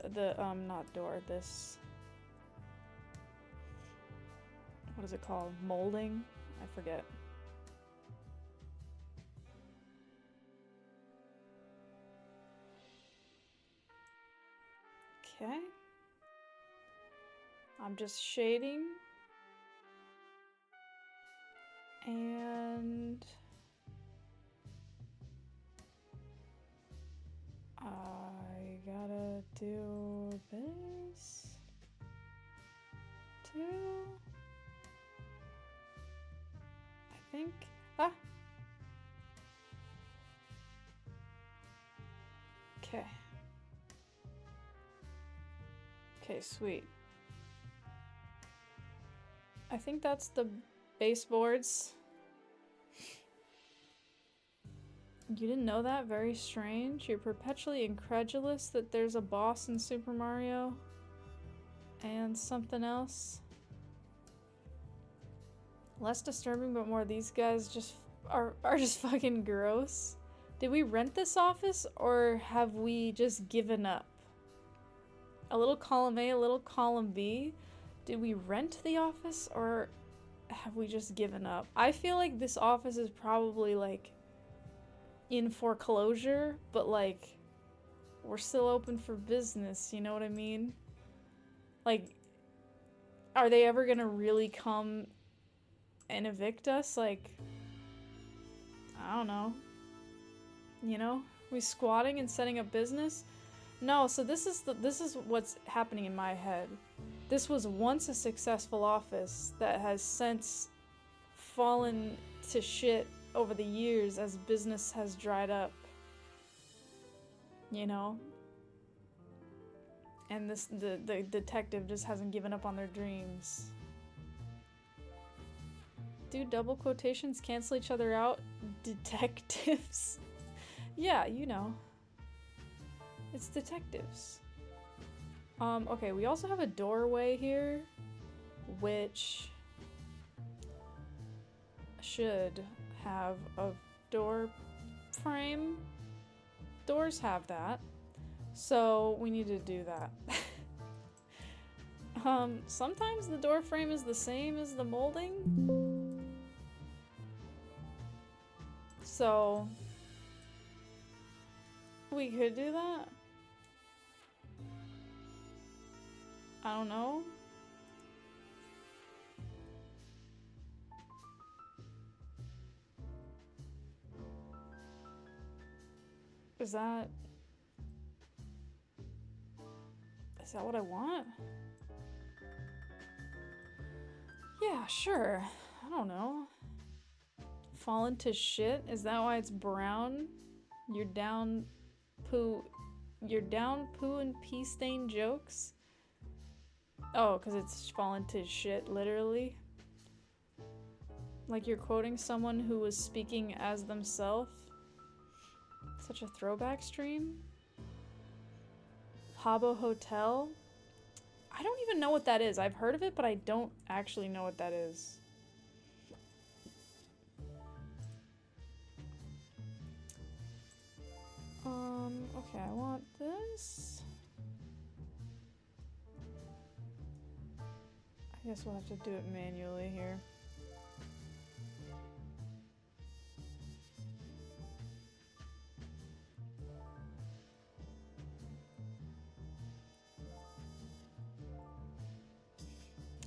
Not door, this... What is it called? Molding? I forget. Okay. I'm just shading. And... I gotta do this too. I think. Ah! Okay. Okay, sweet. I think that's the baseboards. You didn't know that? Very strange. You're perpetually incredulous that there's a boss in Super Mario. And something else. Less disturbing, but more these guys just are just fucking gross. Did we rent this office or have we just given up? A little column A, a little column B. Did we rent the office or have we just given up? I feel like this office is probably like in foreclosure, but like we're still open for business, you know what I mean? Like, are they ever gonna really come and evict us? Like, I don't know. You know? We squatting and setting up business? No, so this is what's happening in my head. This was once a successful office that has since fallen to shit over the years as business has dried up. You know? And the detective just hasn't given up on their dreams. Do double quotations cancel each other out? Detectives? Yeah, you know. It's detectives. Okay, we also have a doorway here, which should have a door frame. Doors have that. So we need to do that. Sometimes the door frame is the same as the molding. So we could do that. I don't know. Is that what I want? Yeah, sure. I don't know. Fallen to shit? Is that why it's brown? You're down poo and pee stain jokes? Oh, because it's fallen to shit, literally. Like you're quoting someone who was speaking as themselves. Such a throwback stream. Habbo Hotel? I don't even know what that is. I've heard of it, but I don't actually know what that is. Okay, I want this. I guess we'll have to do it manually here.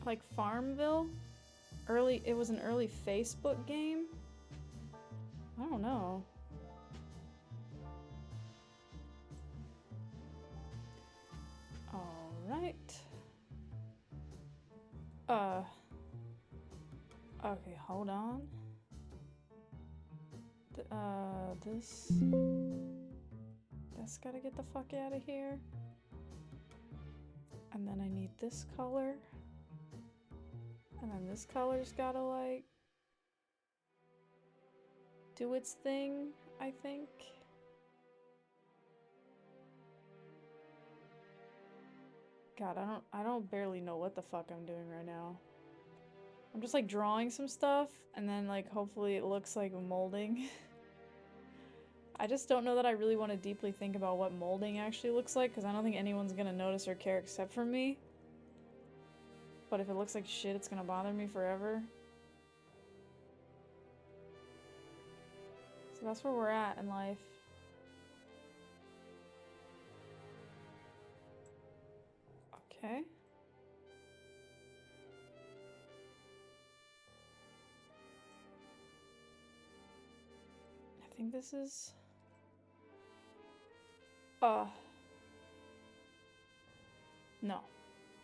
Like Farmville? It was an early Facebook game? I don't know. Alright. Okay, hold on. That's gotta get the fuck out of here. And then I need this color. And then this color's gotta, like, do its thing, I think. God, I don't barely know what the fuck I'm doing right now. I'm just, like, drawing some stuff, and then, like, hopefully it looks like molding. I just don't know that I really want to deeply think about what molding actually looks like, because I don't think anyone's gonna notice or care except for me. But if it looks like shit, it's gonna bother me forever. So that's where we're at in life. Okay. I think this is... No.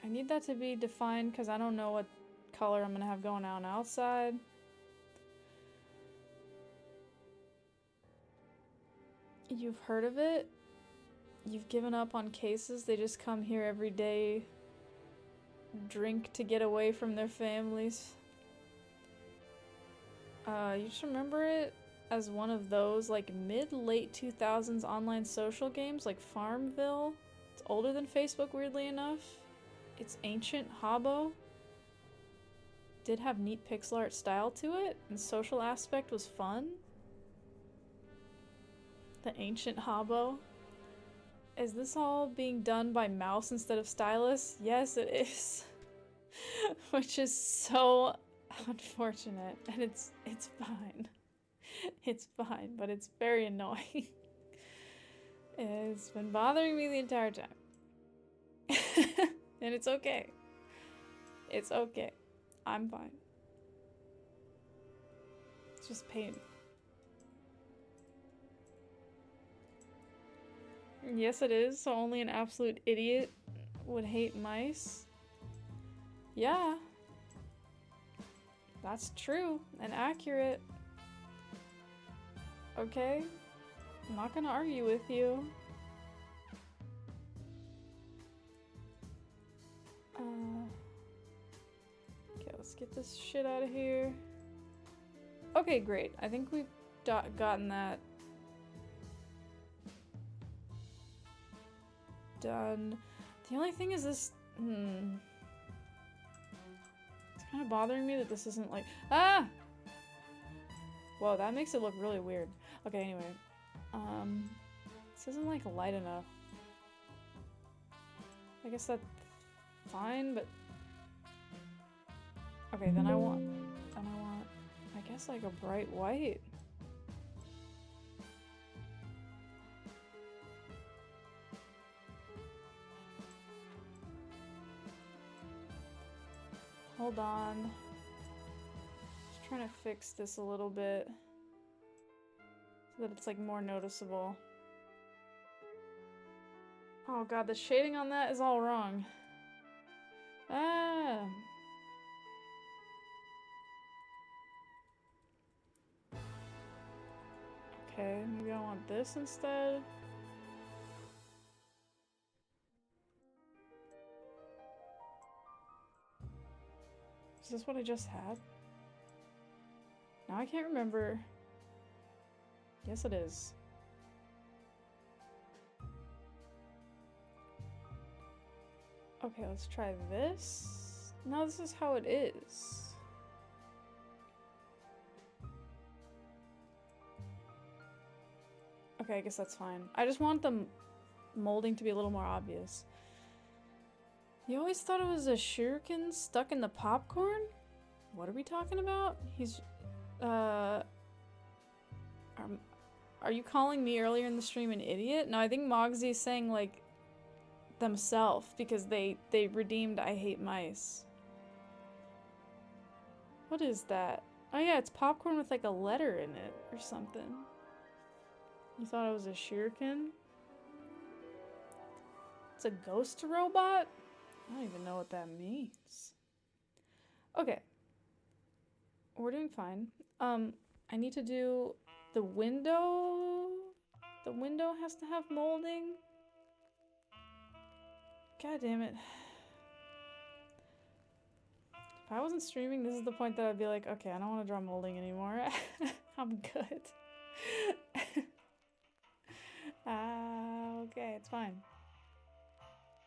I need that to be defined because I don't know what color I'm gonna have going on outside. You've heard of it? You've given up on cases. They just come here every day, drink to get away from their families. You just remember it? as one of those like mid-late 2000s online social games like Farmville. It's older than Facebook, weirdly enough. It's ancient Habbo. Did have neat pixel art style to it, and social aspect was fun. The ancient Habbo. Is this all being done by mouse instead of stylus? Yes, it is. Which is so unfortunate, and it's fine. It's fine, but it's very annoying. It's been bothering me the entire time. And it's okay. It's okay. I'm fine. It's just pain. Yes, it is. So only an absolute idiot would hate mice. Yeah. That's true and accurate. Okay. I'm not gonna argue with you. Okay, let's get this shit out of here. Okay, great. I think we've gotten that done. The only thing is this. It's kind of bothering me that this isn't like. Ah! Whoa, that makes it look really weird. Okay, anyway. This isn't like light enough. I guess that's fine, but. Okay, then I want, I guess like a bright white. Hold on. Just trying to fix this a little bit so that it's like more noticeable. Oh god, the shading on that is all wrong. Ah. Okay, maybe I want this instead. Is this what I just had? Now I can't remember. Yes, it is. Okay, let's try this. No, this is how it is. Okay, I guess that's fine. I just want the molding to be a little more obvious. You always thought it was a shuriken stuck in the popcorn? What are we talking about? He's, are you calling me earlier in the stream an idiot? No, I think Mogsy's saying, like, themselves, because they redeemed I hate mice. What is that? Oh yeah, it's popcorn with, like, a letter in it or something. You thought it was a shuriken? It's a ghost robot? I don't even know what that means. Okay. We're doing fine. I need to do the window. The window has to have molding. God damn it. If I wasn't streaming, this is the point that I'd be like, okay, I don't want to draw molding anymore. I'm good. Okay, it's fine.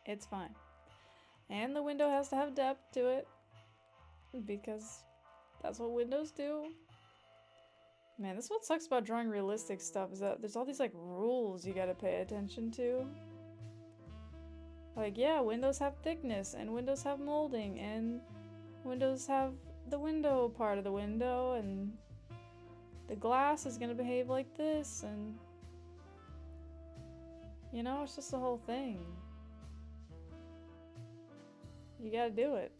It's fine. And the window has to have depth to it, because that's what windows do. Man, this is what sucks about drawing realistic stuff, is that there's all these, like, rules you gotta pay attention to. Like, yeah, windows have thickness, and windows have molding, and windows have the window part of the window, and the glass is gonna behave like this, and... You know, it's just the whole thing. You gotta do it.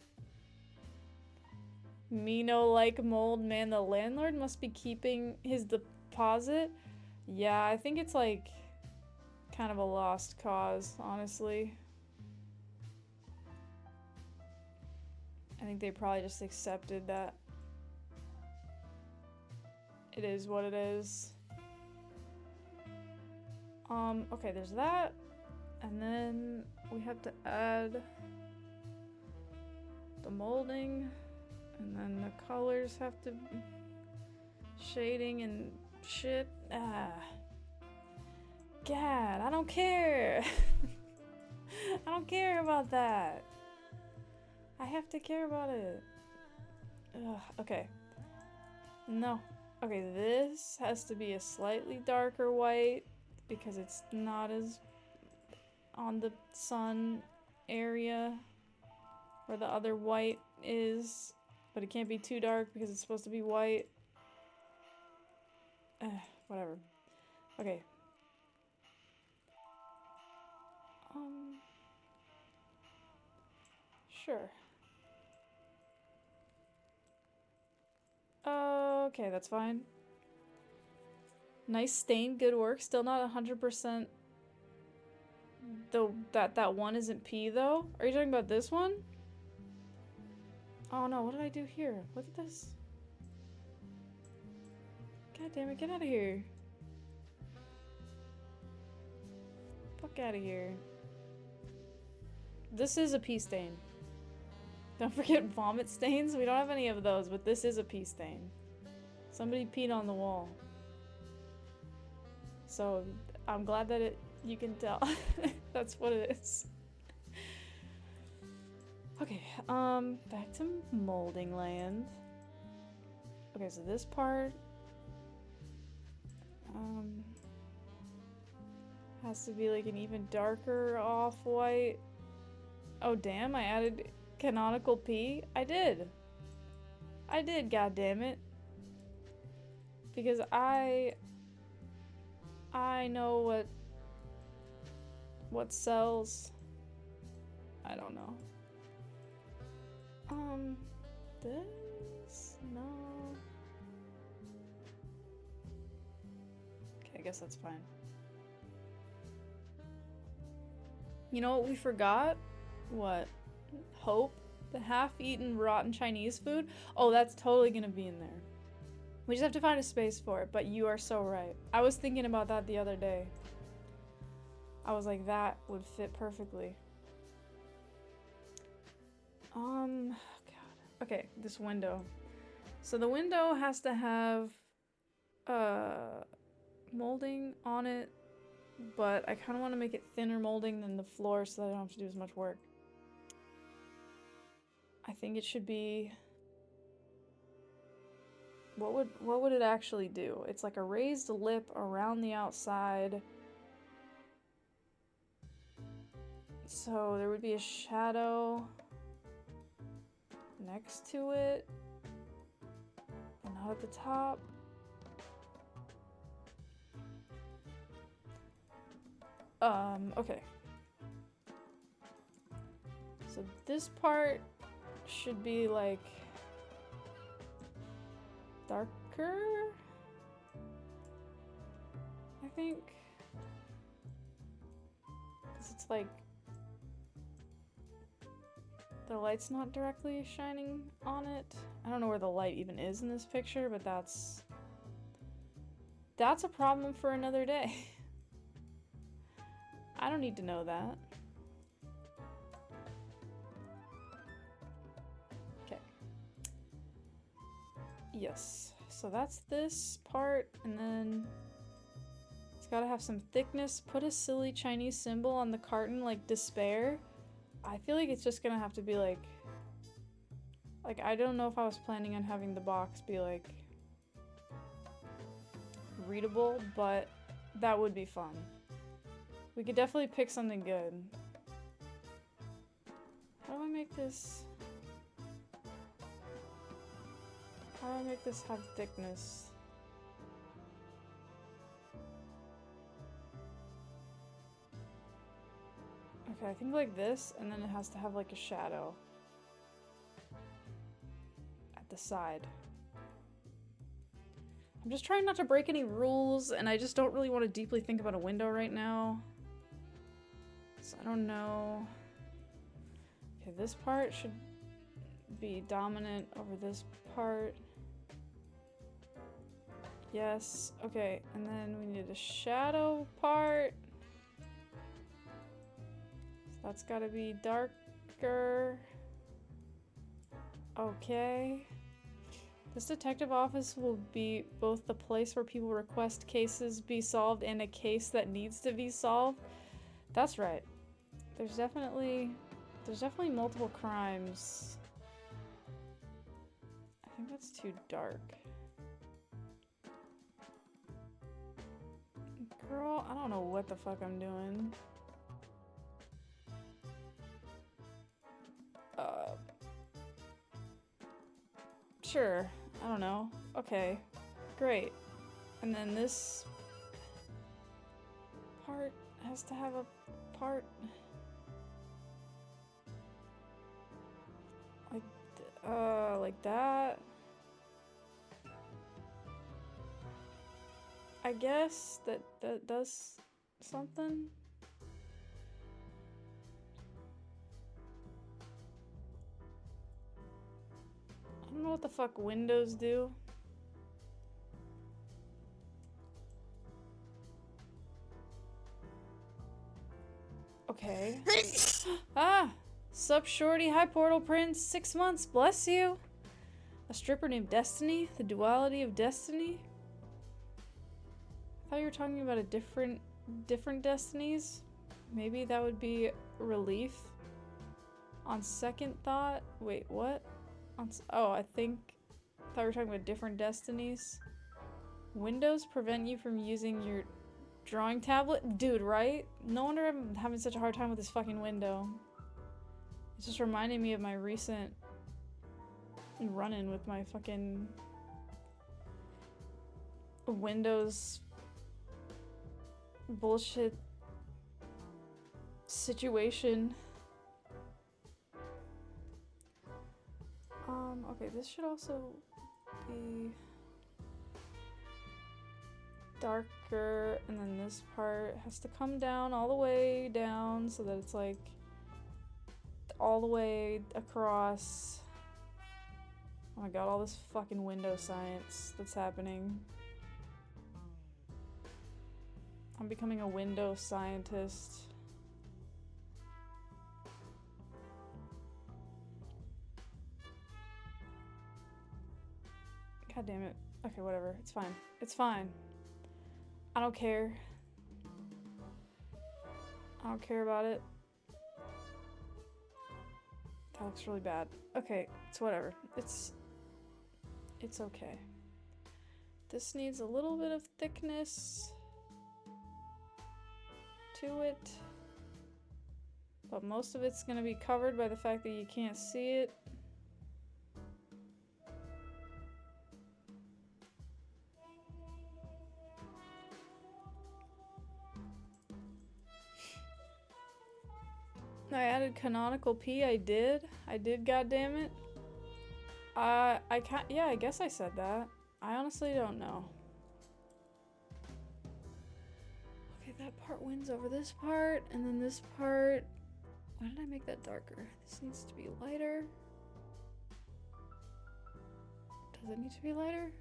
Me no like mold, man, the landlord must be keeping his deposit. Yeah, I think it's like kind of a lost cause, honestly. I think they probably just accepted that it is what it is. Okay, there's that. And then we have to add the molding. And then the colors have to... Shading and Shit. God, I don't care. I don't care about that. I have to care about it. Ugh, okay. No. Okay, this has to be a slightly darker white because it's not as on the sun area where the other white is, but it can't be too dark because it's supposed to be white. Whatever. Okay. Sure. Okay, that's fine. Nice stain, good work. Still not 100%. Though that one isn't P though. Are you talking about this one? Oh no, what did I do here? Look at this. God damn it, get out of here. Fuck out of here. This is a pee stain. Don't forget vomit stains. We don't have any of those, but this is a pee stain. Somebody peed on the wall. So I'm glad that you can tell. That's what it is. Okay, back to molding land. Okay, so this part has to be like an even darker off-white. Oh damn, I added canonical P? I did, goddammit. Because I know what sells. I don't know. This? No. Okay, I guess that's fine. You know what we forgot? What? Hope? The half-eaten rotten Chinese food? Oh, that's totally gonna be in there. We just have to find a space for it, but you are so right. I was thinking about that the other day. I was like, that would fit perfectly. God. Okay, this window. So the window has to have molding on it, but I kind of want to make it thinner molding than the floor so that I don't have to do as much work. I think it should be... What would it actually do? It's like a raised lip around the outside. So there would be a shadow next to it, but not at the top. Okay. So this part should be like darker, I think. 'Cause it's like the light's not directly shining on it. I don't know where the light even is in this picture, but that's a problem for another day. I don't need to know that. Okay. Yes. So that's this part, and then it's gotta have some thickness. Put a silly Chinese symbol on the carton, like despair. I feel like it's just gonna have to be like I don't know if I was planning on having the box be like readable, but that would be fun. We could definitely pick something good. How do I make this? How do I make this have thickness? Okay, I think like this, and then it has to have like a shadow at the side. I'm just trying not to break any rules, and I just don't really want to deeply think about a window right now. So I don't know. Okay, this part should be dominant over this part. Yes, okay, and then we need a shadow part. So that's gotta be darker. Okay. This detective office will be both the place where people request cases be solved and a case that needs to be solved. That's right. There's definitely multiple crimes. I think that's too dark. Girl, I don't know what the fuck I'm doing. Sure. I don't know. Okay. Great. And then this part has to have a part like that. I guess that does something. I don't know what the fuck windows do. Okay. Ah! Sup, shorty? Hi, Portal Prince. 6 months. Bless you. A stripper named Destiny? The duality of destiny? I thought you were talking about a different destinies. Maybe that would be relief. On second thought, wait, what? Oh, I thought we were talking about different destinies. Windows prevent you from using your drawing tablet? Dude, right? No wonder I'm having such a hard time with this fucking window. It's just reminding me of my recent run-in with my fucking Windows bullshit situation. Okay, this should also be darker, and then this part has to come down all the way down so that it's like all the way across. Oh my god, all this fucking window science that's happening. I'm becoming a window scientist. God damn it. Okay, whatever. It's fine. It's fine. I don't care. I don't care about it. That looks really bad. Okay, it's whatever. It's okay. This needs a little bit of thickness to it. But most of it's gonna be covered by the fact that you can't see it. I added canonical P. I did, goddammit. Yeah, I guess I said that. I honestly don't know. Okay, that part wins over this part, and then this part. Why did I make that darker? This needs to be lighter. Does it need to be lighter?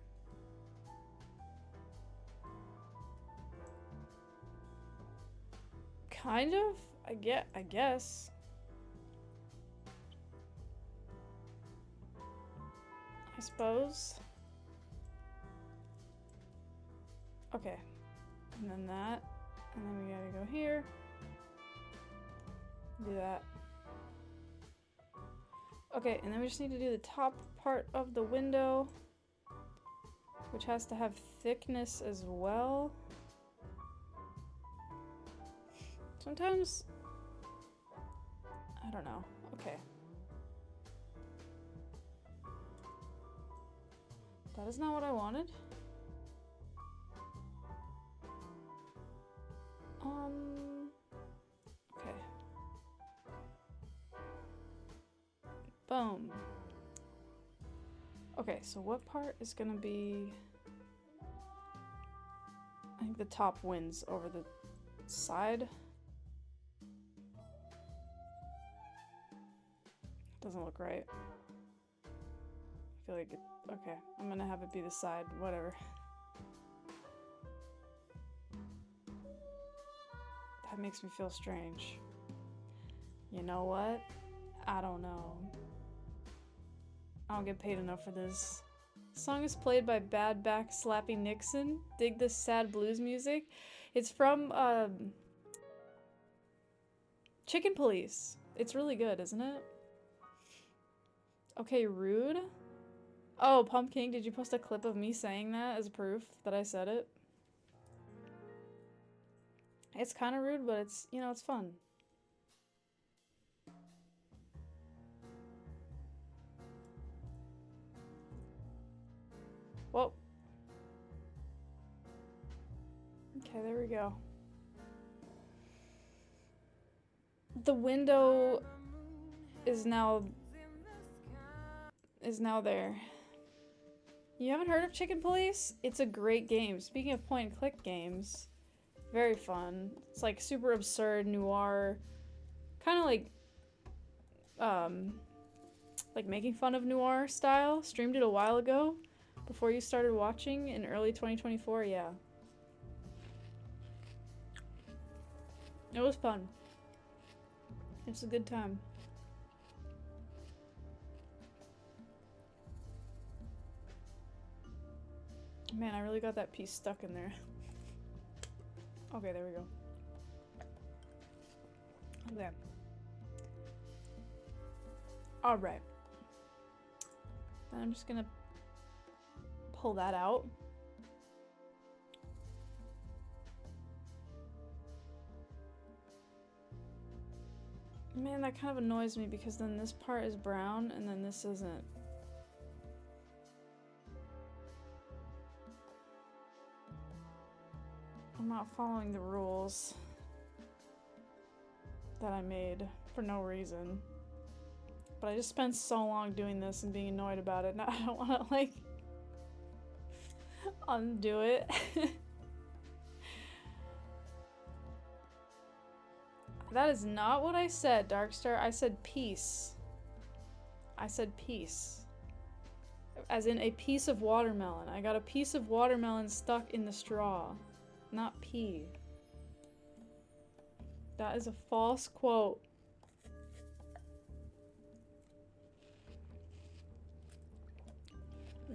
Kind of? I guess. I suppose. Okay. And then that. And then we gotta go here. Do that. Okay, and then we just need to do the top part of the window, which has to have thickness as well. Sometimes, I don't know. Okay. That is not what I wanted. Okay. Boom. Okay, so what part is gonna be... I think the top wins over the side. Doesn't look right. I feel like it... Okay, I'm gonna have it be the side, whatever. That makes me feel strange. You know what? I don't know. I don't get paid enough for this. Song is played by Bad Back Slappy Nixon. Dig this sad blues music. It's from Chicken Police. It's really good, isn't it? Okay, rude. Oh, Pumpkin, did you post a clip of me saying that as proof that I said it? It's kind of rude, but it's, you know, it's fun. Whoa. Okay, there we go. The window is now there. You haven't heard of Chicken Police? It's a great game. Speaking of point and click games, very fun. It's like super absurd noir, kind of like making fun of noir style. Streamed it a while ago before you started watching in early 2024. Yeah. It was fun. It's a good time. Man, I really got that piece stuck in there. Okay, there we go. Okay. Alright. Then I'm just gonna pull that out. Man, that kind of annoys me because then this part is brown and then this isn't. I'm not following the rules that I made for no reason. But I just spent so long doing this and being annoyed about it. Now I don't want to, like, undo it. That is not what I said, Darkstar. I said peace. I said peace. As in a piece of watermelon. I got a piece of watermelon stuck in the straw. Not pee. That is a false quote.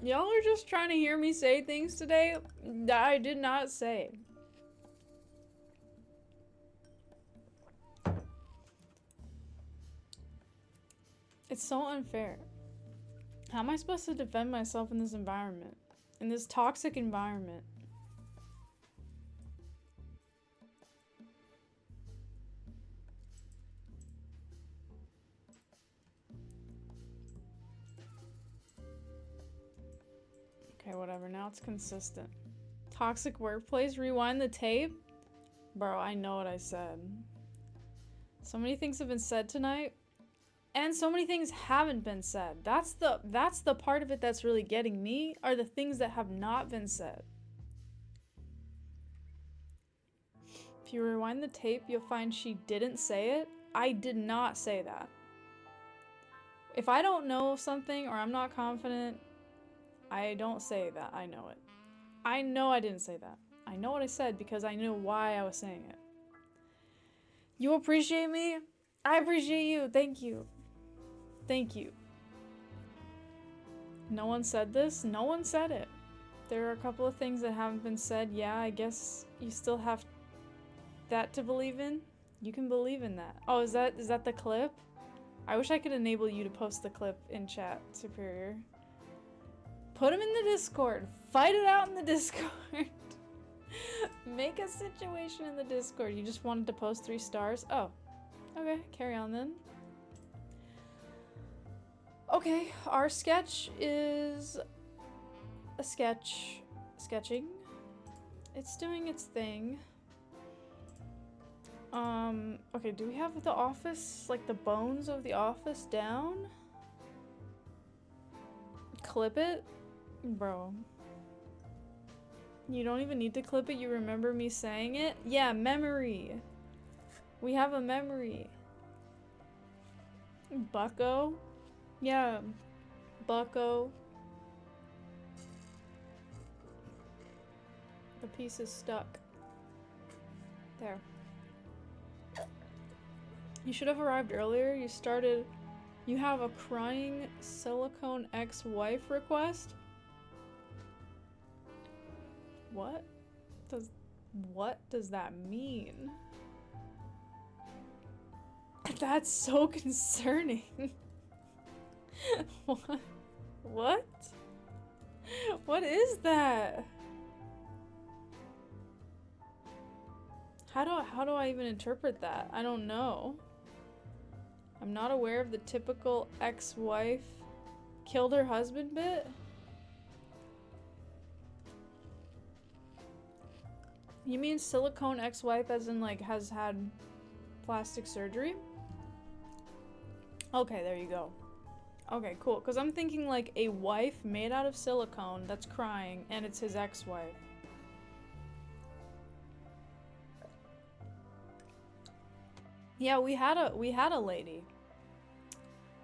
Y'all are just trying to hear me say things today that I did not say. It's so unfair. How am I supposed to defend myself in this environment? In this toxic environment? Okay, whatever. Now it's consistent. Toxic workplace? Rewind the tape? Bro, I know what I said. So many things have been said tonight. And so many things haven't been said. That's the part of it that's really getting me, are the things that have not been said. If you rewind the tape, you'll find she didn't say it. I did not say that. If I don't know something or I'm not confident, I don't say that. I know it. I know I didn't say that. I know what I said because I knew why I was saying it. You appreciate me? I appreciate you. Thank you. Thank you. No one said this? No one said it. There are a couple of things that haven't been said. Yeah, I guess you still have that to believe in. You can believe in that. Oh, is that the clip? I wish I could enable you to post the clip in chat, Superior. Put him in the Discord. Fight it out in the Discord. Make a situation in the Discord. You just wanted to post 3 stars? Oh. Okay, carry on then. Okay, our sketch is a sketch. Sketching. It's doing its thing. Okay, do we have the office, like the bones of the office down? Clip it? Bro. You don't even need to clip it, you remember me saying it? Yeah, memory. We have a memory. Bucko? Yeah, Bucko. The piece is stuck. There. You should have arrived earlier. You have a crying silicone ex-wife request? What does that mean? That's so concerning. What? What? What is that? How do I even interpret that? I don't know. I'm not aware of the typical ex-wife killed her husband bit. You mean silicone ex-wife as in like has had plastic surgery? Okay, there you go. Okay, cool. Because I'm thinking like a wife made out of silicone that's crying and it's his ex-wife. Yeah, we had a lady.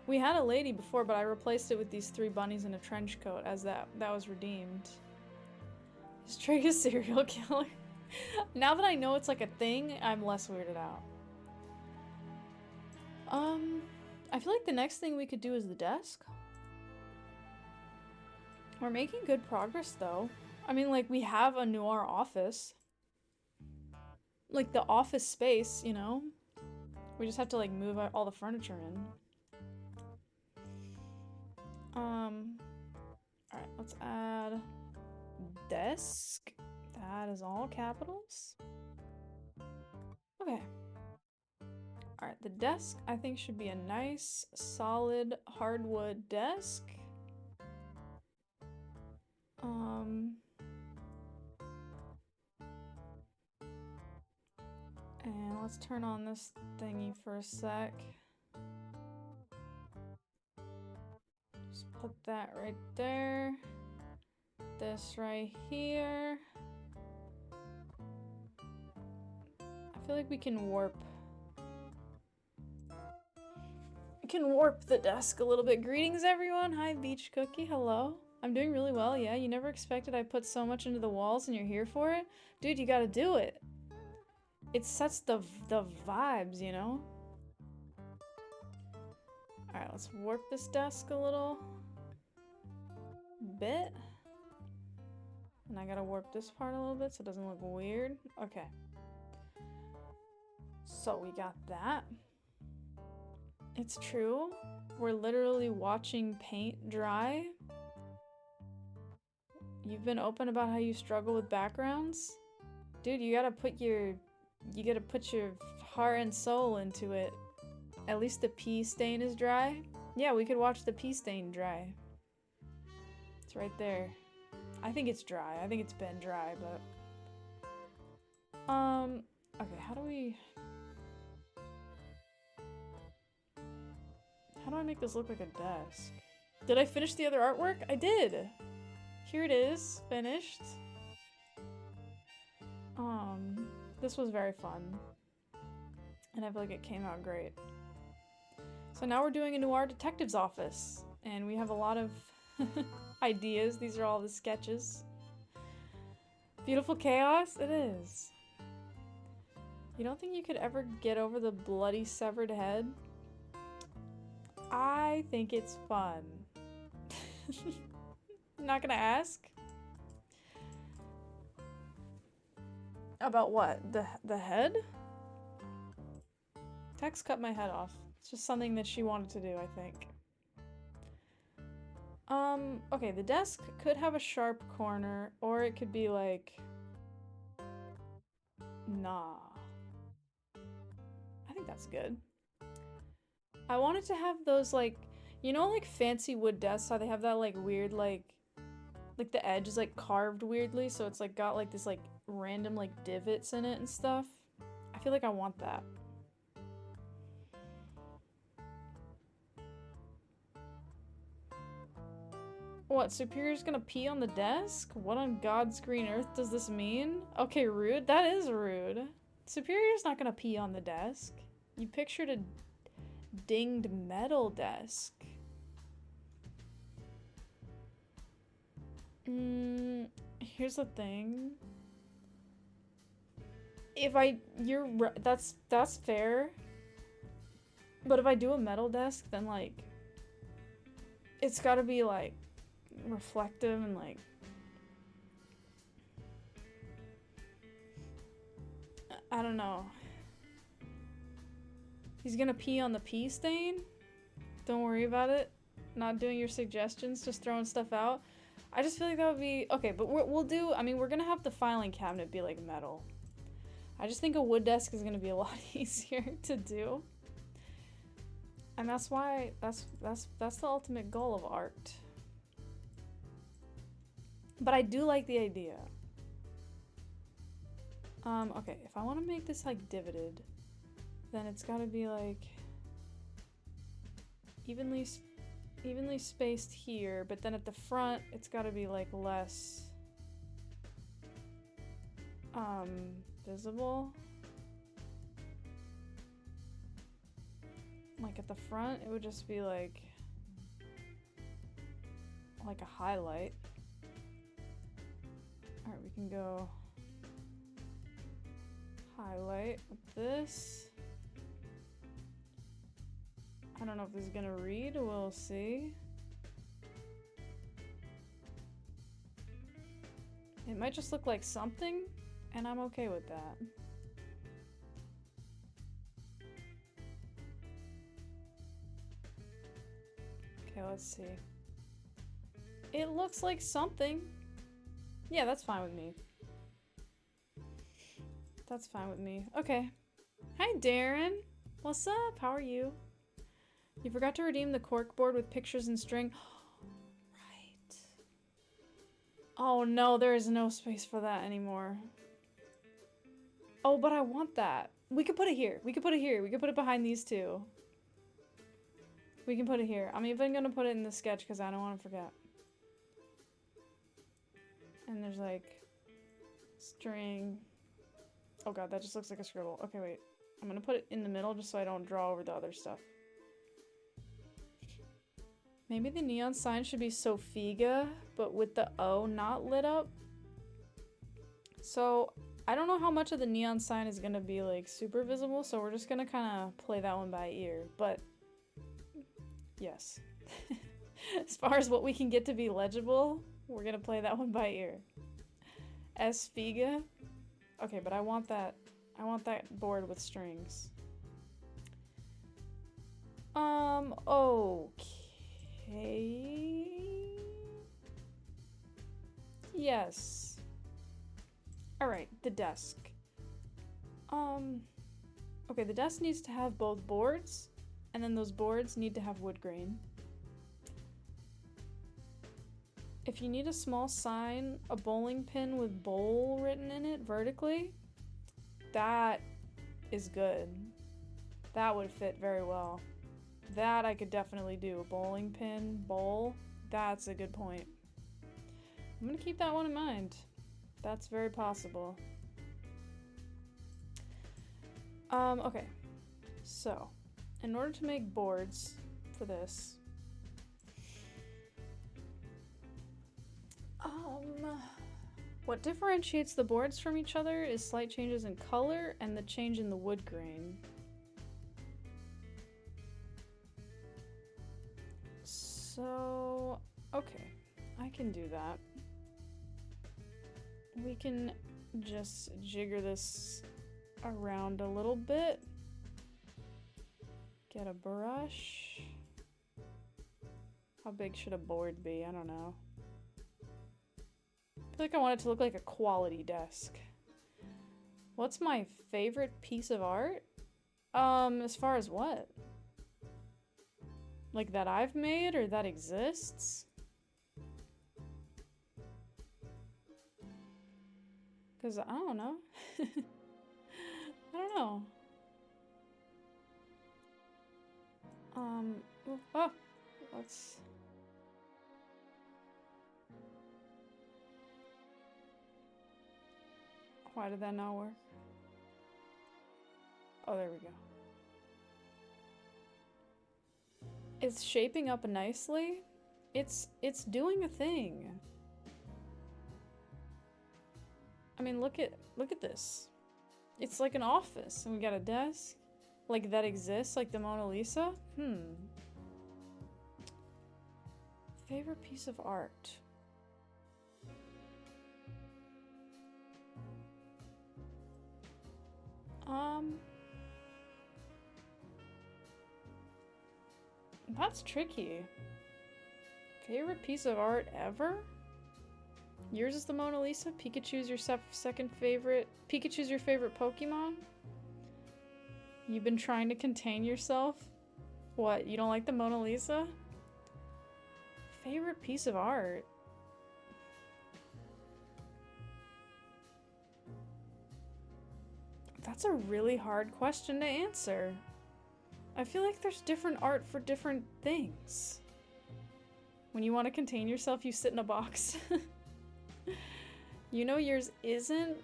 We had a lady before, but I replaced it with these 3 bunnies in a trench coat as that was redeemed. Is Drake a serial killer? Now that I know it's like a thing, I'm less weirded out. I feel like the next thing we could do is the desk. We're making good progress though. I mean, like, we have a Noir office. Like, the office space, you know? We just have to, like, move all the furniture in. Alright, let's add desk. That is all capitals. Okay. Alright, the desk I think should be a nice, solid hardwood desk. And let's turn on this thingy for a sec. Just put that right there. This right here. I feel like we can warp. We can warp the desk a little bit. Greetings, everyone. Hi, Beach Cookie. Hello. I'm doing really well. Yeah, you never expected I put so much into the walls, and you're here for it, dude. You gotta do it. It sets the vibes, you know. All right, let's warp this desk a little bit. And I gotta warp this part a little bit so it doesn't look weird. Okay. So we got that. It's true. We're literally watching paint dry. You've been open about how you struggle with backgrounds? Dude, you gotta put your heart and soul into it. At least the pee stain is dry. Yeah, we could watch the pee stain dry. It's right there. I think it's dry. I think it's been dry, but... Okay, how do I make this look like a desk? Did I finish the other artwork? I did! Here it is, finished. This was very fun. And I feel like it came out great. So now we're doing a Noir detective's office. And we have a lot of ideas. These are all the sketches. Beautiful chaos? It is. You don't think you could ever get over the bloody severed head? I think it's fun. Not gonna ask. About what? The head? Tex cut my head off. It's just something that she wanted to do, I think. Okay, the desk could have a sharp corner, or it could be like... Nah. I think that's good. I wanted to have those, like, you know, like fancy wood desks, how they have that, like, weird, like the edge is, like, carved weirdly, so it's, like, got, like, this, like, random, like, divots in it and stuff. I feel like I want that. What, Superior's gonna pee on the desk? What on God's green earth does this mean? Okay, rude. That is rude. Superior's not gonna pee on the desk. You pictured a dinged metal desk. Here's the thing. That's fair. But if I do a metal desk, then like, it's gotta be like reflective and like, I don't know. He's gonna pee on the pee stain? Don't worry about it. Not doing your suggestions, just throwing stuff out. I just feel like that would be... Okay, but we'll do... I mean, we're gonna have the filing cabinet be like metal. I just think a wood desk is gonna be a lot easier to do. And that's why... That's the ultimate goal of art. But I do like the idea. Okay, if I want to make this like divoted, then it's gotta be like evenly spaced here, but then at the front it's gotta be like less visible. Like at the front it would just be like a highlight. Alright, we can go highlight with this. I don't know if this is gonna read, we'll see. It might just look like something, and I'm okay with that. Okay, let's see. It looks like something. Yeah, that's fine with me. That's fine with me. Okay. Hi, Darren. What's up? How are you? You forgot to redeem the cork board with pictures and string. Right. Oh no, there is no space for that anymore. Oh, but I want that. We could put it here. We could put it here. We could put it behind these two. We can put it here. I'm even gonna put it in the sketch because I don't want to forget. And there's like string. Oh god, that just looks like a scribble. Okay, wait. I'm gonna put it in the middle just so I don't draw over the other stuff. Maybe the neon sign should be Sofiga, but with the O not lit up. So, I don't know how much of the neon sign is gonna be like super visible, so we're just gonna kind of play that one by ear. But, yes. As far as what we can get to be legible, we're gonna play that one by ear. Esfiga. Okay, but I want that board with strings. Okay. Yes. Alright, the desk. Okay, the desk needs to have both boards, and then those boards need to have wood grain. If you need a small sign, a bowling pin with bowl written in it vertically, that is good. That would fit very well. That I could definitely do. A bowling pin, bowl, that's a good point. I'm gonna keep that one in mind. That's very possible. Okay. So, in order to make boards for this, what differentiates the boards from each other is slight changes in color and the change in the wood grain. So, okay, I can do that. We can just jigger this around a little bit. Get a brush. How big should a board be? I don't know. I feel like I want it to look like a quality desk. What's my favorite piece of art? As far as what? Like that I've made or that exists? Because I don't know. I don't know. Oh, let's... Why did that not work? Oh, there we go. It's shaping up nicely. It's doing a thing. I mean, look at this. It's like an office, and we got a desk. Like that exists, like the Mona Lisa? Favorite piece of art? Um, that's tricky. Favorite piece of art ever? Yours is the Mona Lisa? Pikachu's your second favorite? Pikachu's your favorite Pokemon? You've been trying to contain yourself? What, you don't like the Mona Lisa? Favorite piece of art? That's a really hard question to answer. I feel like there's different art for different things. When you want to contain yourself, you sit in a box. You know yours isn't?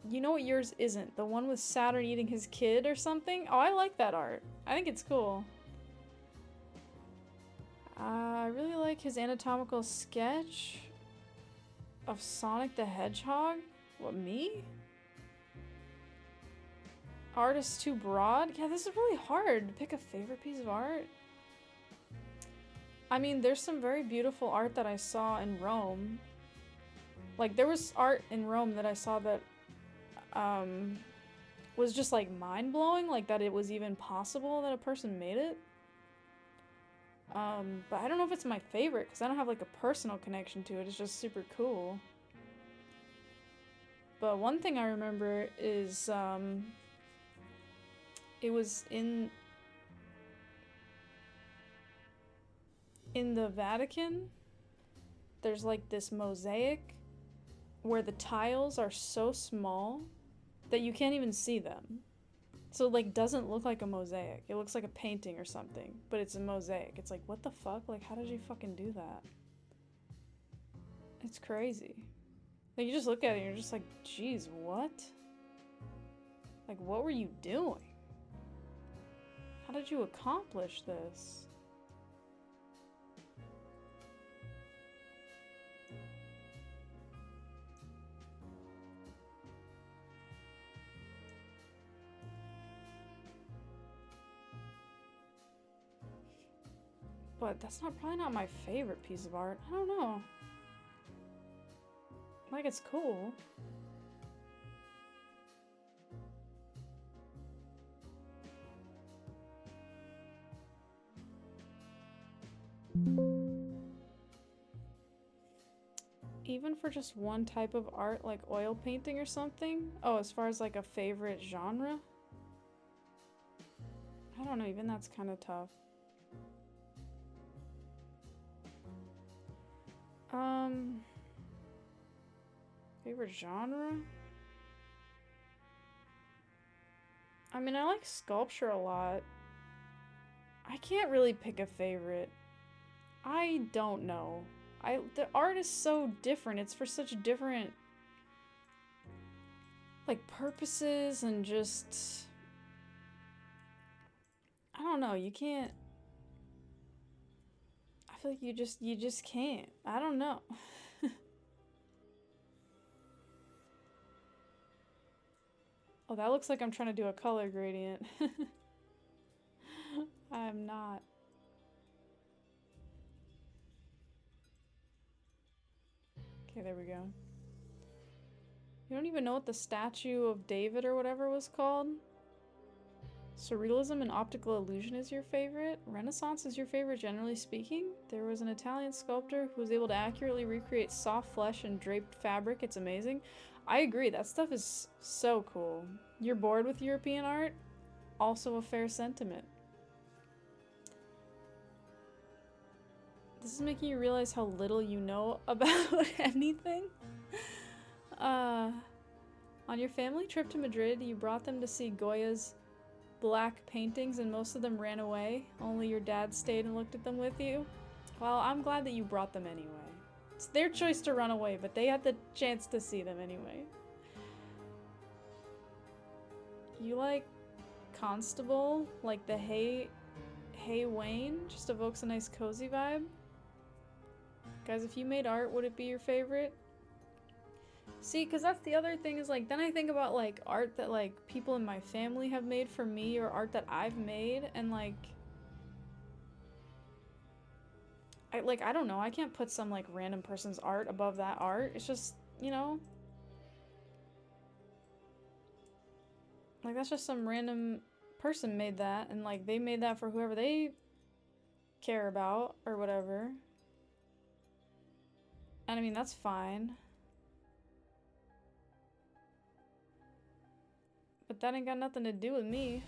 You know what yours isn't? The one with Saturn eating his kid or something? Oh, I like that art. I think it's cool. I really like his anatomical sketch of Sonic the Hedgehog. What, me? Art is too broad? Yeah, this is really hard to pick a favorite piece of art. I mean, there's some very beautiful art that I saw in Rome. Like, there was art in Rome that I saw that was just like mind-blowing, like that it was even possible that a person made it. But I don't know if it's my favorite because I don't have like a personal connection to it. It's just super cool. But one thing I remember is it was in the Vatican. There's like this mosaic where the tiles are so small that you can't even see them. So it like doesn't look like a mosaic. It looks like a painting or something, but it's a mosaic. It's like, what the fuck? Like, how did you fucking do that? It's crazy. Like, you just look at it and you're just like, geez, what? Like, what were you doing? How did you accomplish this? But that's probably not my favorite piece of art. I don't know. Like, it's cool. Even for just one type of art, like oil painting or something? Oh, as far as like a favorite genre? I don't know, even that's kind of tough. Favorite genre? I mean, I like sculpture a lot. I can't really pick a favorite. I don't know. The art is so different. It's for such different like purposes and just I don't know, you can't I feel like you just can't. I don't know. Oh, that looks like I'm trying to do a color gradient. I'm not. Okay, there we go. You don't even know what the statue of David or whatever was called? Surrealism and optical illusion is your favorite? Renaissance is your favorite, generally speaking? There was an Italian sculptor who was able to accurately recreate soft flesh and draped fabric. It's amazing. I agree, that stuff is so cool. You're bored with European art? Also a fair sentiment. This is making you realize how little you know about anything. On your family trip to Madrid, you brought them to see Goya's black paintings and most of them ran away. Only your dad stayed and looked at them with you. Well, I'm glad that you brought them anyway. It's their choice to run away, but they had the chance to see them anyway. You like Constable? Like the Hey Wayne? Just evokes a nice cozy vibe. Guys, if you made art, would it be your favorite? See, because that's the other thing is like, then I think about like art that like people in my family have made for me or art that I've made and like, I don't know, I can't put some like random person's art above that art. It's just, you know. Like, that's just some random person made that, and like, they made that for whoever they care about, or whatever. And I mean, that's fine. But that ain't got nothing to do with me.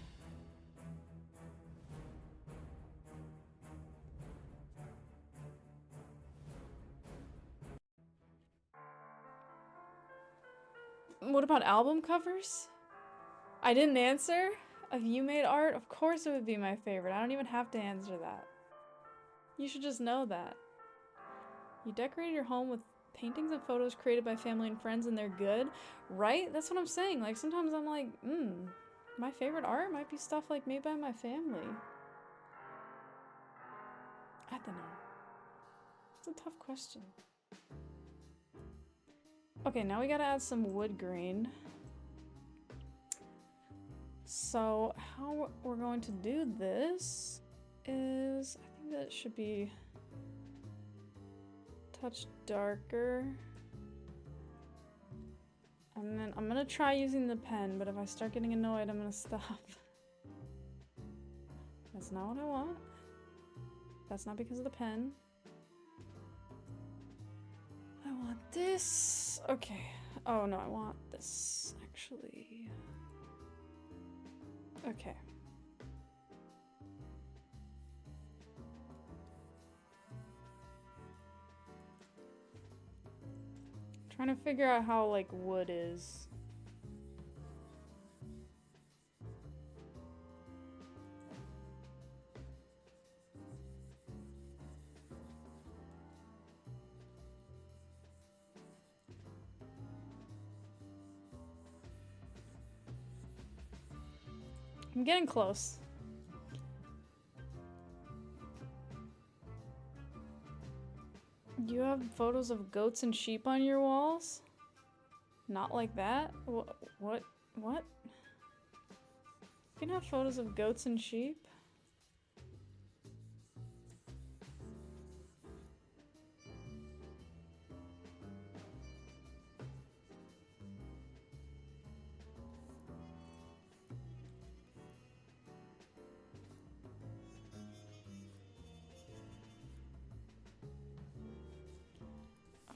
What about album covers? I didn't answer. If you made art, of course it would be my favorite. I don't even have to answer that. You should just know that. You decorated your home with paintings and photos created by family and friends, and they're good, right? That's what I'm saying. Like, sometimes I'm like, my favorite art might be stuff like made by my family. I don't know. It's a tough question. Okay, now we gotta add some wood grain. So how we're going to do this is, I think that should be a touch darker. And then I'm gonna try using the pen, but if I start getting annoyed, I'm gonna stop. That's not what I want. That's not because of the pen. I want this. Okay. Oh no, I want this, actually. Okay. Trying to figure out how, like, wood is. I'm getting close. You have photos of goats and sheep on your walls? Not like that? What? You can have photos of goats and sheep?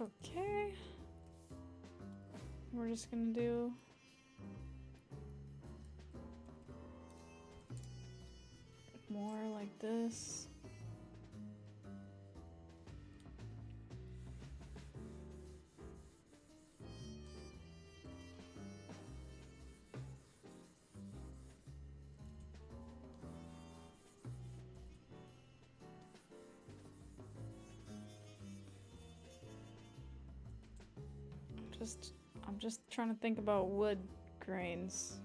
Okay. We're just gonna do more like this. I'm just trying to think about wood grains.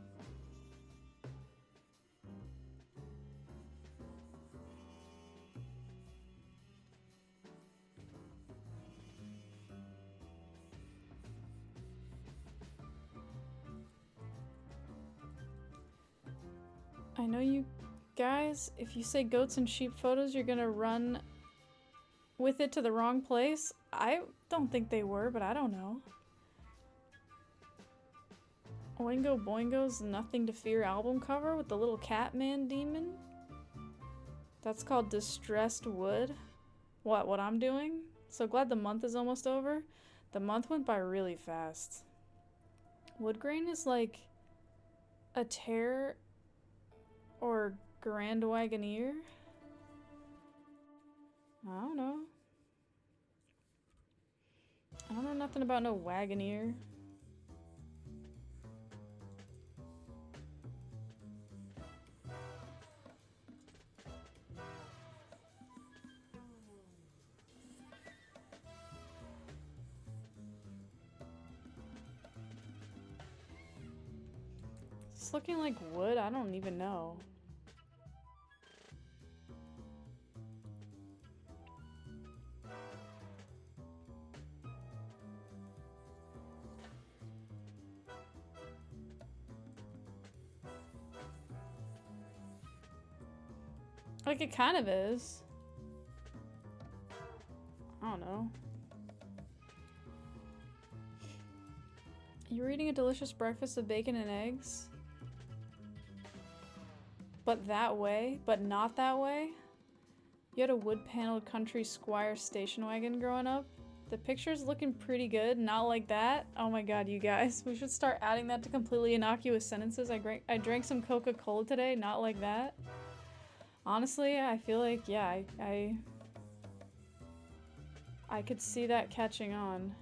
I know you guys, if you say goats and sheep photos, you're gonna run with it to the wrong place. I don't think they were, but I don't know. Oingo Boingo's Nothing to Fear album cover with the little Catman demon. That's called Distressed Wood. What I'm doing? So glad the month is almost over. The month went by really fast. Wood grain is like a tear or Grand Wagoneer. I don't know. I don't know nothing about no Wagoneer. It's looking like wood? I don't even know. Like, it kind of is. I don't know. You're eating a delicious breakfast of bacon and eggs? But that way, but not that way? You had a wood-paneled country squire station wagon growing up? The picture's looking pretty good, not like that. Oh my god, you guys. We should start adding that to completely innocuous sentences. I drank some Coca-Cola today, not like that. Honestly, I feel like, yeah, I could see that catching on.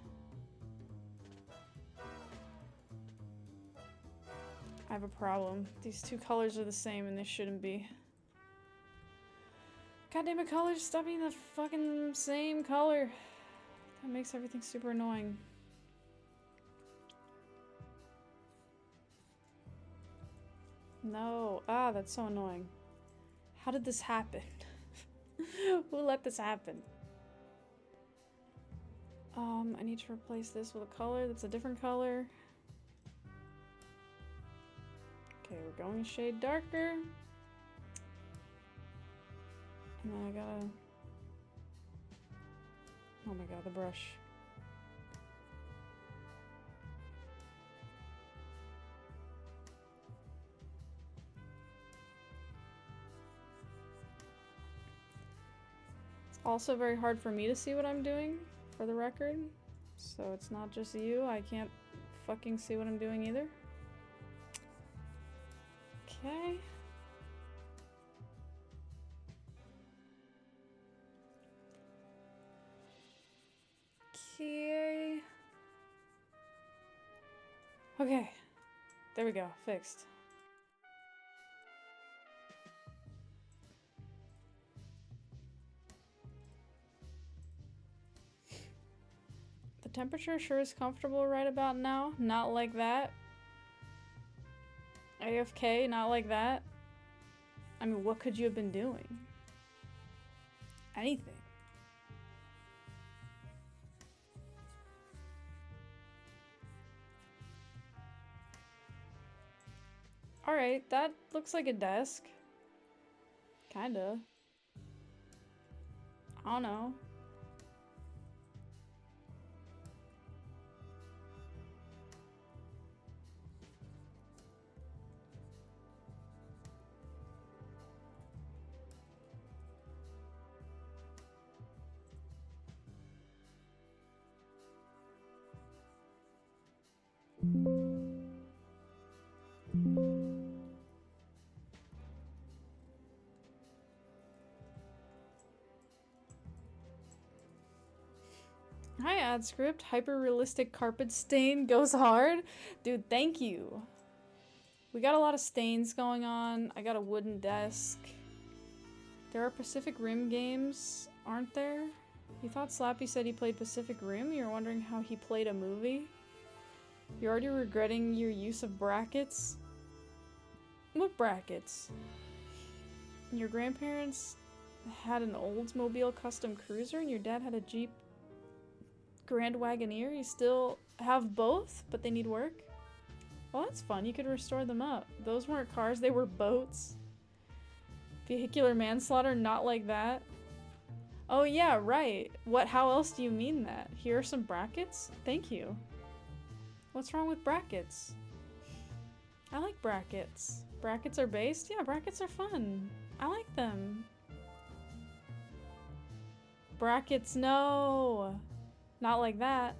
I have a problem. These two colors are the same and they shouldn't be. Goddamn it, colors, stop being the fucking same color. That makes everything super annoying. No. Ah, that's so annoying. How did this happen? Who let this happen? I need to replace this with a color that's a different color. Okay, we're going a shade darker. And then I gotta... Oh my god, the brush. It's also very hard for me to see what I'm doing, for the record. So it's not just you, I can't fucking see what I'm doing either. Okay. Okay. Okay. There we go. Fixed. The temperature sure is comfortable right about now. Not like that. AFK, not like that. I mean, what could you have been doing? Anything. Alright, that looks like a desk. Kinda. I don't know. Hi, ad script. Hyper-realistic carpet stain goes hard. Dude, thank you. We got a lot of stains going on. I got a wooden desk. There are Pacific Rim games, aren't there? You thought Slappy said he played Pacific Rim? You're wondering how he played a movie? You're already regretting your use of brackets? What brackets? Your grandparents had an Oldsmobile custom cruiser and your dad had a Jeep Grand Wagoneer. You still have both, but they need work? Well, that's fun. You could restore them up. Those weren't cars, they were boats. Vehicular manslaughter, not like that. Oh yeah, right. What? How else do you mean that? Here are some brackets? Thank you. What's wrong with brackets? I like brackets. Brackets are based? Yeah, brackets are fun. I like them. Brackets, no. Not like that.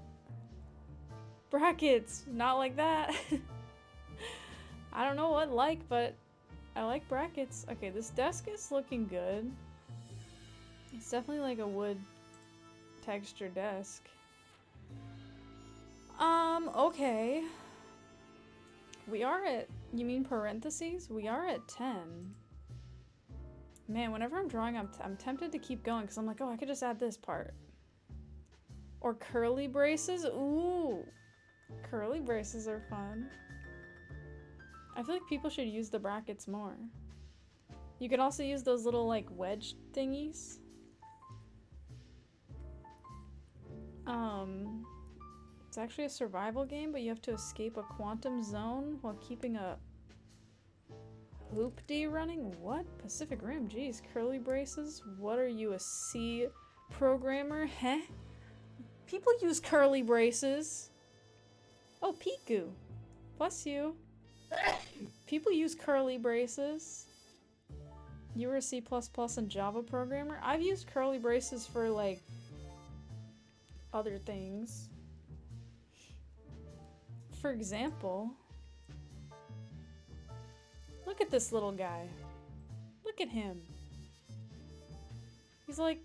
Brackets, not like that. I don't know what like, but I like brackets. Okay, this desk is looking good. It's definitely like a wood texture desk. Okay. We are at, you mean parentheses? We are at 10. Man, whenever I'm drawing, I'm tempted to keep going because I'm like, oh, I could just add this part. Or curly braces? Ooh. Curly braces are fun. I feel like people should use the brackets more. You could also use those little like wedge thingies. It's actually a survival game, but you have to escape a quantum zone while keeping a hoop-D running? What? Pacific Rim, jeez. Curly braces? What are you, a C programmer? Heh? People use curly braces. Oh, Piku. Bless you. People use curly braces. You were a C++ and Java programmer? I've used curly braces for, like, other things. For example, look at this little guy. Look at him. He's like,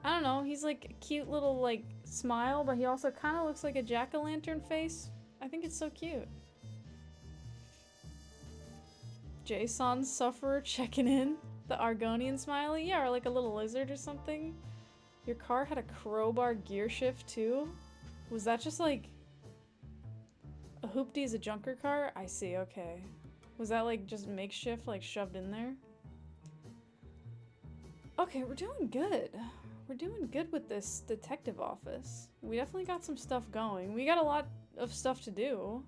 I don't know, he's like a cute little, like, smile, but he also kind of looks like a jack-o'-lantern face. I think it's so cute. Jason Sufferer checking in. The Argonian smiley? Yeah, or like a little lizard or something. Your car had a crowbar gear shift too? Was that just like... A hoopty is a junker car? I see, okay. Was that like just makeshift, like shoved in there? Okay, we're doing good. We're doing good with this detective office. We definitely got some stuff going. We got a lot of stuff to do.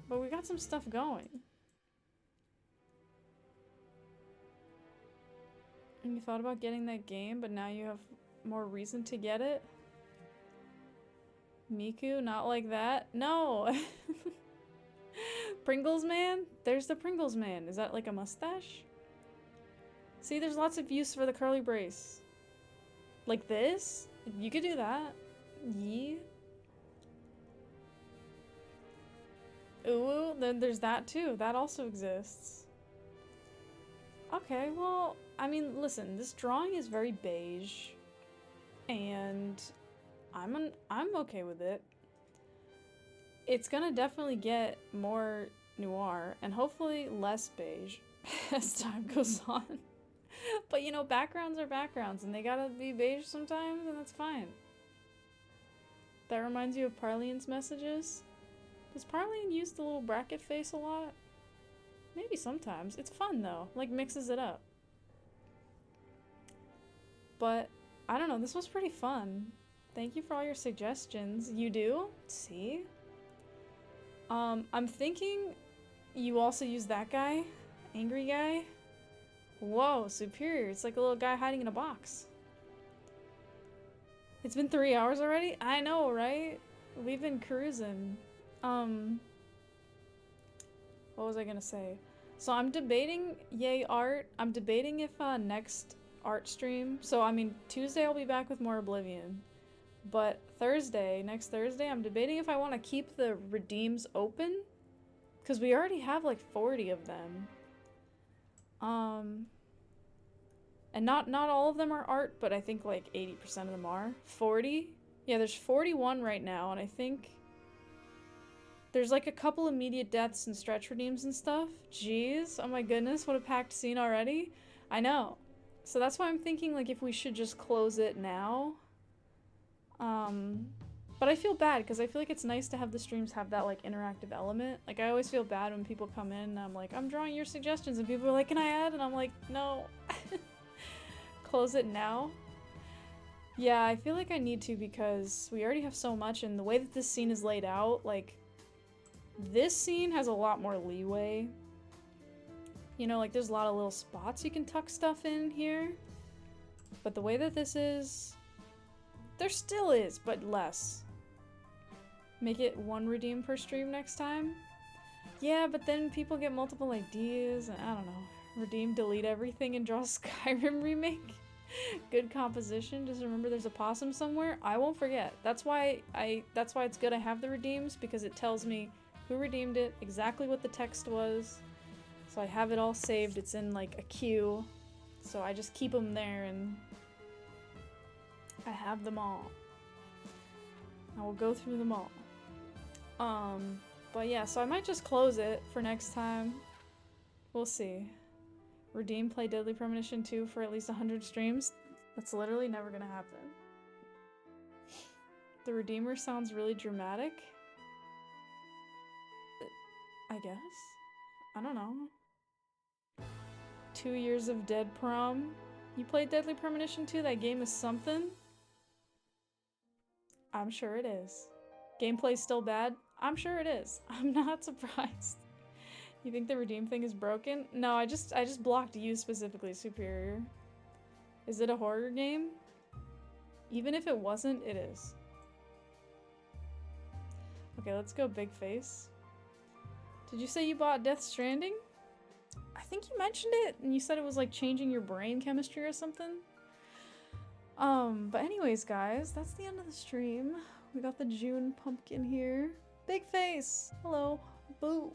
But we got some stuff going. And you thought about getting that game, but now you have more reason to get it? Miku, not like that? No! Pringles Man? There's the Pringles Man. Is that like a mustache? See, there's lots of use for the curly brace. Like this? You could do that. Yee. Ooh, then there's that too. That also exists. Okay, well, I mean, listen, this drawing is very beige. And I'm okay with it. It's gonna definitely get more noir and hopefully less beige as time goes on. But you know, backgrounds are backgrounds and they gotta be beige sometimes, and that's fine. That reminds you of Parlian's messages? Does Parlian use the little bracket face a lot? Maybe sometimes. It's fun though, like mixes it up. But I don't know, this was pretty fun. Thank you for all your suggestions. You do? See? I'm thinking you also use that guy? Angry guy? Whoa, superior. It's like a little guy hiding in a box. It's been 3 hours already? I know, right? We've been cruising. What was I gonna say? So I'm debating, yay art. I'm debating if next art stream. So I mean, Tuesday I'll be back with more Oblivion. But next Thursday, I'm debating if I want to keep the redeems open. Because we already have like 40 of them. And not all of them are art, but I think like 80% of them are. 40? Yeah, there's 41 right now, and I think there's like a couple immediate deaths and stretch redeems and stuff. Jeez, oh my goodness, what a packed scene already. I know. So that's why I'm thinking like if we should just close it now. But I feel bad because I feel like it's nice to have the streams have that like interactive element. Like I always feel bad when people come in and I'm like, I'm drawing your suggestions, and people are like, can I add? And I'm like, no. Close it now. Yeah, I feel like I need to because we already have so much, and the way that this scene is laid out, like this scene has a lot more leeway. You know, like there's a lot of little spots you can tuck stuff in here. But the way that this is, there still is, but less. Make it 1 redeem per stream next time? Yeah, but then people get multiple ideas, and I don't know. Redeem, delete everything, and draw Skyrim remake? Good composition. Just remember there's a possum somewhere. I won't forget. That's why it's good I have the redeems, because it tells me who redeemed it, exactly what the text was. So I have it all saved. It's in like a queue. So I just keep them there and I have them all. I will go through them all. But yeah, so I might just close it for next time. We'll see. Redeem, play Deadly Premonition 2 for at least 100 streams. That's literally never gonna happen. The Redeemer sounds really dramatic. I guess. I don't know. 2 years of Dead Prom. You played Deadly Premonition 2? That game is something. I'm sure it is. Gameplay's still bad? I'm sure it is. I'm not surprised. You think the redeem thing is broken? No, I just blocked you specifically, Superior. Is it a horror game? Even if it wasn't, it is. Okay, let's go big face. Did you say you bought Death Stranding? I think you mentioned it, and you said it was like changing your brain chemistry or something. But anyways, guys, that's the end of the stream. We got the June pumpkin here. Big face! Hello. Boo.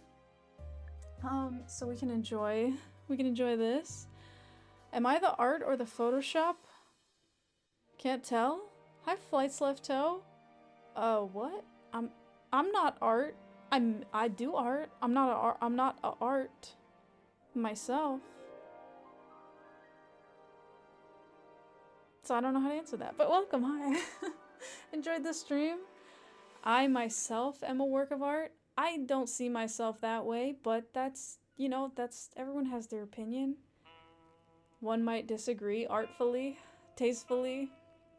So we can enjoy this. Am I the art or the Photoshop? Can't tell. Hi, Flights Left Toe. What? I'm not art. I do art. I'm not a art myself. So I don't know how to answer that. But welcome, hi. Enjoyed the stream. I myself am a work of art. I don't see myself that way, but that's, you know, that's, everyone has their opinion. One might disagree artfully, tastefully.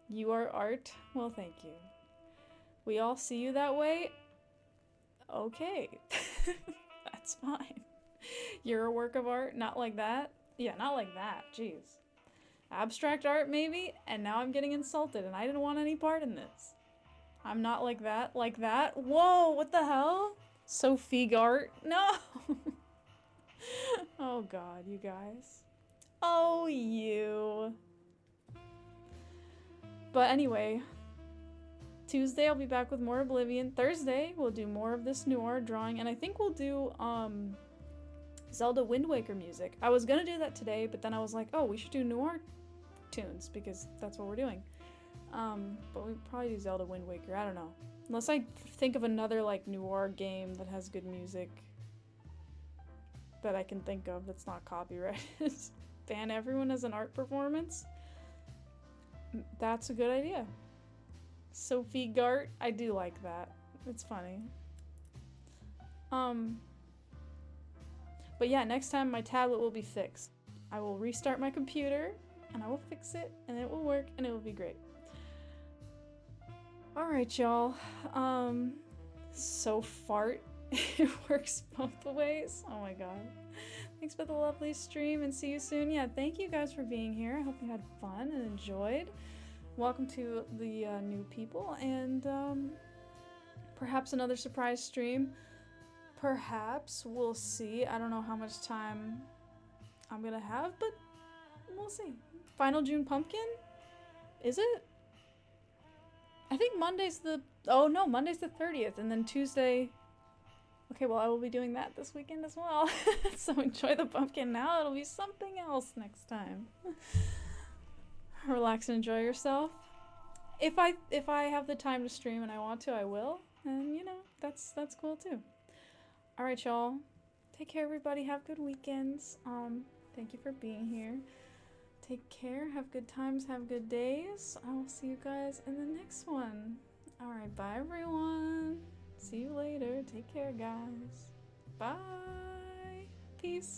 You are art. Well, thank you. We all see you that way. Okay. That's fine. You're a work of art, not like that. Yeah, not like that. Jeez. Abstract art, maybe? And now I'm getting insulted, and I didn't want any part in this. I'm not like that. Like that? Whoa, what the hell? Sophie art? No! Oh god, you guys. Oh, you. But anyway, Tuesday I'll be back with more Oblivion. Thursday we'll do more of this Noir drawing, and I think we'll do Zelda Wind Waker music. I was gonna do that today, but then I was like, oh, we should do Noir tunes because that's what we're doing. But we probably do Zelda Wind Waker. I don't know, unless I think of another like Noir game that has good music that I can think of that's not copyrighted. Ban everyone as an art performance. That's a good idea. Sophie Gart, I do like that. It's funny. But yeah, next time my tablet will be fixed. I will restart my computer and I will fix it and it will work and it will be great. Alright, y'all. So fart. It works both ways. Oh my god. Thanks for the lovely stream and see you soon. Yeah, thank you guys for being here. I hope you had fun and enjoyed. Welcome to the new people and perhaps another surprise stream. Perhaps, we'll see. I don't know how much time I'm gonna have, but we'll see. Final June pumpkin? Is it? I think Monday's the... Oh no, Monday's the 30th and then Tuesday... Okay, well I will be doing that this weekend as well. So enjoy the pumpkin now. It'll be something else next time. Relax and enjoy yourself. If I have the time to stream and I want to, I will. And you know, that's cool too. Alright, y'all. Take care, everybody. Have good weekends. Thank you for being here. Take care. Have good times. Have good days. I will see you guys in the next one. Alright, bye everyone. See you later. Take care, guys. Bye. Peace.